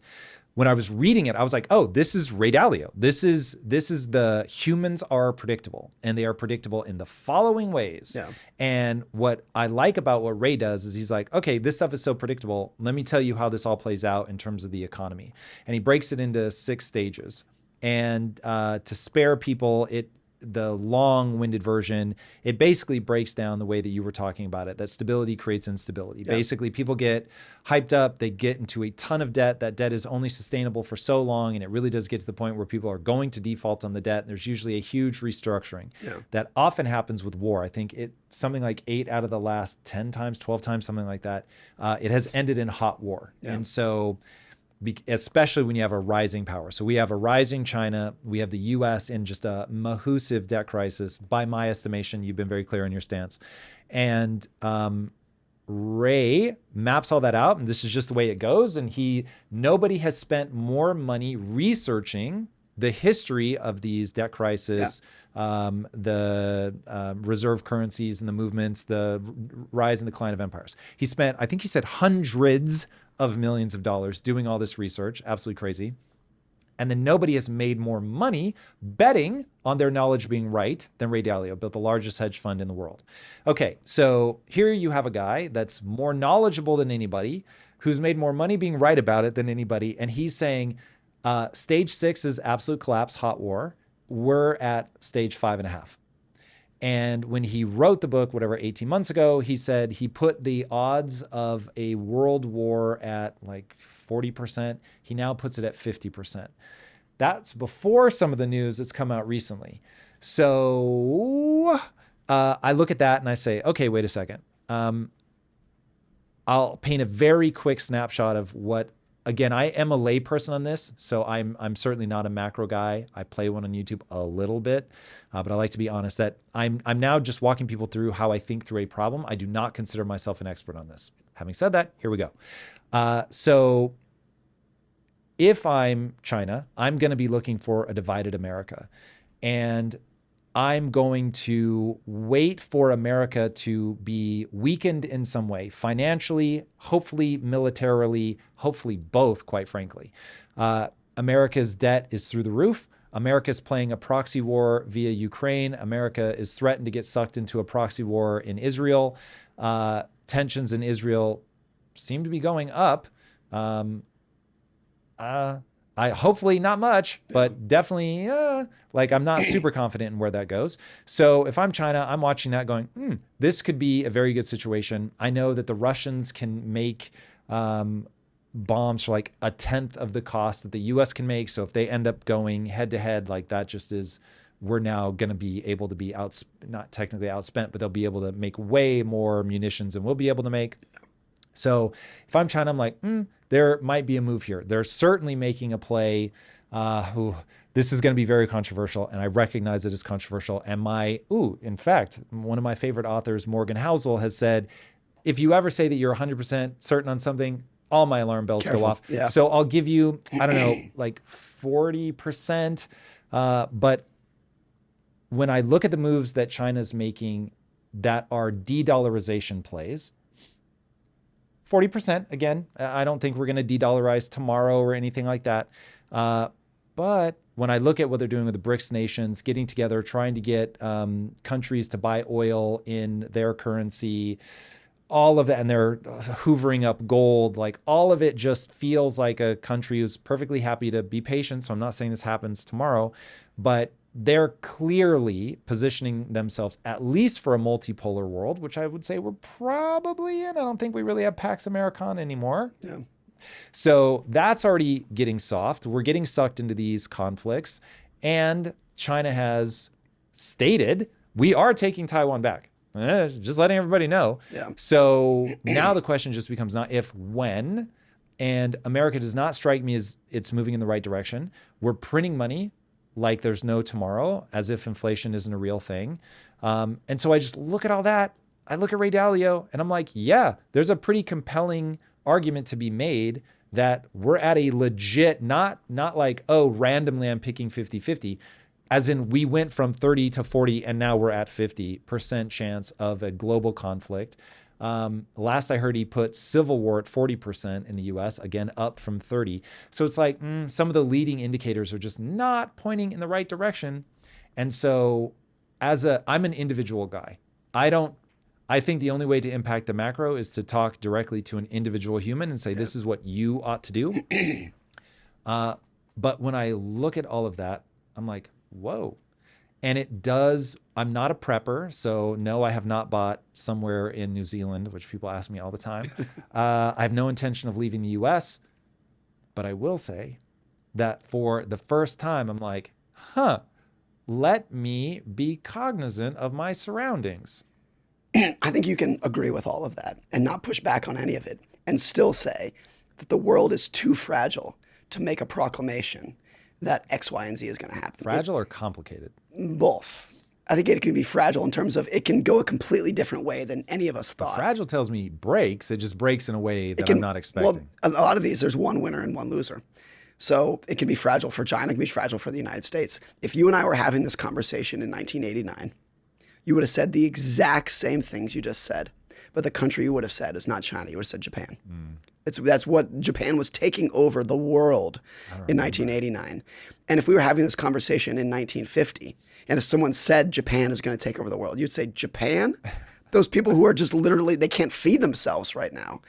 when I was reading it, I was like, oh, this is Ray Dalio. This is the humans are predictable, and they are predictable in the following ways.
Yeah.
And what I like about what Ray does is he's like, okay, this stuff is so predictable. Let me tell you how this all plays out in terms of the economy. And he breaks it into 6 stages. And to spare people, the long-winded version, it basically breaks down the way that you were talking about it, that stability creates instability.
Yeah.
Basically, people get hyped up, they get into a ton of debt. That debt is only sustainable for so long, and it really does get to the point where people are going to default on the debt. And there's usually a huge restructuring.
Yeah.
That often happens with war. I think something like 8 out of the last 10 times, 12 times, something like that, it has ended in hot war.
Yeah.
And so especially when you have a rising power. So we have a rising China, we have the US in just a massive debt crisis. By my estimation, you've been very clear in your stance. And Ray maps all that out, and this is just the way it goes. And nobody has spent more money researching the history of these debt crises, the reserve currencies and the movements, the rise and decline of empires. I think he said hundreds of millions of dollars doing all this research. Absolutely crazy. And then nobody has made more money betting on their knowledge being right than Ray Dalio, built the largest hedge fund in the world. Okay, so here you have a guy that's more knowledgeable than anybody, who's made more money being right about it than anybody. And he's saying stage 6 is absolute collapse, hot war. We're at stage 5.5. And when he wrote the book, 18 months ago, he said he put the odds of a world war at like 40%. He now puts it at 50%. That's before some of the news that's come out recently. So I look at that and I say, okay, wait a second. I'll paint a very quick snapshot of what. Again, I am a layperson on this, so I'm certainly not a macro guy. I play one on YouTube a little bit, but I like to be honest that I'm now just walking people through how I think through a problem. I do not consider myself an expert on this. Having said that, here we go. So if I'm China, I'm going to be looking for a divided America, and I'm going to wait for America to be weakened in some way, financially, hopefully militarily, hopefully both, quite frankly. America's debt is through the roof. America's playing a proxy war via Ukraine. America is threatened to get sucked into a proxy war in Israel. Tensions in Israel seem to be going up. Hopefully not much, but definitely I'm not super confident in where that goes. So if I'm China, I'm watching that going, this could be a very good situation. I know that the Russians can make bombs for like 1/10 of the cost that the US can make. So if they end up going head to head, like that just is, we're now going to be able to be not technically outspent, but they'll be able to make way more munitions than we'll be able to make. So if I'm China, I'm like, there might be a move here. They're certainly making a play. This is going to be very controversial, and I recognize it as controversial. And in fact, one of my favorite authors, Morgan Housel, has said, if you ever say that you're 100% certain on something, all my alarm bells go off.
Yeah.
So I'll give you, I don't know, like 40%. But when I look at the moves that China's making that are de-dollarization plays, 40%, again, I don't think we're going to de-dollarize tomorrow or anything like that. But when I look at what they're doing with the BRICS nations, getting together, trying to get countries to buy oil in their currency, all of that, and they're hoovering up gold, like all of it just feels like a country who's perfectly happy to be patient. So I'm not saying this happens tomorrow, but they're clearly positioning themselves at least for a multipolar world, which I would say we're probably in. I don't think we really have Pax Americana anymore.
Yeah.
So that's already getting soft. We're getting sucked into these conflicts. And China has stated, we are taking Taiwan back. Just letting everybody know.
Yeah.
So now the question just becomes not if, when. And America does not strike me as it's moving in the right direction. We're printing money like there's no tomorrow, as if inflation isn't a real thing. And so I just look at all that. I look at Ray Dalio and I'm like, yeah, there's a pretty compelling argument to be made that we're at a legit, not like, oh, randomly I'm picking 50-50, as in we went from 30 to 40 and now we're at 50% chance of a global conflict. Last I heard, he put civil war at 40% in the US, again, up from 30. So it's like some of the leading indicators are just not pointing in the right direction. And so I'm an individual guy. I think the only way to impact the macro is to talk directly to an individual human and say, this is what you ought to do. But when I look at all of that, I'm like, whoa. And it does, I'm not a prepper. So no, I have not bought somewhere in New Zealand, which people ask me all the time. I have no intention of leaving the US, but I will say that for the first time, I'm like, let me be cognizant of my surroundings.
I think you can agree with all of that and not push back on any of it and still say that the world is too fragile to make a proclamation that X, Y, and Z is going to happen.
Fragile or complicated?
Both. I think it can be fragile in terms of it can go a completely different way than any of us thought.
Fragile tells me breaks. It just breaks in a way that I'm not expecting.
Well, a lot of these, there's one winner and one loser. So it can be fragile for China, it can be fragile for the United States. If you and I were having this conversation in 1989, you would have said the exact same things you just said. But the country you would have said is not China. You would have said Japan. That's what Japan was taking over the world in 1989. And if we were having this conversation in 1950, and if someone said Japan is going to take over the world, you'd say, Japan? Those people who are just literally, they can't feed themselves right now.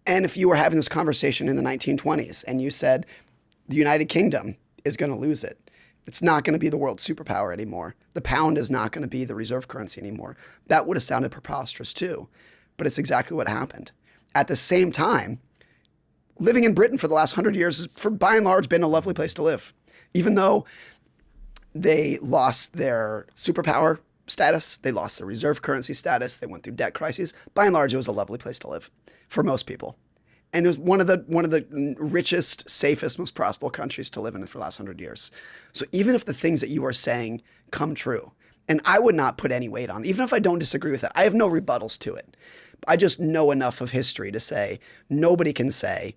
And if you were having this conversation in the 1920s and you said the United Kingdom is going to lose it, it's not going to be the world superpower anymore. The pound is not going to be the reserve currency anymore. That would have sounded preposterous too, but it's exactly what happened. At the same time, living in Britain for the last 100 years has, for by and large, been a lovely place to live. Even though they lost their superpower status, they lost their reserve currency status, they went through debt crises, by and large, it was a lovely place to live for most people. And it was one of the richest, safest, most prosperous countries to live in for the last 100 years. So even if the things that you are saying come true, and I would not put any weight on, even if I don't disagree with it, I have no rebuttals to it. I just know enough of history to say nobody can say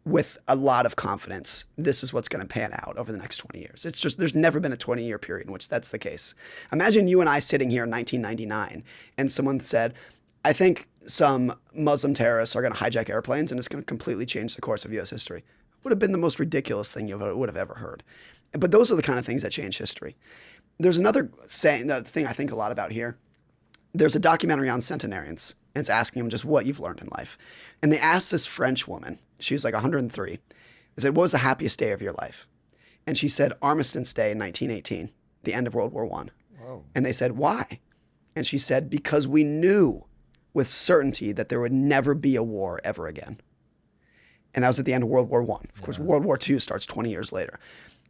with a lot of confidence, this is what's going to pan out over the next 20 years. It's just, there's never been a 20-year period in which that's the case. Imagine you and I sitting here in 1999 and someone said, I think some Muslim terrorists are going to hijack airplanes and it's going to completely change the course of U.S. history. It would have been the most ridiculous thing you would have ever heard. But those are the kind of things that change history. There's another saying, the thing I think a lot about here. There's a documentary on centenarians, and it's asking them just what you've learned in life. And they asked this French woman, she was like 103, they said, what was the happiest day of your life? And she said, Armistice Day in 1918, the end of World War I.
Whoa.
And they said, why? And she said, because we knew with certainty that there would never be a war ever again. And that was at the end of World War I. Of course, World War II starts 20 years later.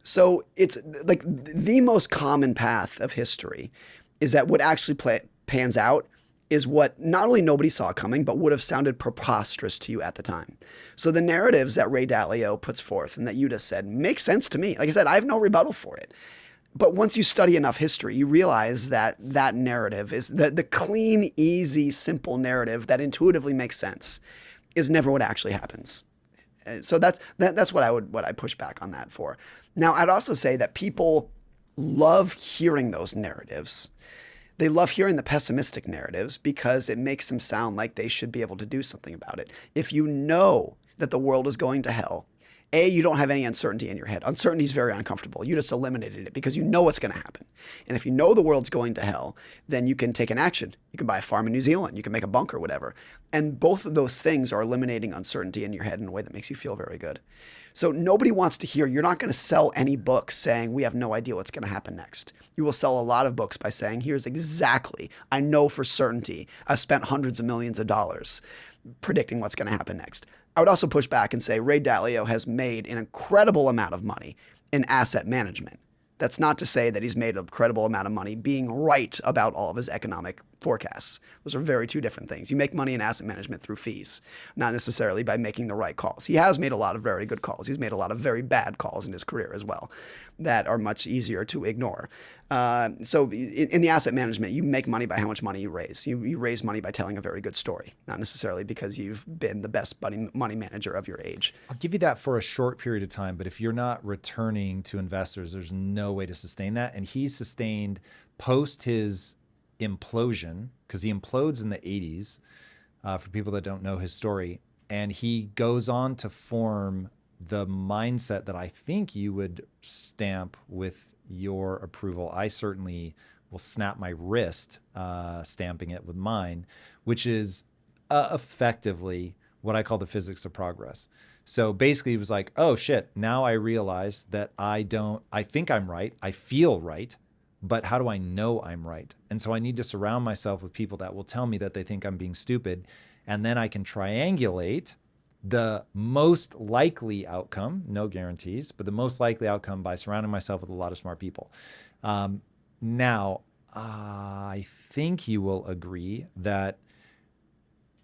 So it's like the most common path of history is that what actually pans out is what not only nobody saw coming, but would have sounded preposterous to you at the time. So the narratives that Ray Dalio puts forth and that you just said make sense to me. Like I said, I have no rebuttal for it. But once you study enough history, you realize that that narrative is the clean, easy, simple narrative that intuitively makes sense is never what actually happens. So that's what I push back on that for. Now, I'd also say that people love hearing those narratives. They love hearing the pessimistic narratives because it makes them sound like they should be able to do something about it. If you know that the world is going to hell, A, you don't have any uncertainty in your head. Uncertainty is very uncomfortable. You just eliminated it because you know what's going to happen. And if you know the world's going to hell, then you can take an action. You can buy a farm in New Zealand. You can make a bunker, whatever. And both of those things are eliminating uncertainty in your head in a way that makes you feel very good. So nobody wants to hear, you're not going to sell any books saying we have no idea what's going to happen next. You will sell a lot of books by saying, here's exactly, I know for certainty, I've spent hundreds of millions of dollars predicting what's going to happen next. I would also push back and say Ray Dalio has made an incredible amount of money in asset management. That's not to say that he's made an incredible amount of money being right about all of his economic forecasts. Those are two different things. You make money in asset management through fees, not necessarily by making the right calls. He has made a lot of very good calls. He's made a lot of very bad calls in his career as well that are much easier to ignore. So in the asset management, you make money by how much money you raise. You raise money by telling a very good story, not necessarily because you've been the best money manager of your age.
I'll give you that for a short period of time, but if you're not returning to investors, there's no way to sustain that. And he's sustained post his implosion, because he implodes in the 80s, for people that don't know his story. And he goes on to form the mindset that I think you would stamp with your approval. I certainly will snap my wrist stamping it with mine, which is effectively what I call the physics of progress. So basically it was like, oh shit, now I realize that I think I'm right. I feel right. but how do I know I'm right? And so I need to surround myself with people that will tell me that they think I'm being stupid. And then I can triangulate the most likely outcome, no guarantees, but the most likely outcome by surrounding myself with a lot of smart people. Now, I think you will agree that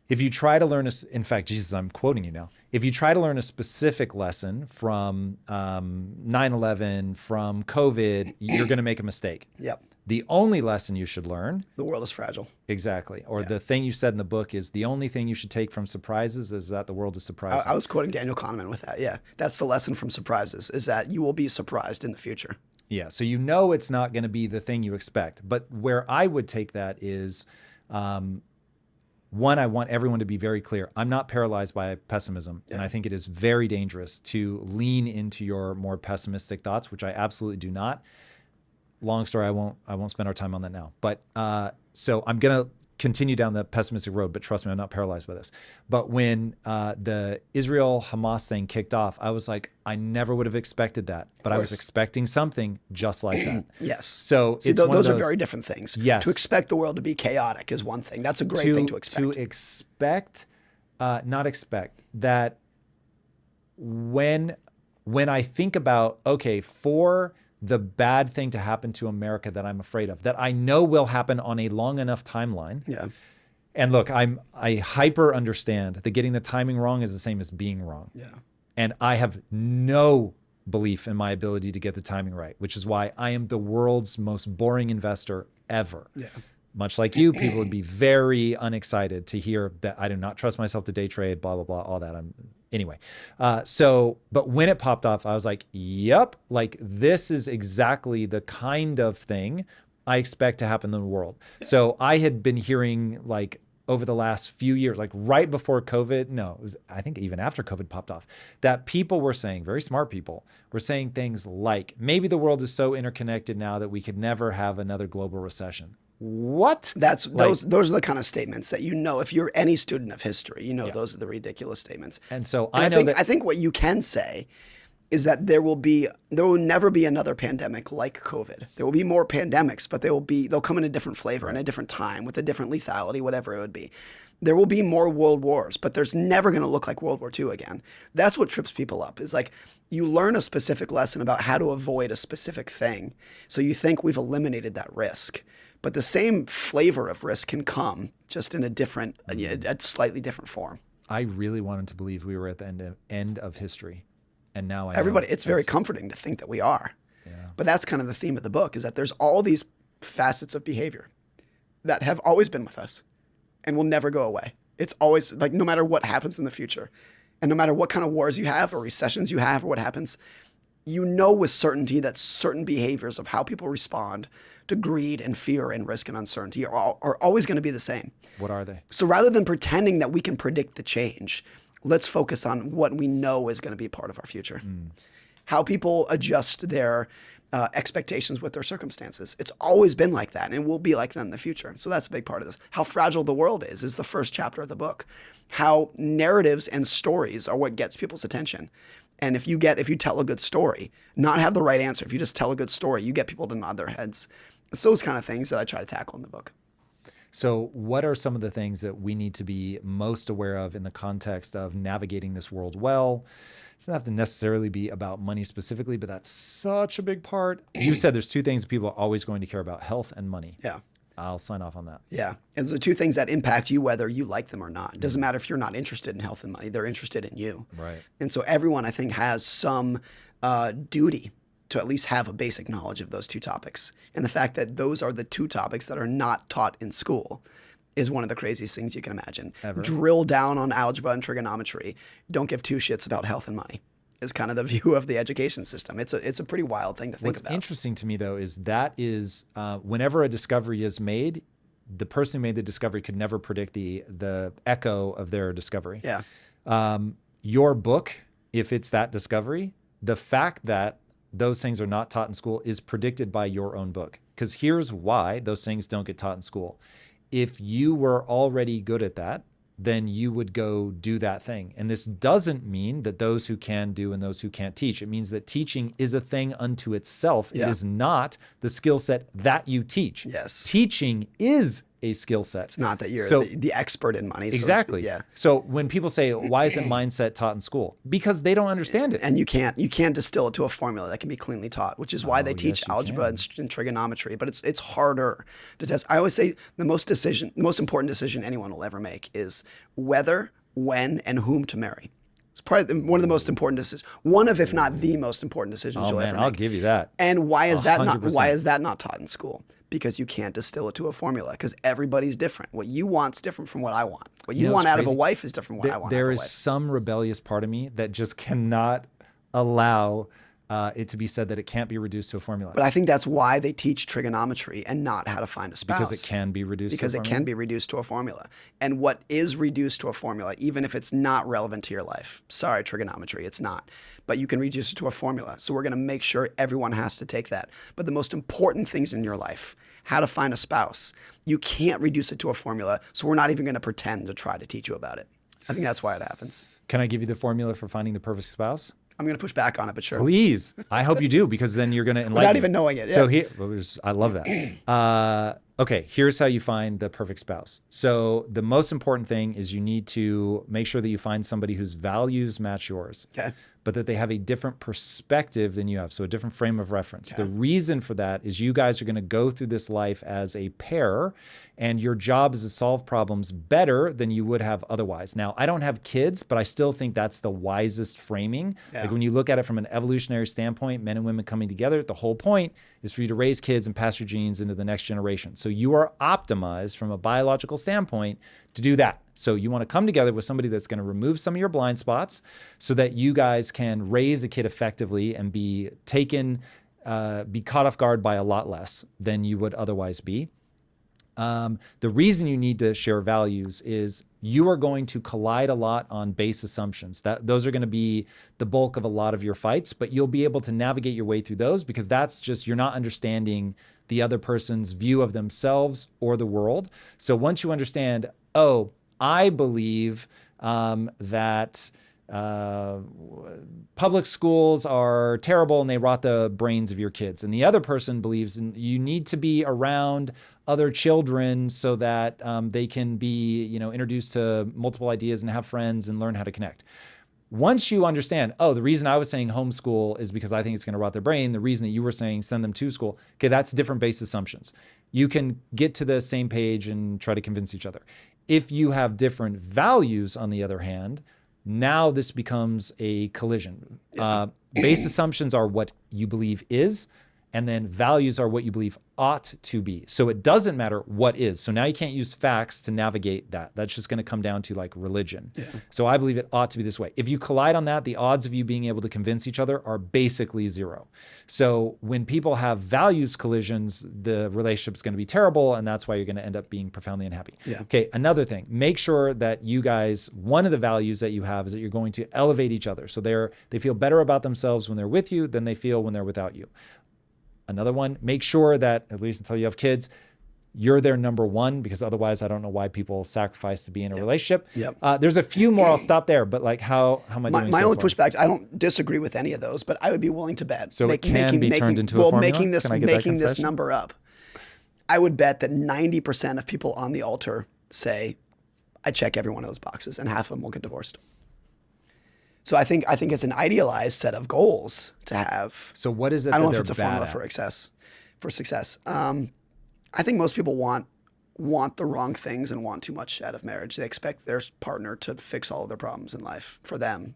if you try to learn, in fact, Jesus, I'm quoting you now. If you try to learn a specific lesson from 9/11, from COVID, you're going to make a mistake.
Yep.
The only lesson you should learn,
The world is fragile.
exactly, or the thing you said in the book is the only thing you should take from surprises is that the world is surprising.
I was quoting Daniel Kahneman with that. Yeah. That's the lesson from surprises, is that you will be surprised in the future.
Yeah, so you know it's not going to be the thing you expect. But where I would take that is, one, I want everyone to be very clear. I'm not paralyzed by pessimism, and I think it is very dangerous to lean into your more pessimistic thoughts, which I absolutely do not. Long story, I won't spend our time on that now. But so I'm going to continue down the pessimistic road, but trust me, I'm not paralyzed by this. But when the Israel-Hamas thing kicked off, I was like, I never would have expected that, but I was expecting something just like that.
Yes.
So
See,
it's one of
those are
those-
very different things.
Yes.
To expect the world to be chaotic is one thing. That's a great thing to expect.
To expect, not expect that when I think about, okay, for the bad thing to happen to America that I'm afraid of, that I know will happen on a long enough timeline.
Yeah.
And look, I hyper understand that getting the timing wrong is the same as being wrong.
Yeah.
And I have no belief in my ability to get the timing right, which is why I am the world's most boring investor ever.
Yeah.
Much like you, people would be very unexcited to hear that I do not trust myself to day trade, blah, blah, blah, all that. Anyway. But when it popped off, I was like, yep, like this is exactly the kind of thing I expect to happen in the world. Yeah. So I had been hearing like over the last few years, like right before COVID, no, it was, I think even after COVID popped off, that people were saying, very smart people were saying things like, maybe the world is so interconnected now that we could never have another global recession. What?
That's
like,
those are the kind of statements that, you know, if you're any student of history, you know, those are the ridiculous statements.
And so
And
I know
I think what you can say is that there will never be another pandemic like COVID. There will be more pandemics, but they'll come in a different flavor and a different time with a different lethality, whatever it would be. There will be more world wars, but there's never going to look like World War II again. That's what trips people up, is like you learn a specific lesson about how to avoid a specific thing. So you think we've eliminated that risk. But the same flavor of risk can come just in a slightly different form.
I really wanted to believe we were at the end of history. And now I know
Everybody, it's very comforting to think that we are.
Yeah.
But that's kind of the theme of the book, is that there's all these facets of behavior that have always been with us and will never go away. It's always like, no matter what happens in the future and no matter what kind of wars you have or recessions you have or what happens, you know with certainty that certain behaviors of how people respond to greed and fear and risk and uncertainty are always going to be the same.
What are they?
So rather than pretending that we can predict the change, let's focus on what we know is going to be part of our future. How people adjust their expectations with their circumstances. It's always been like that, and it will be like that in the future. So that's a big part of this. How fragile the world is the first chapter of the book. How narratives and stories are what gets people's attention. And if you tell a good story, not have the right answer, if you just tell a good story, you get people to nod their heads. It's those kind of things that I try to tackle in the book.
So what are some of the things that we need to be most aware of in the context of navigating this world well? It doesn't have to necessarily be about money specifically, but that's such a big part. You said there's two things people are always going to care about: health and money.
Yeah.
I'll sign off on that.
Yeah. And the two things that impact you, whether you like them or not. It doesn't matter if you're not interested in health and money, they're interested in you.
Right.
And so everyone, I think, has some duty to at least have a basic knowledge of those two topics. And the fact that those are the two topics that are not taught in school is one of the craziest things you can imagine.
Ever.
Drill down on algebra and trigonometry. Don't give two shits about health and money is kind of the view of the education system. It's a pretty wild thing to think
What's
about.
interesting to me, though, is whenever a discovery is made, the person who made the discovery could never predict the echo of their discovery.
Yeah.
Your book, if it's that discovery, the fact that those things are not taught in school is predicted by your own book. Because here's why those things don't get taught in school. If you were already good at that, then you would go do that thing. And this doesn't mean that those who can do and those who can't teach. It means that teaching is a thing unto itself.
Yeah.
It is not the skill set that you teach.
Yes.
Teaching is a skill set.
It's not that you're
So-
the expert in money.
Exactly.
Yeah.
So when people say, why isn't mindset taught in school? Because they don't understand it.
And you can't distill it to a formula that can be cleanly taught, which is why they teach
yes, you
algebra
can.
and trigonometry. But it's harder to test. I always say the most important decision anyone will ever make is whether, when, and whom to marry. It's probably one of the most important decisions. One of, if not the most important decisions
Oh
you'll
man,
ever
I'll
make.
give you that.
And why is that not?
100%.
Why is that not taught in school? Because you can't distill it to a formula. Because everybody's different. What you want's different from what I want. What you
know
want
what's
out of a
crazy?
wife is different from what I want out
There
of a
is
wife.
some rebellious part of me that just cannot allow it to be said that it can't be reduced to a formula.
But I think that's why they teach trigonometry and not how to find a spouse.
Because it can be reduced
Because
to a
it
formula?
can be reduced to a formula. And what is reduced to a formula, even if it's not relevant to your life, sorry, trigonometry, it's not. But you can reduce it to a formula. So we're going to make sure everyone has to take that. But the most important things in your life, how to find a spouse, you can't reduce it to a formula. So we're not even going to pretend to try to teach you about it. I think that's why it happens.
Can I give you the formula for finding the perfect spouse?
I'm going to push back on it, but sure.
Please. I hope you do, because then you're going to enlighten
Without
me.
even knowing it.
So
Yeah.
here, I love that. Okay, here's how you find the perfect spouse. So the most important thing is you need to make sure that you find somebody whose values match yours.
Okay.
But that they have a different perspective than you have, so a different frame of reference. The reason for that is you guys are going to go through this life as a pair, and your job is to solve problems better than you would have otherwise. Now, I don't have kids, but I still think that's the wisest framing.
Yeah.
Like when you look at it from an evolutionary standpoint, men and women coming together, the whole point is for you to raise kids and pass your genes into the next generation. So you are optimized from a biological standpoint to do that. So you want to come together with somebody that's going to remove some of your blind spots so that you guys can raise a kid effectively and be caught off guard by a lot less than you would otherwise be. The reason you need to share values is you are going to collide a lot on base assumptions. Those are going to be the bulk of a lot of your fights, but you'll be able to navigate your way through those because that's just, you're not understanding the other person's view of themselves or the world. So once you understand, oh, I believe that public schools are terrible and they rot the brains of your kids. And the other person believes you need to be around other children so that they can be, introduced to multiple ideas and have friends and learn how to connect. Once you understand, oh, the reason I was saying homeschool is because I think it's going to rot their brain. The reason that you were saying send them to school, okay, that's different base assumptions. You can get to the same page and try to convince each other. If you have different values, on the other hand, now this becomes a collision. Base assumptions are what you believe is, and then values are what you believe ought to be. So it doesn't matter what is. So now you can't use facts to navigate that. That's just going to come down to like religion. Yeah. So I believe it ought to be this way. If you collide on that, the odds of you being able to convince each other are basically zero. So when people have values collisions, the relationship's going to be terrible, and that's why you're going to end up being profoundly unhappy.
Yeah.
Okay, another thing, make sure that you guys, one of the values that you have is that you're going to elevate each other. So they feel better about themselves when they're with you than they feel when they're without you. Another one, make sure that, at least until you have kids, you're their number one, because otherwise I don't know why people sacrifice to be in a relationship.
Yep.
There's a few more. I'll stop there. But like how am I doing
My
so
only
far?
pushback, I don't disagree with any of those, but I would be willing to bet.
So it can be turned into a formula?
Making this,
Can I get that
making this
concession?
number up, I would bet that 90% of people on the altar say, I check every one of those boxes, and half of them will get divorced. So I think it's an idealized set of goals to have.
So what is it
I don't
that
know if
they're
it's a
bad
formula
at?
for success. I think most people want the wrong things and want too much out of marriage. They expect their partner to fix all of their problems in life for them.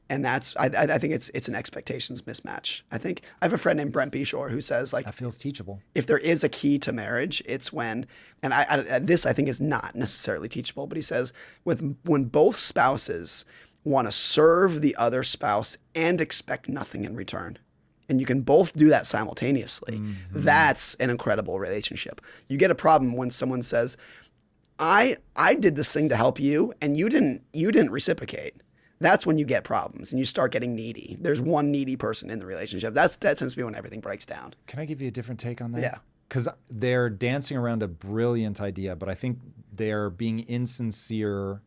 And that's, I think it's an expectations mismatch. I have a friend named Brent Beshore who says, like,
That feels teachable.
if there is a key to marriage, it's when, and this I think is not necessarily teachable, but he says when both spouses want to serve the other spouse and expect nothing in return, and you can both do that simultaneously, that's an incredible relationship. You get a problem when someone says, I did this thing to help you and you didn't reciprocate. That's when you get problems and you start getting needy. There's one needy person in the relationship. That tends to be when everything breaks down.
Can I give you a different take on that?
Yeah.
because they're dancing around a brilliant idea, but I think they're being insincere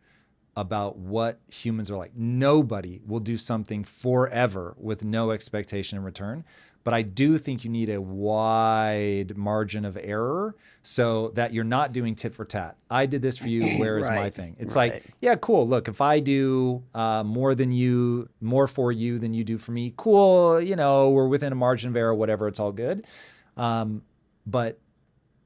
about what humans are like. Nobody will do something forever with no expectation in return. But I do think you need a wide margin of error so that you're not doing tit for tat. I did this for you. Where is my thing? It's like, yeah, cool. Look, if I do more for you than you do for me, cool. You know, we're within a margin of error, whatever. It's all good. But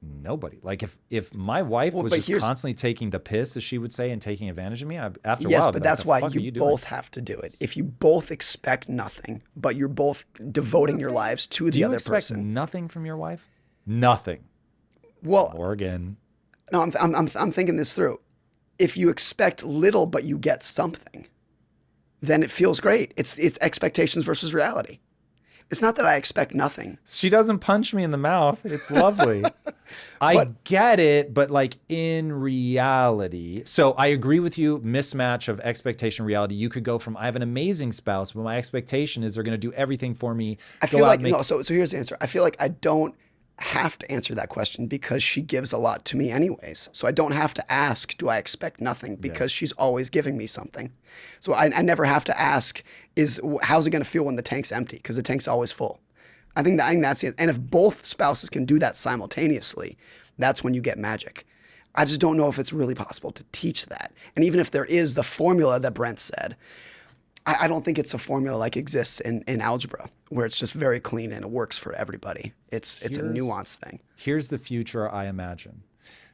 nobody, like if my wife was just constantly taking the piss, as she would say, and taking advantage of me, after a while,
yes, but that's why you both have to do it. If you both expect nothing, but you're both devoting your lives to the other person. Do you expect
nothing from your wife? Nothing.
Well,
Morgan.
No, I'm thinking this through. If you expect little but you get something, then it feels great. It's expectations versus reality. It's not that I expect nothing.
She doesn't punch me in the mouth. It's lovely. I get it, but like in reality, so I agree with you, mismatch of expectation reality. You could go from, I have an amazing spouse, but my expectation is they're going to do everything for me.
I feel like, no, so here's the answer. I feel like I don't have to answer that question because she gives a lot to me anyways. So I don't have to ask, do I expect nothing? Because she's always giving me something. So I never have to ask, how's it going to feel when the tank's empty? Because the tank's always full. I think that's it. And if both spouses can do that simultaneously, that's when you get magic. I just don't know if it's really possible to teach that. And even if there is the formula that Brent said, I don't think it's a formula like exists in algebra where it's just very clean and it works for everybody. It's a nuanced thing.
Here's the future I imagine.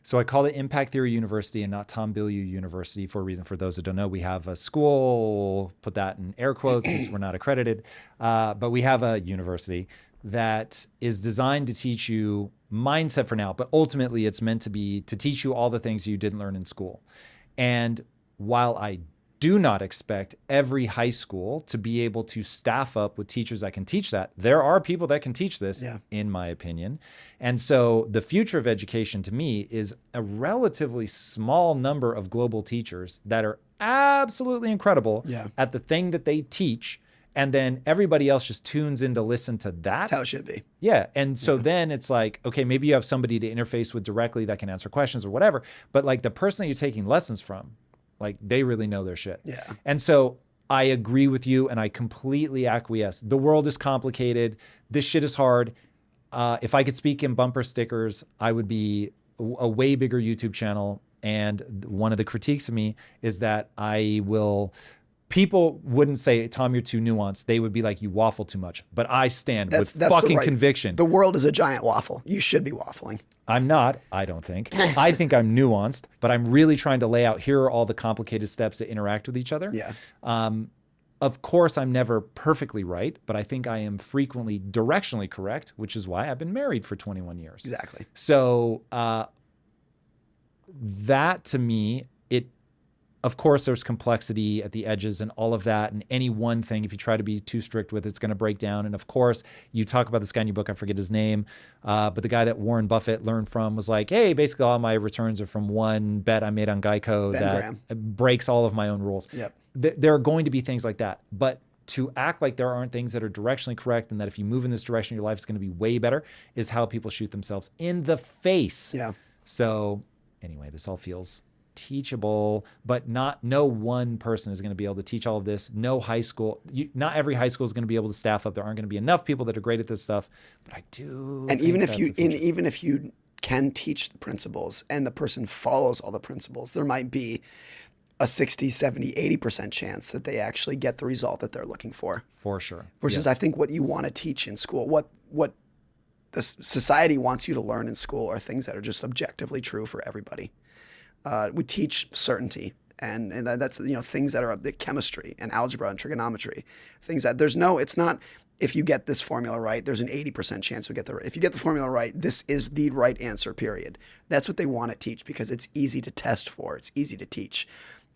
So I call it Impact Theory University and not Tom Bilyeu University for a reason. For those that don't know, we have a school, put that in air quotes since we're not accredited, but we have a university that is designed to teach you mindset for now, but ultimately it's meant to be to teach you all the things you didn't learn in school. And while I do not expect every high school to be able to staff up with teachers that can teach that, there are people that can teach this, in my opinion. And so the future of education to me is a relatively small number of global teachers that are absolutely incredible at the thing that they teach. And then everybody else just tunes in to listen to that.
That's how it should be.
Yeah. And so then it's like, okay, maybe you have somebody to interface with directly that can answer questions or whatever. But like the person that you're taking lessons from, like they really know their shit.
Yeah.
And so I agree with you and I completely acquiesce. The world is complicated. This shit is hard. If I could speak in bumper stickers, I would be a way bigger YouTube channel. And one of the critiques of me is that people wouldn't say, Tom, you're too nuanced. They would be like, you waffle too much. But I stand with fucking conviction.
The world is a giant waffle. You should be waffling.
I'm not, I don't think. I think I'm nuanced, but I'm really trying to lay out, here are all the complicated steps that interact with each other.
Yeah.
Of course, I'm never perfectly right, but I think I am frequently directionally correct, which is why I've been married for 21 years.
Exactly.
So that to me, of course, there's complexity at the edges and all of that. And any one thing, if you try to be too strict with, it's going to break down. And of course, you talk about this guy in your book, I forget his name, but the guy that Warren Buffett learned from was like, hey, basically all my returns are from one bet I made on Geico that breaks all of my own rules.
Yep.
There are going to be things like that. But to act like there aren't things that are directionally correct and that if you move in this direction, your life is going to be way better is how people shoot themselves in the face.
Yeah.
So anyway, this all feels teachable, but no one person is going to be able to teach all of this. No high school, not every high school is going to be able to staff up. There aren't going to be enough people that are great at this stuff, but I do.
And even if you can teach the principles and the person follows all the principles, there might be a 60, 70, 80% chance that they actually get the result that they're looking for.
For sure.
Versus I think what you want to teach in school, what the society wants you to learn in school are things that are just objectively true for everybody. We teach certainty, and that's things that are the chemistry and algebra and trigonometry, things that it's not if you get this formula right, there's an 80% chance if you get the formula right, this is the right answer, period. That's what they want to teach because it's easy to test for, it's easy to teach.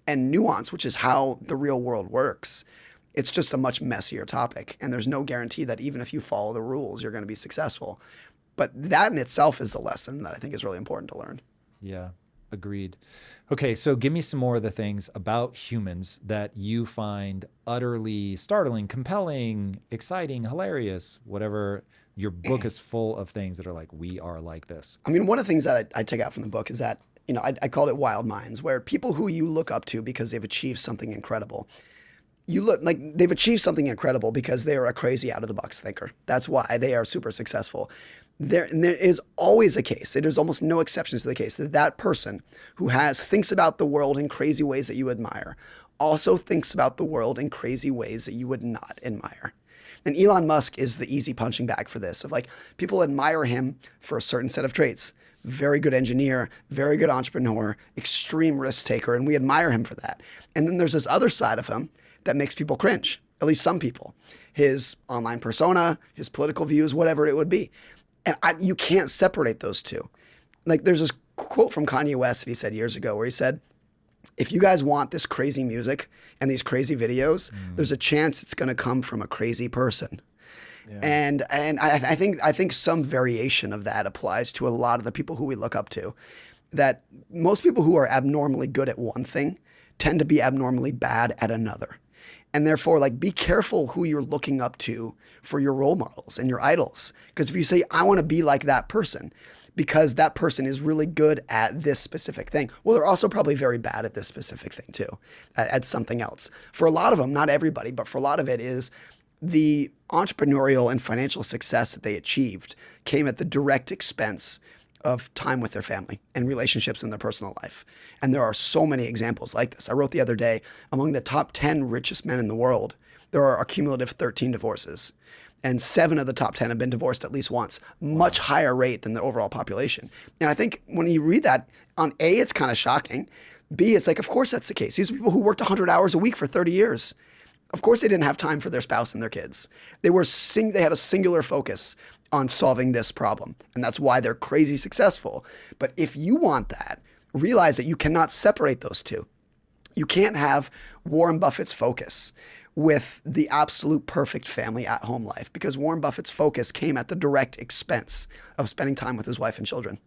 And nuance, which is how the real world works, it's just a much messier topic, and there's no guarantee that even if you follow the rules, you're going to be successful. But that in itself is the lesson that I think is really important to learn.
Yeah. Agreed. Okay, so give me some more of the things about humans that you find utterly startling, compelling, exciting, hilarious, whatever. Your book is full of things that are like, we are like this.
I mean, one of the things that I take out from the book is that, I called it wild minds, where people who you look up to because they've achieved something incredible, you look like they've achieved something incredible because they are a crazy out of the box thinker. That's why they are super successful. There is always a case. There's almost no exceptions to the case that that person who thinks about the world in crazy ways that you admire also thinks about the world in crazy ways that you would not admire. And Elon Musk is the easy punching bag for this, of like, people admire him for a certain set of traits. Very good engineer, very good entrepreneur, extreme risk taker, and we admire him for that. And then there's this other side of him that makes people cringe, at least some people. His online persona, his political views, whatever it would be. And you can't separate those two. Like, there's this quote from Kanye West that he said years ago where he said, if you guys want this crazy music and these crazy videos, there's a chance it's going to come from a crazy person. Yeah. And I think some variation of that applies to a lot of the people who we look up to. That most people who are abnormally good at one thing tend to be abnormally bad at another. And therefore, like, be careful who you're looking up to for your role models and your idols. Because if you say, I want to be like that person, because that person is really good at this specific thing, well, they're also probably very bad at this specific thing too, at something else. For a lot of them, not everybody, but for a lot of it is the entrepreneurial and financial success that they achieved came at the direct expense of time with their family and relationships in their personal life. And there are so many examples like this. I wrote the other day, among the top 10 richest men in the world, there are a cumulative 13 divorces. And 7 of the top 10 have been divorced at least once, much higher rate than the overall population. And I think when you read that, on A, it's kind of shocking. B, it's like, of course that's the case. These are people who worked 100 hours a week for 30 years. Of course they didn't have time for their spouse and their kids. They had a singular focus on solving this problem. And that's why they're crazy successful. But if you want that, realize that you cannot separate those two. You can't have Warren Buffett's focus with the absolute perfect family at home life, because Warren Buffett's focus came at the direct expense of spending time with his wife and children.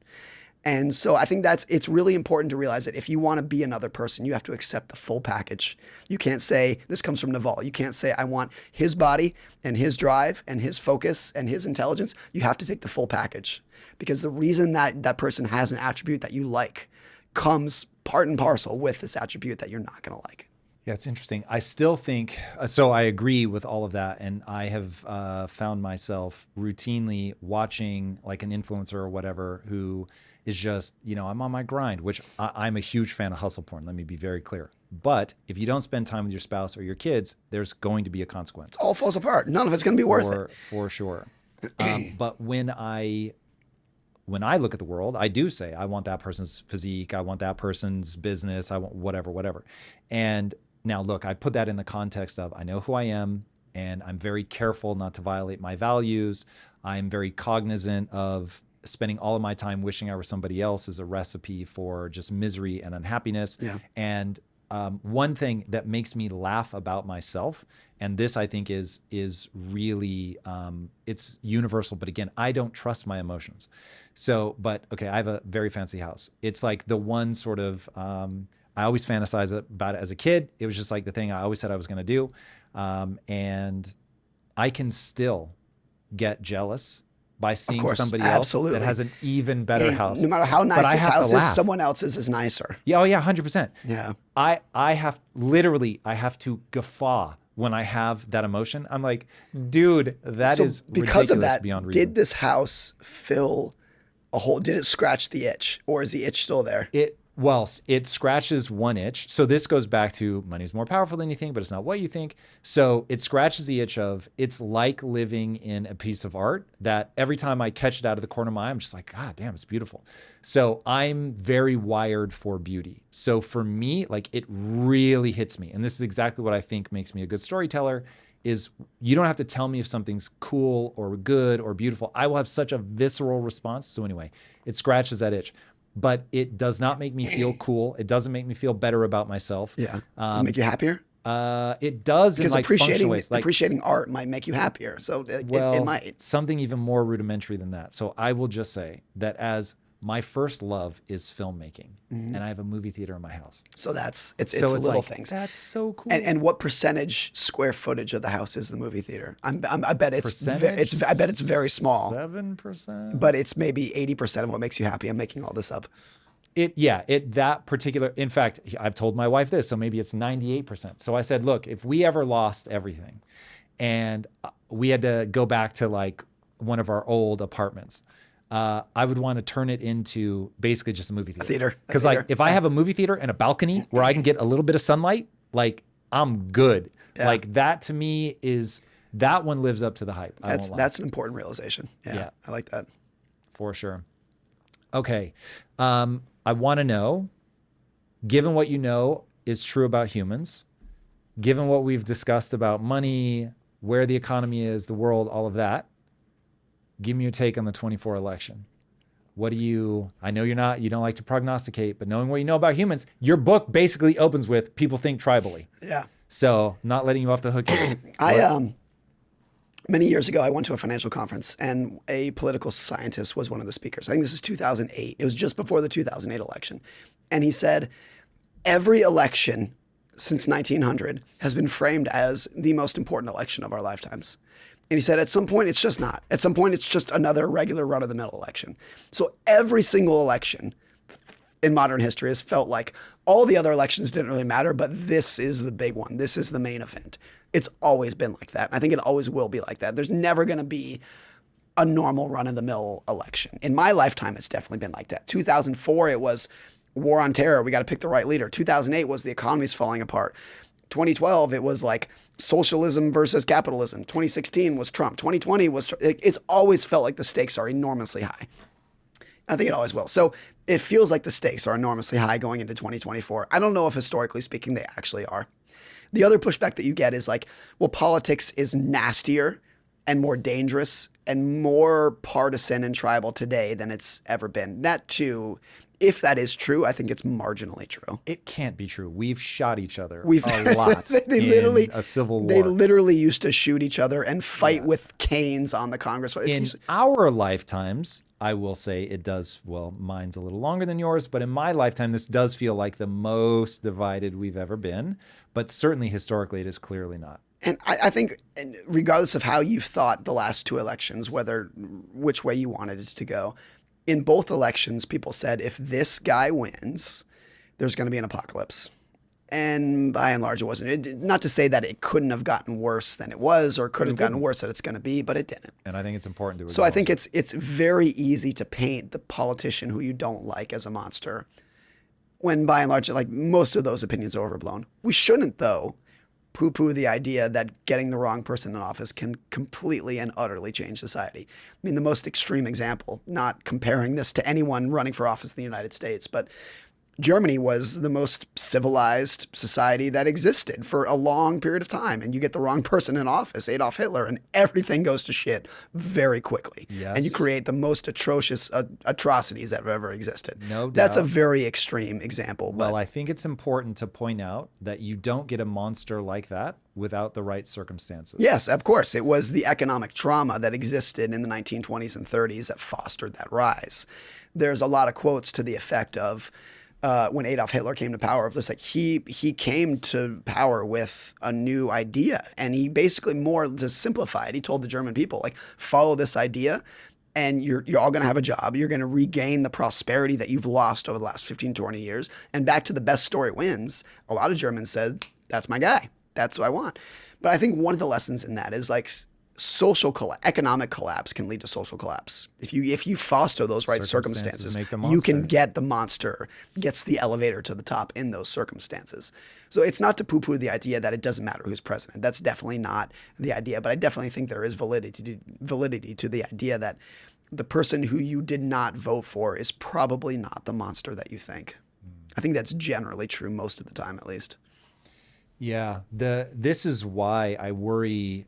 And so I think it's really important to realize that if you want to be another person, you have to accept the full package. You can't say, this comes from Naval. You can't say, I want his body and his drive and his focus and his intelligence. You have to take the full package, because the reason that that person has an attribute that you like comes part and parcel with this attribute that you're not going to like.
Yeah, it's interesting. I still think, so I agree with all of that. And I have found myself routinely watching like an influencer or whatever who is just, I'm on my grind, which I'm a huge fan of hustle porn. Let me be very clear. But if you don't spend time with your spouse or your kids, there's going to be a consequence.
It all falls apart. None of it's going to be worth it.
For sure. But when I look at the world, I do say, I want that person's physique. I want that person's business. I want whatever. And now, look, I put that in the context of I know who I am, and I'm very careful not to violate my values. I'm very cognizant of spending all of my time wishing I were somebody else is a recipe for just misery and unhappiness.
Yeah.
And one thing that makes me laugh about myself, and this I think is really, it's universal, but again, I don't trust my emotions. So, but okay, I have a very fancy house. It's like the one sort of, I always fantasized about it as a kid. It was just like the thing I always said I was going to do. And I can still get jealous by seeing somebody else that has an even better house.
No matter how nice his house is, someone else's is nicer.
Yeah, oh yeah, 100%.
Yeah.
I have to guffaw when I have that emotion. I'm like, dude, that is
because
ridiculous
of that,
beyond reason.
did this house fill a hole? Did it scratch the itch, or is the itch still there?
Well, it scratches one itch. So this goes back to money's more powerful than you think, but it's not what you think. So it scratches the itch of, it's like living in a piece of art that every time I catch it out of the corner of my eye, I'm just like, God damn, it's beautiful. So I'm very wired for beauty. So for me, like, it really hits me. And this is exactly what I think makes me a good storyteller, is you don't have to tell me if something's cool or good or beautiful. I will have such a visceral response. So anyway, it scratches that itch. But it does not make me feel cool. It doesn't make me feel better about myself.
Yeah. Does it make you happier?
It does,
because
in like functional ways. Like,
appreciating art might make you happier. So it might.
Something even more rudimentary than that. So I will just say that as my first love is filmmaking, and I have a movie theater in my house.
So it's
So it's
little
like,
things.
that's so cool.
And what percentage square footage of the house is the movie theater? I bet
Percentage?
I bet it's very small,
7%.
but it's maybe 80% of what makes you happy. I'm making all this up.
That particular, in fact, I've told my wife this, so maybe it's 98%. So I said, look, if we ever lost everything and we had to go back to like one of our old apartments, I would want to turn it into basically just a movie theater. Because like if I have a movie theater and a balcony where I can get a little bit of sunlight, like I'm good.
Yeah.
Like that to me that one lives up to the hype.
That's an important realization. Yeah, I like that.
For sure. Okay. I want to know, given what you know is true about humans, given what we've discussed about money, where the economy is, the world, all of that, give me your take on the 24 election. I know you don't like to prognosticate, but knowing what you know about humans, your book basically opens with people think tribally.
Yeah.
So not letting you off the hook here.
Many years ago, I went to a financial conference and a political scientist was one of the speakers. I think this is 2008. It was just before the 2008 election. And he said, every election since 1900 has been framed as the most important election of our lifetimes. And he said, at some point, it's just not. At some point, it's just another regular run-of-the-mill election. So every single election in modern history has felt like all the other elections didn't really matter, but this is the big one. This is the main event. It's always been like that. I think it always will be like that. There's never going to be a normal run-of-the-mill election. In my lifetime, it's definitely been like that. 2004, it was war on terror. We got to pick the right leader. 2008 was the economy's falling apart. 2012, it was like socialism versus capitalism. 2016 was Trump. 2020 was, it's always felt like the stakes are enormously high. I think it always will. So it feels like the stakes are enormously high going into 2024. I don't know if historically speaking they actually are. The other pushback that you get is like, well, politics is nastier and more dangerous and more partisan and tribal today than it's ever been. That too, if that is true, I think it's marginally true.
It can't be true. We've shot each other a lot in a civil war.
They literally used to shoot each other and fight with canes on the Congress.
In our lifetimes, I will say it does, well, mine's a little longer than yours, but in my lifetime, this does feel like the most divided we've ever been. But certainly historically, it is clearly not.
And I think regardless of how you've thought the last two elections, which way you wanted it to go, in both elections, people said, if this guy wins, there's going to be an apocalypse. And by and large, it wasn't. Not to say that it couldn't have gotten worse than it was or could have gotten worse than it's going to be, but it didn't.
And I think it's important to acknowledge.
So I think it's very easy to paint the politician who you don't like as a monster when by and large, like most of those opinions are overblown. We shouldn't, though, poo-poo the idea that getting the wrong person in office can completely and utterly change society. I mean, the most extreme example, not comparing this to anyone running for office in the United States, but Germany was the most civilized society that existed for a long period of time. And you get the wrong person in office, Adolf Hitler, and everything goes to shit very quickly.
Yes.
And you create the most atrocious atrocities that have ever existed.
No doubt.
That's a very extreme example.
Well, I think it's important to point out that you don't get a monster like that without the right circumstances.
Yes, of course. It was the economic trauma that existed in the 1920s and 30s that fostered that rise. There's a lot of quotes to the effect of, when Adolf Hitler came to power, of this, like he came to power with a new idea, and he basically, more to simplify it, he told the German people, like, follow this idea, and you're all going to have a job. You're going to regain the prosperity that you've lost over the last 15, 20 years. And back to the best story wins. A lot of Germans said, that's my guy. That's what I want. But I think one of the lessons in that is like economic collapse can lead to social collapse. If you foster those right circumstances, you can get the monster, gets the elevator to the top in those circumstances. So it's not to poo-poo the idea that it doesn't matter who's president. That's definitely not the idea. But I definitely think there is validity to the idea that the person who you did not vote for is probably not the monster that you think. I think that's generally true most of the time, at least.
Yeah. This is why I worry.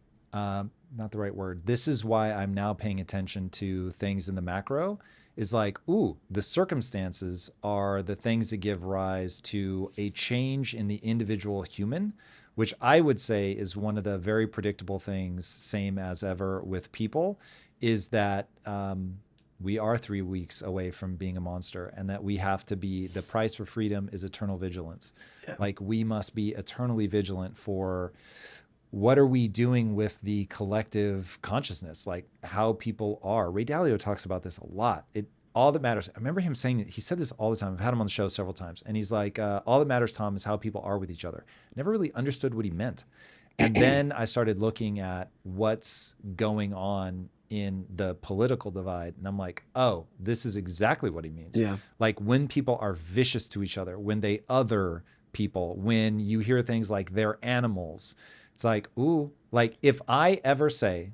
Not the right word. This is why I'm now paying attention to things in the macro, is like, ooh, the circumstances are the things that give rise to a change in the individual human, which I would say is one of the very predictable things, same as ever with people, is that we are 3 weeks away from being a monster, and that we have to be, the price for freedom is eternal vigilance.
Yeah.
Like, we must be eternally vigilant for what are we doing with the collective consciousness, like how people are. Ray Dalio talks about this a lot. All that matters. I remember him saying that. He said this all the time. I've had him on the show several times. And he's like, all that matters, Tom, is how people are with each other. Never really understood what he meant. And then I started looking at what's going on in the political divide. And I'm like, oh, this is exactly what he means.
Yeah.
Like, when people are vicious to each other, when they other people, when you hear things like they're animals, it's like, ooh, like if I ever say,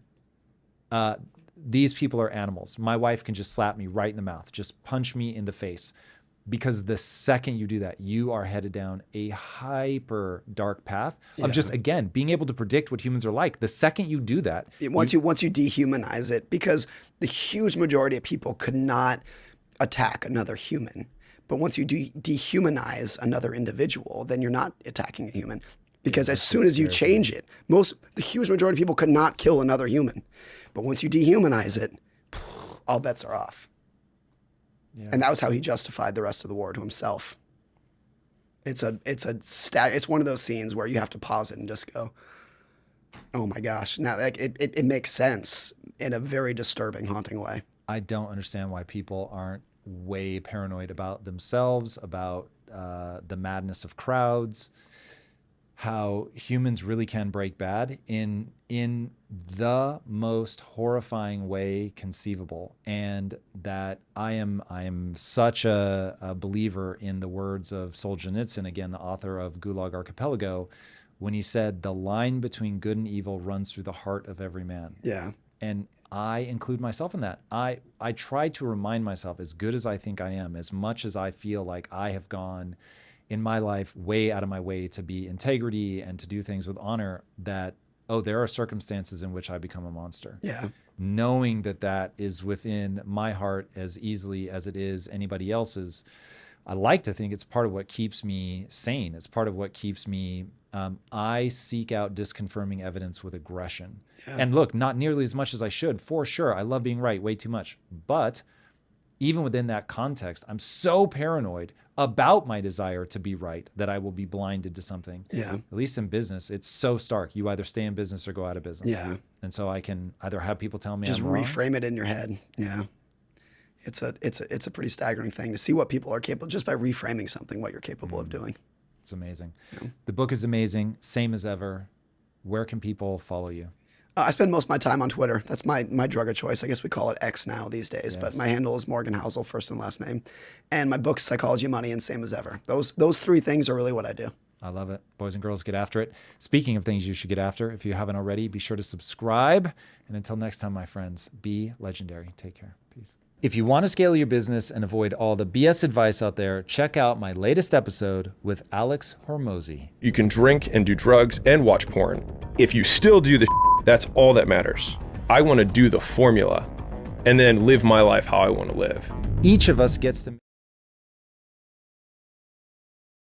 these people are animals, my wife can just slap me right in the mouth, just punch me in the face. Because the second you do that, you are headed down a hyper dark path of just, again, being able to predict what humans are like. The second you do that,
once you dehumanize it, because the huge majority of people could not attack another human. But once you dehumanize another individual, then you're not attacking a human. Because as soon as you change it, the huge majority of people could not kill another human. But once you dehumanize it, all bets are off. Yeah. And that was how he justified the rest of the war to himself. It's one of those scenes where you have to pause it and just go, oh my gosh. Now, like, it makes sense in a very disturbing, haunting way.
I don't understand why people aren't way paranoid about themselves, about the madness of crowds, how humans really can break bad in the most horrifying way conceivable. And that I am such a believer in the words of Solzhenitsyn, again, the author of Gulag Archipelago, when he said, the line between good and evil runs through the heart of every man.
Yeah.
And I include myself in that. I try to remind myself, as good as I think I am, as much as I feel like I have gone in my life way out of my way to be integrity and to do things with honor, that, oh, there are circumstances in which I become a monster.
Yeah.
Knowing that that is within my heart as easily as it is anybody else's. I like to think it's part of what keeps me sane. It's part of what keeps me, I seek out disconfirming evidence with aggression. Yeah. And look, not nearly as much as I should, for sure. I love being right way too much. But even within that context, I'm so paranoid about my desire to be right that I will be blinded to something.
Yeah.
At least in business, it's so stark. You either stay in business or go out of business.
Yeah.
And so I can either have people tell me
just
I'm wrong.
Reframe it in your head. Yeah. It's a pretty staggering thing to see what people are capable, just by reframing something, what you're capable of doing.
It's amazing.
Yeah.
The book is amazing. Same as ever. Where can people follow you?
I spend most of my time on Twitter. That's my drug of choice. I guess we call it X now these days, yes. But my handle is Morgan Housel, first and last name. And my book's Psychology of Money and Same as Ever. Those three things are really what I do.
I love it. Boys and girls, get after it. Speaking of things you should get after, if you haven't already, be sure to subscribe. And until next time, my friends, be legendary. Take care. Peace. If you want to scale your business and avoid all the BS advice out there, check out my latest episode with Alex Hormozi.
You can drink and do drugs and watch porn. If you still do the that's all that matters. I want to do the formula and then live my life how I want to live.
Each of us gets to